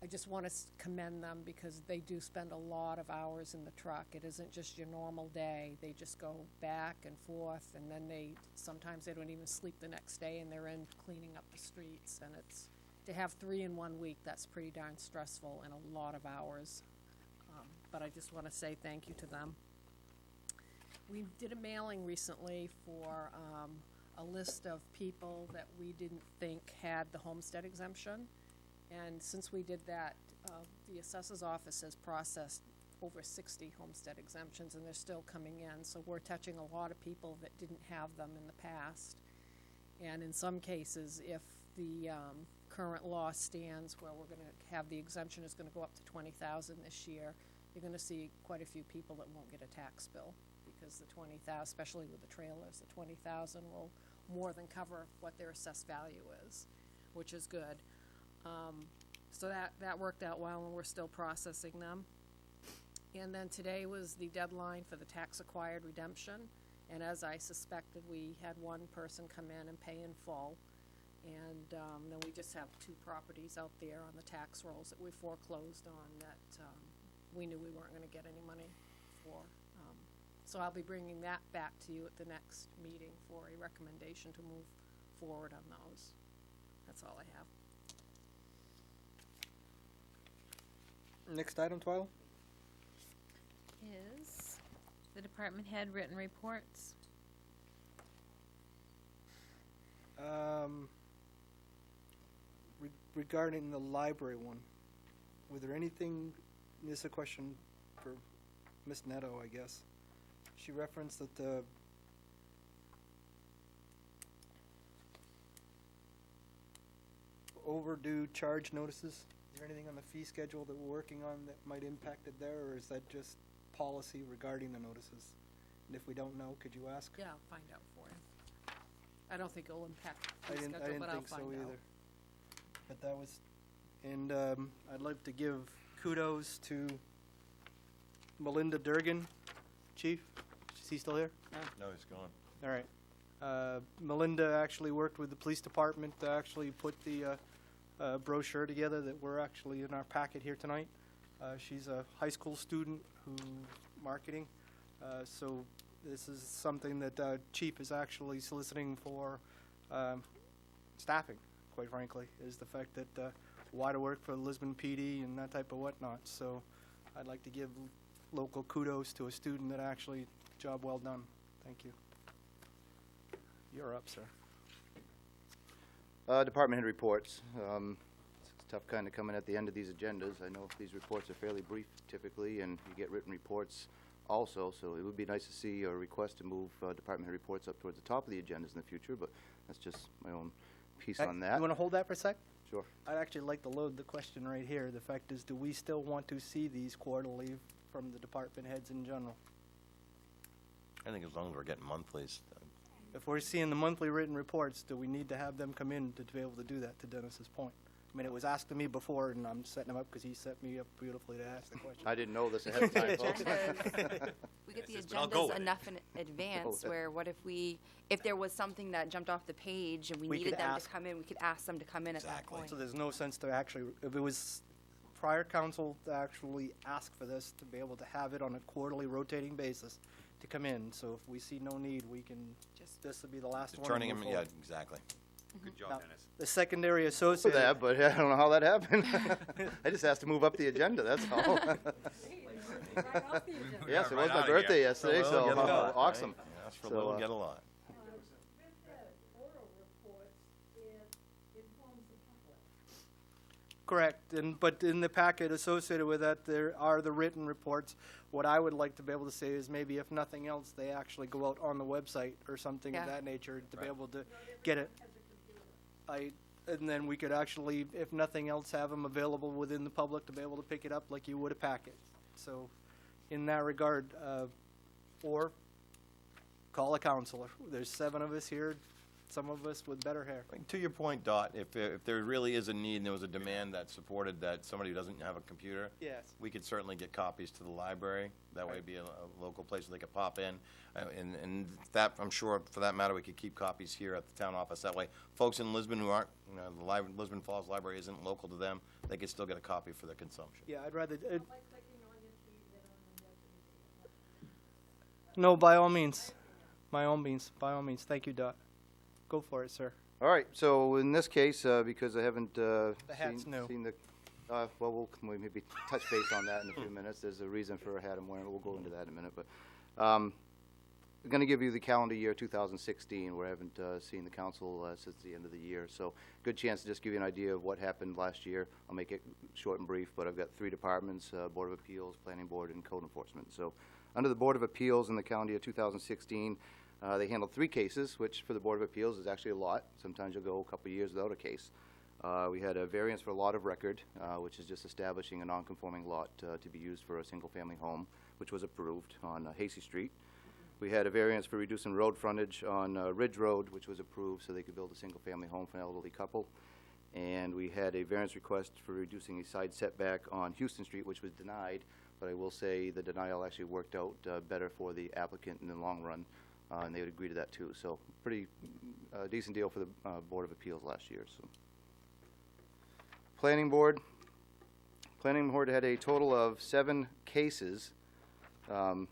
I just want to commend them because they do spend a lot of hours in the truck. It isn't just your normal day. They just go back and forth, and then sometimes they don't even sleep the next day, and they're in cleaning up the streets, and to have 3 in 1 week, that's pretty darn stressful and a lot of hours. But I just want to say thank you to them. We did a mailing recently for a list of people that we didn't think had the homestead exemption. And since we did that, the assessor's office has processed over 60 homestead exemptions, and they're still coming in. So we're touching a lot of people that didn't have them in the past. And in some cases, if the current law stands where we're going to have the exemption is going to go up to $20,000 this year, you're going to see quite a few people that won't get a tax bill because the $20,000, especially with the trailers, the $20,000 will more than cover what their assessed value is, which is good. So that worked out well, and we're still processing them. And then today was the deadline for the tax-acquired redemption, and as I suspected, we had one person come in and pay in full. And then we just have 2 properties out there on the tax rolls that we foreclosed on that we knew we weren't going to get any money for. So I'll be bringing that back to you at the next meeting for a recommendation to move forward on those. That's all I have. Next item, Twyla? Is the department head written reports. Regarding the library one, was there anything, this is a question for Ms. Neto, I guess. She referenced that the overdue charge notices, is there anything on the fee schedule that we're working on that might impact it there, or is that just policy regarding the notices? And if we don't know, could you ask? Yeah, I'll find out for you. I don't think it'll impact I the didn't schedule, but I'll think so find out. either. But that was, and I'd like to give kudos to Melinda Durgan, Chief. Is he still here? No, he's gone. All right. Melinda actually worked with the police department to actually put the brochure together that we're actually in our packet here tonight. She's a high school student who marketing. So this is something that Chief is actually soliciting for staffing, quite frankly, is the fact that why to work for Lisbon PD and that type of whatnot. So I'd like to give local kudos to a student that actually, job well done. Thank you. You're up, sir. Department head reports. It's tough kind of coming at the end of these agendas. I know these reports are fairly brief typically, and you get written reports also, so it would be nice to see a request to move department head reports up towards the top of the agendas in the future, but that's just my own piece on that. You want to hold that for a sec? Sure. I'd actually like to load the question right here. The fact is, do we still want to see these quarterly from the department heads in general? I think as long as we're getting monthlies. If we're seeing the monthly written reports, do we need to have them come in to be able to do that, to Dennis's point? I mean, it was asked to me before, and I'm setting him up because he set me up beautifully to ask the question. I didn't know this ahead of time, folks. We get the Yes, but I'll go agendas with it. enough in advance where what if there was something that jumped off the page and we We needed could them ask. to come in, we could ask them to come in at that point. So there's no sense to actually, if it was prior council to actually ask for this, to be able to have it on a quarterly rotating basis to come in. So if we see no need, we can, this will be the last one. to Turning move him, yeah, forward. exactly. Good job, Now, Dennis. The secondary For associate. that, but I don't know how that happened. I just asked to move up the agenda, that's all. Yes, it was my birthday yesterday, so Get a lot, awesome. right? Ask for a So, little, get a lot. Correct, but in the packet associated with that, there are the written reports. What I would like to be able to say is maybe if nothing else, they actually go out on the website or something of Yeah. that nature to be Right. able to get it. And then we could actually, if nothing else, have them available within the public to be able to pick it up like you would a packet. So in that regard, or call a counselor. There's 7 of us here, some of us with better hair. To your point, Dot, if there really is a need and there was a demand that supported that somebody who doesn't have a computer, Yes. we could certainly get copies to the library. That way it'd be a local place where they could pop in. And that, I'm sure, for that matter, we could keep copies here at the town office. That way, folks in Lisbon who aren't, the Lisbon Falls Library isn't local to them, they could still get a copy for their consumption. Yeah, I'd rather. No, by all means. By all means. By all means. Thank you, Dot. Go for it, sir. All right, so in this case, because I haven't hat's new. seen the, well, we'll maybe touch base on that in a few minutes. There's a reason for a hat I'm wearing. We'll go into that in a minute. But I'm going to give you the calendar year 2016, where I haven't seen the council since the end of the year. So good chance to just give you an idea of what happened last year. I'll make it short and brief, but I've got 3 departments, Board of Appeals, Planning Board, and Code Enforcement. So under the Board of Appeals in the calendar year 2016, they handled 3 cases, which for the Board of Appeals is actually a lot. Sometimes you'll go a couple of years without a case. We had a variance for a lot of record, which is just establishing a non-conforming lot to be used for a single-family home, which was approved on Hasty Street. We had a variance for reducing road frontage on Ridge Road, which was approved so they could build a single-family home for an elderly couple. And we had a variance request for reducing a side setback on Houston Street, which was denied, but I will say the denial actually worked out better for the applicant in the long run. and they would agree to that too. So pretty decent deal for the Board of Appeals last year. So, Planning Board. Planning Board had a total of 7 cases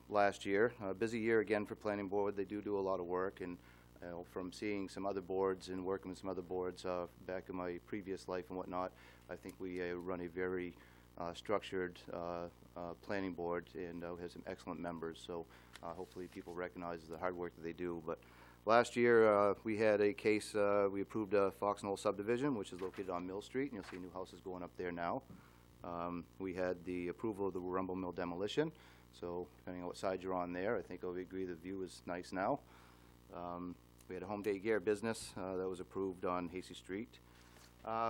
last year. A busy year again for Planning Board. They do a lot of work, and from seeing some other boards and working with some other boards back in my previous life and whatnot, I think we run a very structured planning board, and we have some excellent members. So hopefully people recognize the hard work that they do. But last year we had a case, we approved Fox Knoll subdivision, which is located on Mill Street, and you'll see new houses going up there now. We had the approval of the Rumble Mill demolition. So depending on what side you're on there, I think we agree the view is nice now. We had a home day gear business that was approved on Hasty Street.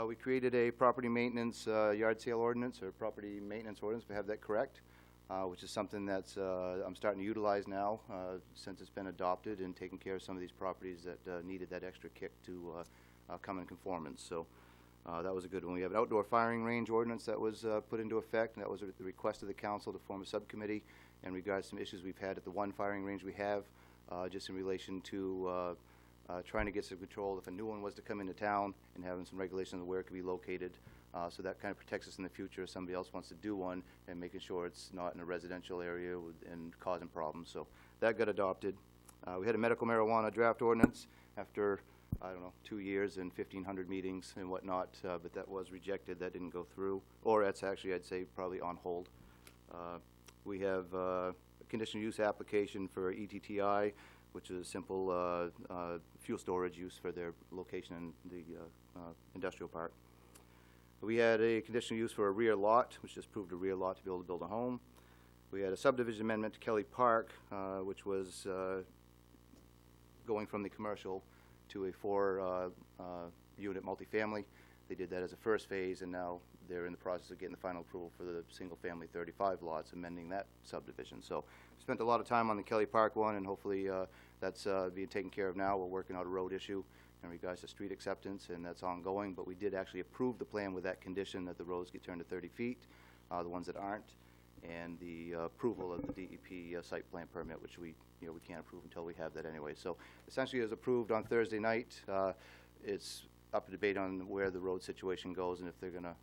We created a property maintenance yard sale ordinance, or property maintenance ordinance, if I have that correct, which is something that's I'm starting to utilize now since it's been adopted, and taking care of some of these properties that needed that extra kick to come in conformance. So that was a good one. We have an outdoor firing range ordinance that was put into effect, and that was the request of the council to form a subcommittee in regards to some issues we've had at the one firing range we have, just in relation to trying to get some control if a new one was to come into town, and having some regulations of where it could be located. So that kind of protects us in the future if somebody else wants to do one, and making sure it's not in a residential area and causing problems. So that got adopted. We had a medical marijuana draft ordinance after, I don't know, 2 years and 1,500 meetings and whatnot, but that was rejected. That didn't go through, or that's actually, I'd say, probably on hold. We have a conditional use application for ETTI, which is a simple fuel storage use for their location in the industrial park. We had a conditional use for a rear lot, which just proved a rear lot to be able to build a home. We had a subdivision amendment to Kelly Park, which was going from the commercial to a 4-unit multifamily. They did that as a first phase, and now they're in the process of getting the final approval for the single-family 35 lots, amending that subdivision. So spent a lot of time on the Kelly Park one, and hopefully that's being taken care of now. We're working out a road issue in regards to street acceptance, and that's ongoing. But we did actually approve the plan with that condition that the roads get turned to 30 feet, the ones that aren't, and the approval of the DEP site plan permit, which we can't approve until we have that anyway. So essentially, it was approved on Thursday night. It's up to debate on where the road situation goes and if they're going to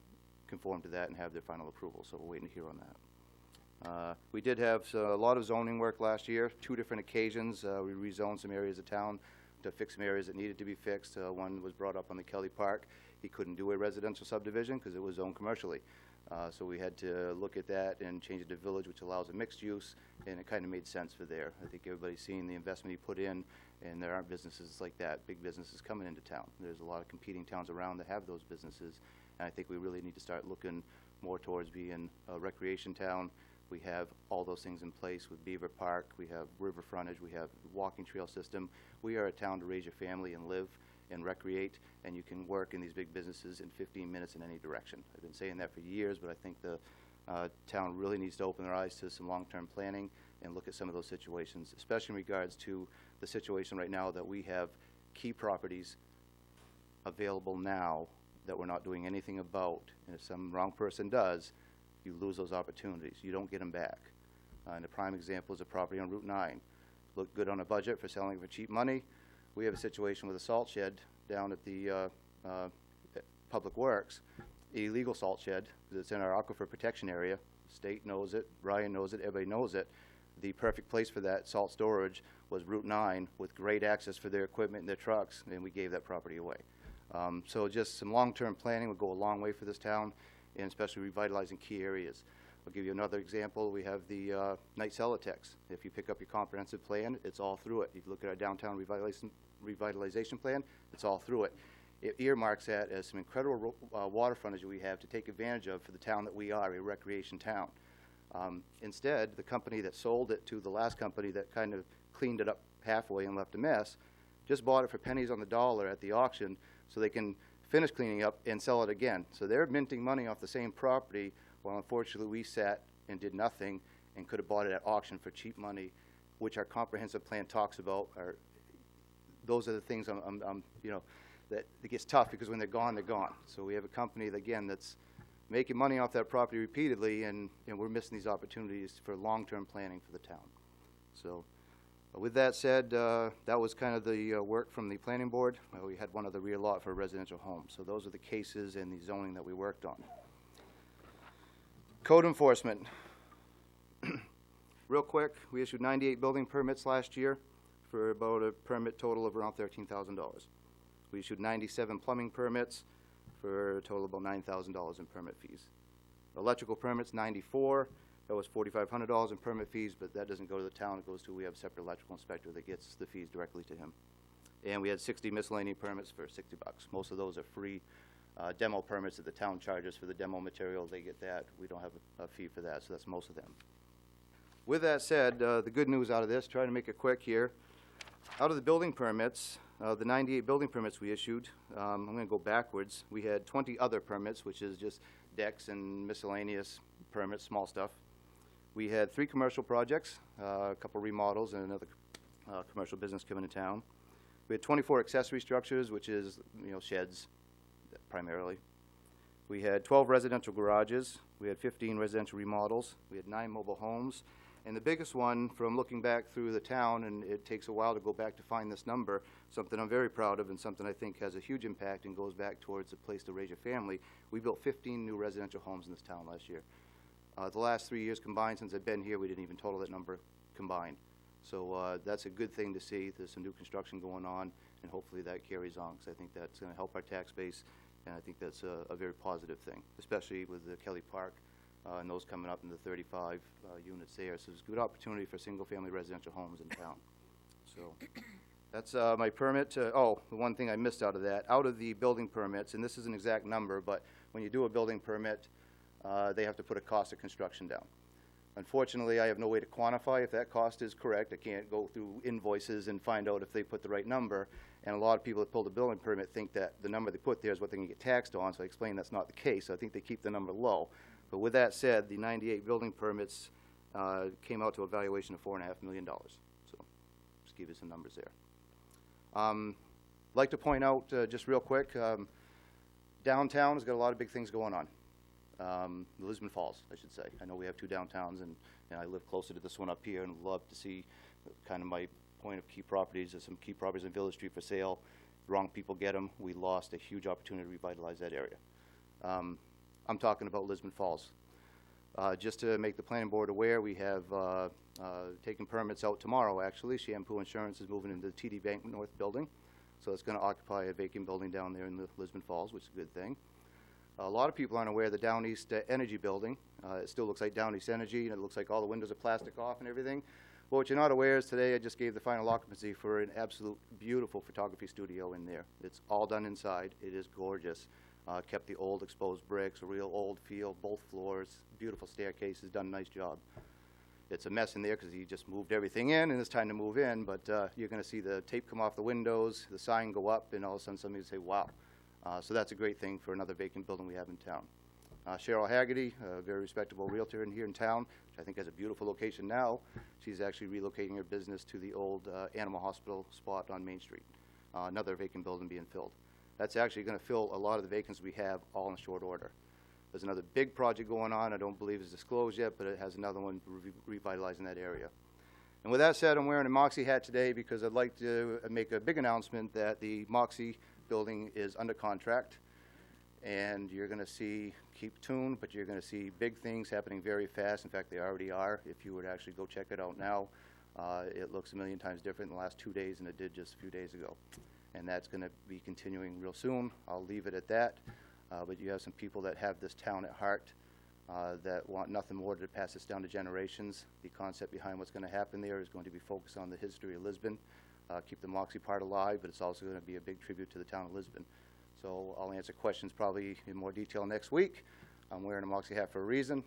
conform to that and have their final approval. So we're waiting to hear on that. We did have a lot of zoning work last year, 2 different occasions. We rezoned some areas of town to fix some areas that needed to be fixed. One was brought up on the Kelly Park. He couldn't do a residential subdivision because it was zoned commercially. So we had to look at that and change it to village, which allows a mixed use, and it kind of made sense for there. I think everybody's seen the investment he put in, and there aren't businesses like that, big businesses coming into town. There's a lot of competing towns around that have those businesses, and I think we really need to start looking more towards being a recreation town. We have all those things in place with Beaver Park. We have river frontage. We have walking trail system. We are a town to raise your family and live and recreate, and you can work in these big businesses in 15 minutes in any direction. I've been saying that for years, but I think the town really needs to open their eyes to some long-term planning and look at some of those situations, especially in regards to the situation right now that we have key properties available now that we're not doing anything about. And if some wrong person does, you lose those opportunities. You don't get them back. And a prime example is a property on Route 9. Looked good on a budget for selling it for cheap money. We have a situation with a salt shed down at the Public Works, illegal salt shed. It's in our aquifer protection area. The state knows it, Ryan knows it, everybody knows it. The perfect place for that salt storage was Route 9 with great access for their equipment and their trucks, and we gave that property away. So just some long-term planning would go a long way for this town, and especially revitalizing key areas. I'll give you another example. We have the Night Celotex. If you pick up your comprehensive plan, it's all through it. If you look at our downtown revitalization plan, it's all through it. It earmarks that as some incredible water frontage that we have to take advantage of for the town that we are, a recreation town. Instead, the company that sold it to the last company that kind of cleaned it up halfway and left a mess, just bought it for pennies on the dollar at the auction so they can finish cleaning up and sell it again. So they're minting money off the same property, while unfortunately we sat and did nothing and could have bought it at auction for cheap money, which our comprehensive plan talks about. Those are the things that it gets tough, because when they're gone, they're gone. So we have a company that, again, that's making money off that property repeatedly, and we're missing these opportunities for long-term planning for the town. So With that said, that was kind of the work from the planning board. We had one other rear lot for a residential home. So those are the cases and the zoning that we worked on. Code enforcement. Real quick, we issued 98 building permits last year for about a permit total of around $13,000. We issued 97 plumbing permits for a total of about $9,000 in permit fees. Electrical permits, 94. That was $4,500 in permit fees, but that doesn't go to the town. It goes to, we have a separate electrical inspector that gets the fees directly to him. And we had 60 miscellaneous permits for $60. Most of those are free demo permits that the town charges for the demo material. They get that. We don't have a fee for that, so that's most of them. With that said, the good news out of this, trying to make it quick here, out of the building permits, the 98 building permits we issued, I'm going to go backwards. We had 20 other permits, which is just decks and miscellaneous permits, small stuff. We had 3 commercial projects, a couple remodels, and another commercial business coming to town. We had 24 accessory structures, which is, sheds primarily. We had 12 residential garages. We had 15 residential remodels. We had 9 mobile homes. And the biggest one, from looking back through the town, and it takes a while to go back to find this number, something I'm very proud of and something I think has a huge impact and goes back towards a place to raise your family. We built 15 new residential homes in this town last year. The last 3 years combined, since I've been here, we didn't even total that number combined. So that's a good thing to see. There's some new construction going on, and hopefully that carries on, because I think that's going to help our tax base, and I think that's a very positive thing, especially with the Kelly Park and those coming up in the 35 units there. So it's a good opportunity for single-family residential homes in town. So that's my permit. Oh, the one thing I missed out of that, out of the building permits, and this is an exact number, but when you do a building permit, they have to put a cost of construction down. Unfortunately, I have no way to quantify if that cost is correct. I can't go through invoices and find out if they put the right number. And a lot of people that pull the building permit think that the number they put there is what they can get taxed on, so I explain that's not the case. So I think they keep the number low. But with that said, the 98 building permits came out to a valuation of $4.5 million. So just give you some numbers there. I'd like to point out, just real quick, downtown has got a lot of big things going on. Lisbon Falls, I should say. I know we have 2 downtowns, and I live closer to this one up here, and would love to see kind of my point of key properties. There's some key properties in Village Street for sale. Wrong people get them. We lost a huge opportunity to revitalize that area. I'm talking about Lisbon Falls. Just to make the planning board aware, we have taken permits out tomorrow, actually. Shampoo Insurance is moving into the TD Bank North building, so it's going to occupy a vacant building down there in the Lisbon Falls, which is a good thing. A lot of people aren't aware of the Down East Energy building. It still looks like Down East Energy, and it looks like all the windows are plastic off and everything. But what you're not aware is today I just gave the final occupancy for an absolute beautiful photography studio in there. It's all done inside. It is gorgeous. Kept the old exposed bricks, a real old feel, both floors, beautiful staircases, done a nice job. It's a mess in there because he just moved everything in, and it's time to move in, but you're going to see the tape come off the windows, the sign go up, and all of a sudden somebody will say, wow. So that's a great thing for another vacant building we have in town. Cheryl Haggerty, a very respectable realtor here in town, which I think has a beautiful location now. She's actually relocating her business to the old animal hospital spot on Main Street. Another vacant building being filled. That's actually going to fill a lot of the vacancies we have all in short order. There's another big project going on. I don't believe it's disclosed yet, but it has another one revitalizing that area. And with that said, I'm wearing a Moxie hat today because I'd like to make a big announcement that the Moxie building is under contract, and you're going to see, keep tuned, but you're going to see big things happening very fast. In fact, they already are. If you would actually go check it out now, it looks a million times different in the last 2 days than it did just a few days ago. And that's going to be continuing real soon. I'll leave it at that. But you have some people that have this town at heart that want nothing more to pass this down to generations. The concept behind what's going to happen there is going to be focused on the history of Lisbon. Keep the Moxie part alive, but it's also going to be a big tribute to the town of Lisbon. So I'll answer questions probably in more detail next week. I'm wearing a Moxie hat for a reason,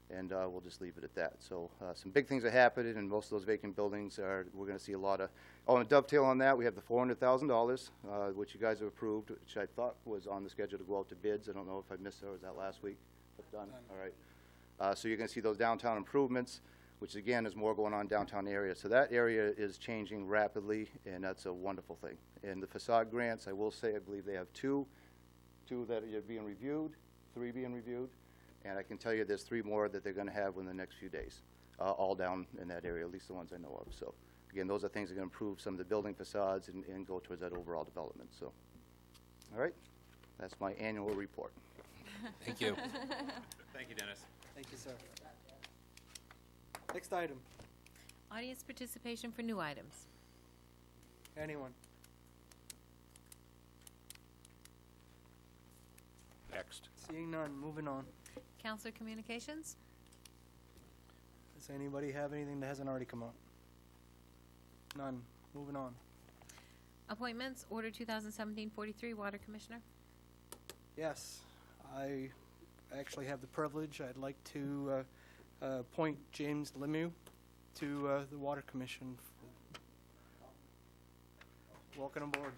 and we'll just leave it at that. So some big things are happening, and most of those vacant buildings we're going to see a lot of. Oh, and a dovetail on that, we have the $400,000, which you guys have approved, which I thought was on the schedule to go out to bids. I don't know if I missed it, or was that last week? But done. All right. So you're going to see those downtown improvements, which again is more going on downtown area. So that area is changing rapidly, and that's a wonderful thing. And the facade grants, I will say, I believe they have two that are being reviewed, 3 being reviewed, and I can tell you there's 3 more that they're going to have in the next few days, all down in that area, at least the ones I know of. So again, those are things that are going to improve some of the building facades and go towards that overall development, so. All right, that's my annual report. Thank you. Thank you, Dennis. Thank you, sir. Next item. Audience participation for new items. Anyone? Next. Seeing none, moving on. Counselor Communications? Does anybody have anything that hasn't already come up? None. Moving on. Appointments, Order 2017-43, Water Commissioner. Yes, I actually have the privilege. I'd like to appoint James Lemieux to the Water Commission. Welcome aboard.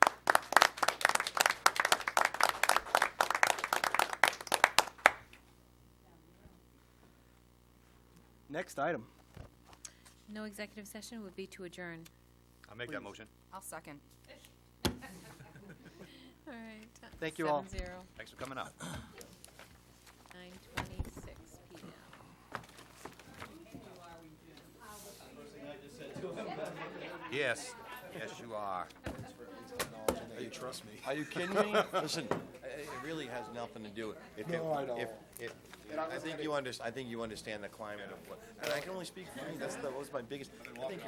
Next item. No executive session would be to adjourn. I'll make that motion. I'll second. All right. Thank you all. 7-0, Thanks for coming up. 9:26 p.m. Yes, yes, you are. You trust me? Are you kidding me? Listen, it really has nothing to do. I think you understand the climate of what, and I can only speak for me. That was my biggest. I think